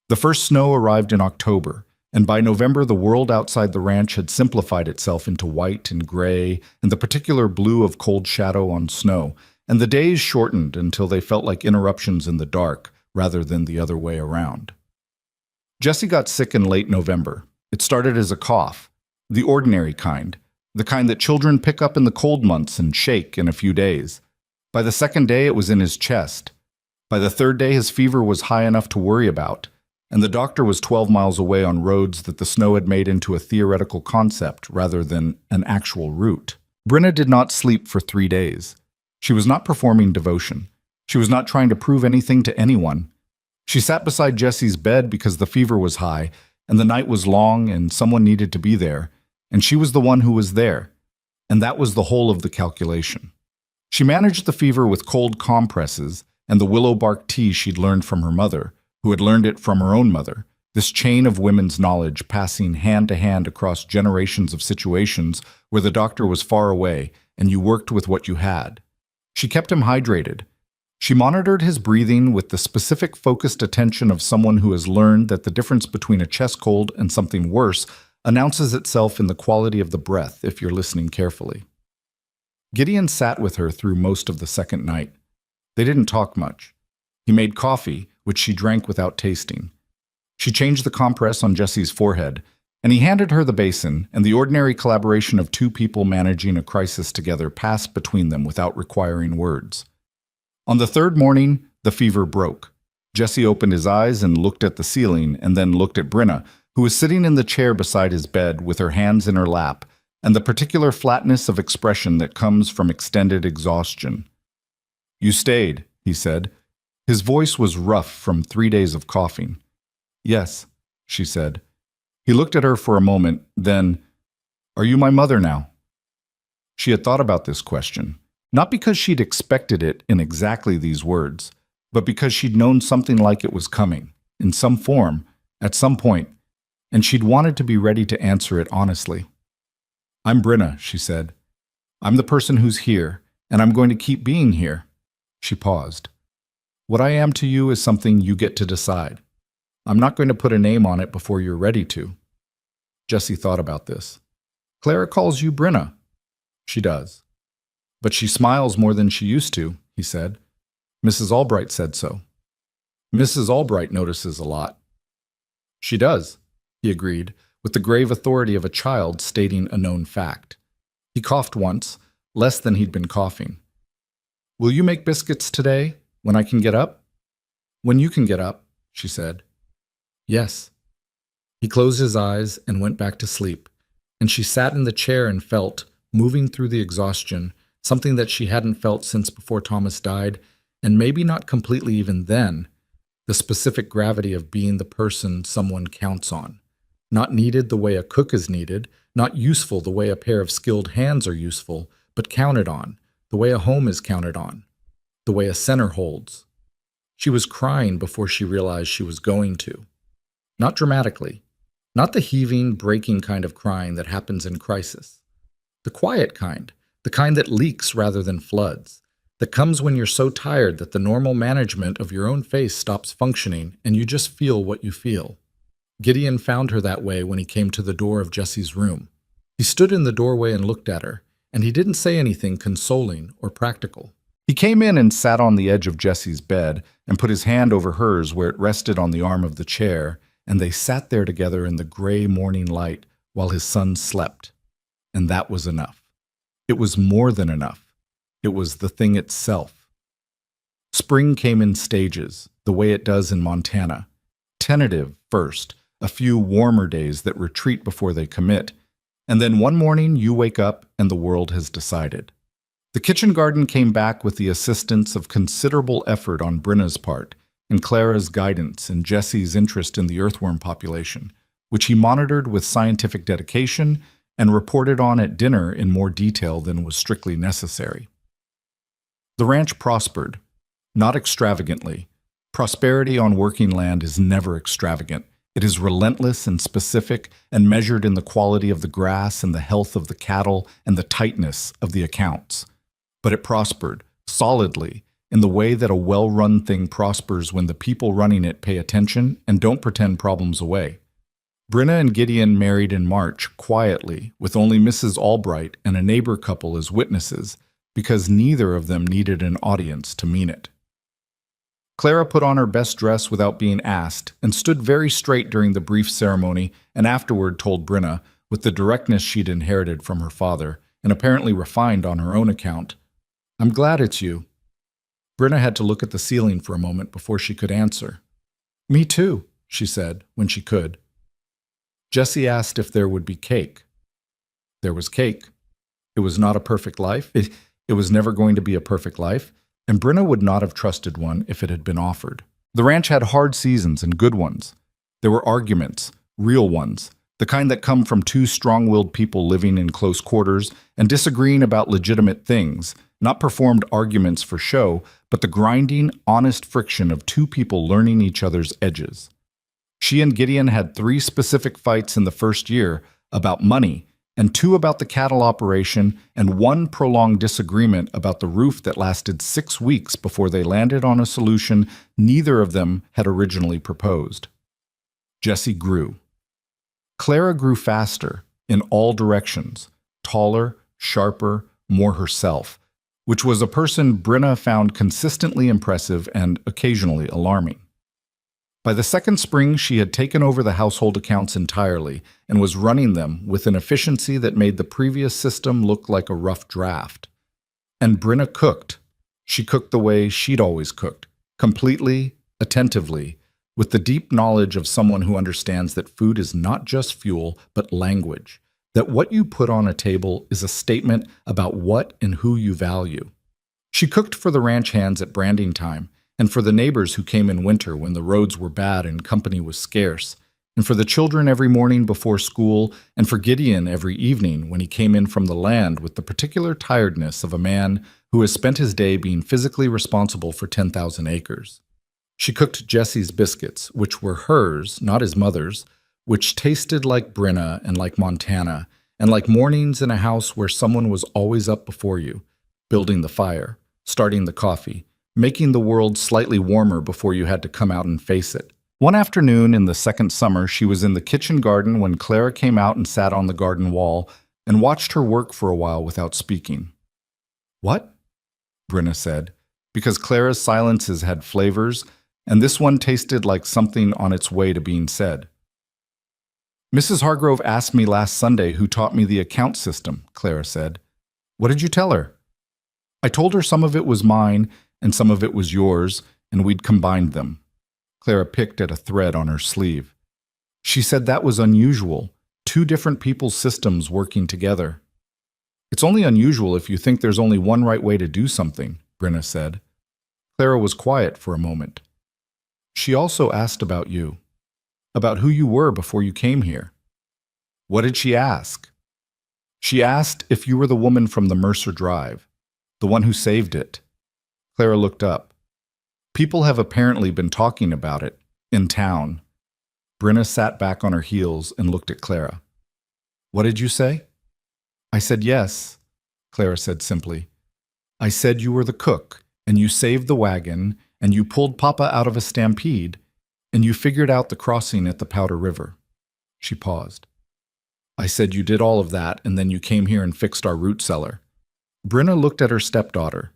The first snow arrived in October, and by November the world outside the ranch had simplified itself into white and gray and the particular blue of cold shadow on snow, and the days shortened until they felt like interruptions in the dark rather than the other way around. Jesse got sick in late November. It started as a cough, the ordinary kind, the kind that children pick up in the cold months and shake in a few days. By the second day it was in his chest. By the third day his fever was high enough to worry about, and the doctor was 12 miles away on roads that the snow had made into a theoretical concept rather than an actual route. Brenna did not sleep for 3 days. She was not performing devotion. She was not trying to prove anything to anyone. She sat beside Jesse's bed because the fever was high, and the night was long, and someone needed to be there, and she was the one who was there, and that was the whole of the calculation. She managed the fever with cold compresses and the willow bark tea she'd learned from her mother, who had learned it from her own mother, This chain of women's knowledge passing hand to hand across generations of situations where the doctor was far away and you worked with what you had. She kept him hydrated. She monitored his breathing with the specific focused attention of someone who has learned that the difference between a chest cold and something worse announces itself in the quality of the breath if you're listening carefully. Gideon sat with her through most of the second night. They didn't talk much. He made coffee, which she drank without tasting. She changed the compress on Jesse's forehead, and he handed her the basin, and the ordinary collaboration of two people managing a crisis together passed between them without requiring words. On the third morning, the fever broke. Jesse opened his eyes and looked at the ceiling, and then looked at Brenna, who was sitting in the chair beside his bed with her hands in her lap, and the particular flatness of expression that comes from extended exhaustion. "You stayed," he said. His voice was rough from 3 days of coughing. "Yes," she said. He looked at her for a moment, then, "Are you my mother now?" She had thought about this question, not because she'd expected it in exactly these words, but because she'd known something like it was coming, in some form, at some point, and she'd wanted to be ready to answer it honestly. "I'm Brenna," she said. "I'm the person who's here, and I'm going to keep being here." She paused. "What I am to you is something you get to decide. I'm not going to put a name on it before you're ready to." Jesse thought about this. "Clara calls you Brenna." "She does. But she smiles more than she used to," he said. "Mrs. Albright said so." "Mrs. Albright notices a lot." "She does," he agreed, with the grave authority of a child stating a known fact. He coughed once, less than he'd been coughing. "Will you make biscuits today, when I can get up?" "When you can get up," she said. "Yes." He closed his eyes and went back to sleep, and she sat in the chair and felt, moving through the exhaustion, something that she hadn't felt since before Thomas died, and maybe not completely even then, the specific gravity of being the person someone counts on. Not needed the way a cook is needed, not useful the way a pair of skilled hands are useful, but counted on, the way a home is counted on, the way a center holds. She was crying before she realized she was going to. Not dramatically, not the heaving, breaking kind of crying that happens in crisis. The quiet kind, the kind that leaks rather than floods, that comes when you're so tired that the normal management of your own face stops functioning and you just feel what you feel. Gideon found her that way when he came to the door of Jesse's room. He stood in the doorway and looked at her, and he didn't say anything consoling or practical. He came in and sat on the edge of Jesse's bed and put his hand over hers where it rested on the arm of the chair, and they sat there together in the gray morning light while his son slept. And that was enough. It was more than enough. It was the thing itself. Spring came in stages, the way it does in Montana. Tentative first, a few warmer days that retreat before they commit, and then one morning you wake up and the world has decided. The kitchen garden came back with the assistance of considerable effort on Brenna's part, and Clara's guidance and Jesse's interest in the earthworm population, which he monitored with scientific dedication and reported on at dinner in more detail than was strictly necessary. The ranch prospered, not extravagantly. Prosperity on working land is never extravagant. It is relentless and specific and measured in the quality of the grass and the health of the cattle and the tightness of the accounts. But it prospered, solidly, in the way that a well-run thing prospers when the people running it pay attention and don't pretend problems away. Brenna and Gideon married in March, quietly, with only Mrs. Albright and a neighbor couple as witnesses, because neither of them needed an audience to mean it. Clara put on her best dress without being asked and stood very straight during the brief ceremony and afterward told Brenna, with the directness she'd inherited from her father and apparently refined on her own account, "I'm glad it's you." Brenna had to look at the ceiling for a moment before she could answer. "Me too," she said, when she could. Jesse asked if there would be cake. There was cake. It was not a perfect life. It was never going to be a perfect life, and Brenna would not have trusted one if it had been offered. The ranch had hard seasons and good ones. There were arguments, real ones, the kind that come from two strong-willed people living in close quarters and disagreeing about legitimate things, not performed arguments for show, but the grinding, honest friction of two people learning each other's edges. She and Gideon had 3 specific fights in the first year about money, and 2 about the cattle operation, and 1 prolonged disagreement about the roof that lasted 6 weeks before they landed on a solution neither of them had originally proposed. Jessie grew. Clara grew faster, in all directions, taller, sharper, more herself, which was a person Brenna found consistently impressive and occasionally alarming. By the second spring, she had taken over the household accounts entirely and was running them with an efficiency that made the previous system look like a rough draft. And Brenna cooked. She cooked the way she'd always cooked, completely, attentively, with the deep knowledge of someone who understands that food is not just fuel, but language, that what you put on a table is a statement about what and who you value. She cooked for the ranch hands at branding time, and for the neighbors who came in winter when the roads were bad and company was scarce, and for the children every morning before school, and for Gideon every evening when he came in from the land with the particular tiredness of a man who has spent his day being physically responsible for 10,000 acres. She cooked Jesse's biscuits, which were hers, not his mother's, which tasted like Brenna and like Montana, and like mornings in a house where someone was always up before you, building the fire, starting the coffee, making the world slightly warmer before you had to come out and face it. One afternoon in the second summer, she was in the kitchen garden when Clara came out and sat on the garden wall and watched her work for a while without speaking. "What?" Brenna said, because Clara's silences had flavors, and this one tasted like something on its way to being said. "Mrs. Hargrove asked me last Sunday who taught me the account system," Clara said. "What did you tell her?" "I told her some of it was mine and some of it was yours, and we'd combined them." Clara picked at a thread on her sleeve. "She said that was unusual, 2 different people's systems working together." "It's only unusual if you think there's only one right way to do something," Brenna said. Clara was quiet for a moment. "She also asked about you, about who you were before you came here." "What did she ask?" "She asked if you were the woman from the Mercer Drive, the one who saved it." Clara looked up. "People have apparently been talking about it, in town." Brenna sat back on her heels and looked at Clara. "What did you say?" "I said yes," Clara said simply. "I said you were the cook, and you saved the wagon, and you pulled Papa out of a stampede, and you figured out the crossing at the Powder River." She paused. "I said you did all of that, and then you came here and fixed our root cellar." Brenna looked at her stepdaughter,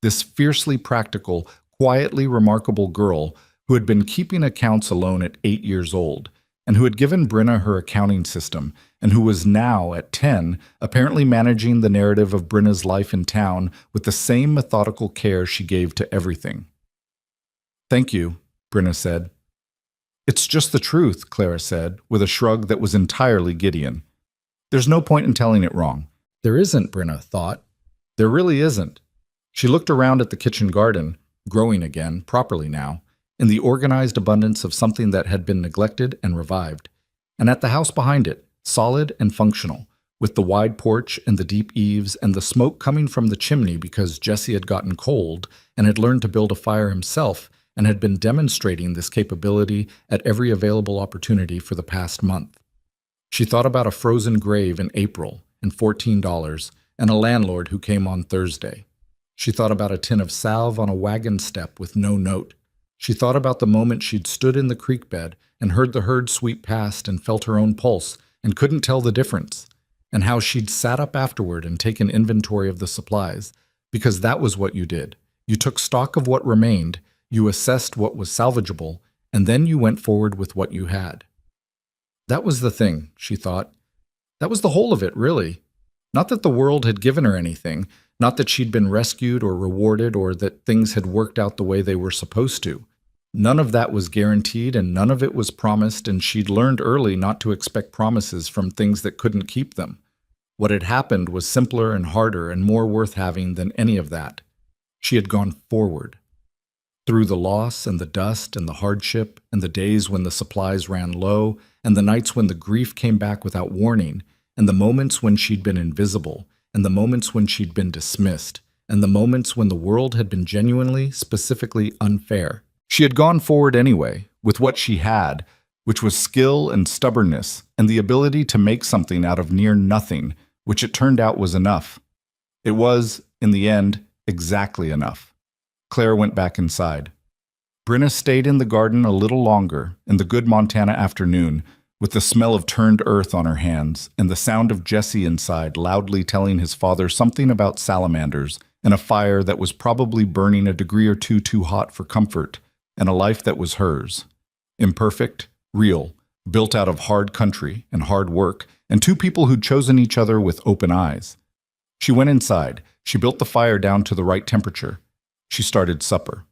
this fiercely practical, quietly remarkable girl who had been keeping accounts alone at 8 years old, and who had given Brenna her accounting system, and who was now, at 10, apparently managing the narrative of Brenna's life in town with the same methodical care she gave to everything. "Thank you," Brenna said. "It's just the truth," Clara said, with a shrug that was entirely Gideon. "There's no point in telling it wrong." "There isn't," Brenna thought. "There really isn't." She looked around at the kitchen garden, growing again, properly now, in the organized abundance of something that had been neglected and revived, and at the house behind it, solid and functional, with the wide porch and the deep eaves and the smoke coming from the chimney because Jesse had gotten cold and had learned to build a fire himself and had been demonstrating this capability at every available opportunity for the past month. She thought about a frozen grave in April and $14 and a landlord who came on Thursday. She thought about a tin of salve on a wagon step with no note. She thought about the moment she'd stood in the creek bed and heard the herd sweep past and felt her own pulse and couldn't tell the difference, and how she'd sat up afterward and taken inventory of the supplies, because that was what you did. You took stock of what remained, you assessed what was salvageable, and then you went forward with what you had. That was the thing, she thought. That was the whole of it, really. Not that the world had given her anything, not that she'd been rescued or rewarded or that things had worked out the way they were supposed to. None of that was guaranteed and none of it was promised, and she'd learned early not to expect promises from things that couldn't keep them. What had happened was simpler and harder and more worth having than any of that. She had gone forward. Through the loss and the dust and the hardship and the days when the supplies ran low and the nights when the grief came back without warning and the moments when she'd been invisible and the moments when she'd been dismissed and the moments when the world had been genuinely, specifically unfair. She had gone forward anyway, with what she had, which was skill and stubbornness and the ability to make something out of near nothing, which it turned out was enough. It was, in the end, exactly enough. Claire went back inside. Brenna stayed in the garden a little longer in the good Montana afternoon, with the smell of turned earth on her hands and the sound of Jesse inside loudly telling his father something about salamanders and a fire that was probably burning a degree or two too hot for comfort, and a life that was hers. Imperfect, real, built out of hard country and hard work, and two people who'd chosen each other with open eyes. She went inside. She built the fire down to the right temperature. She started supper.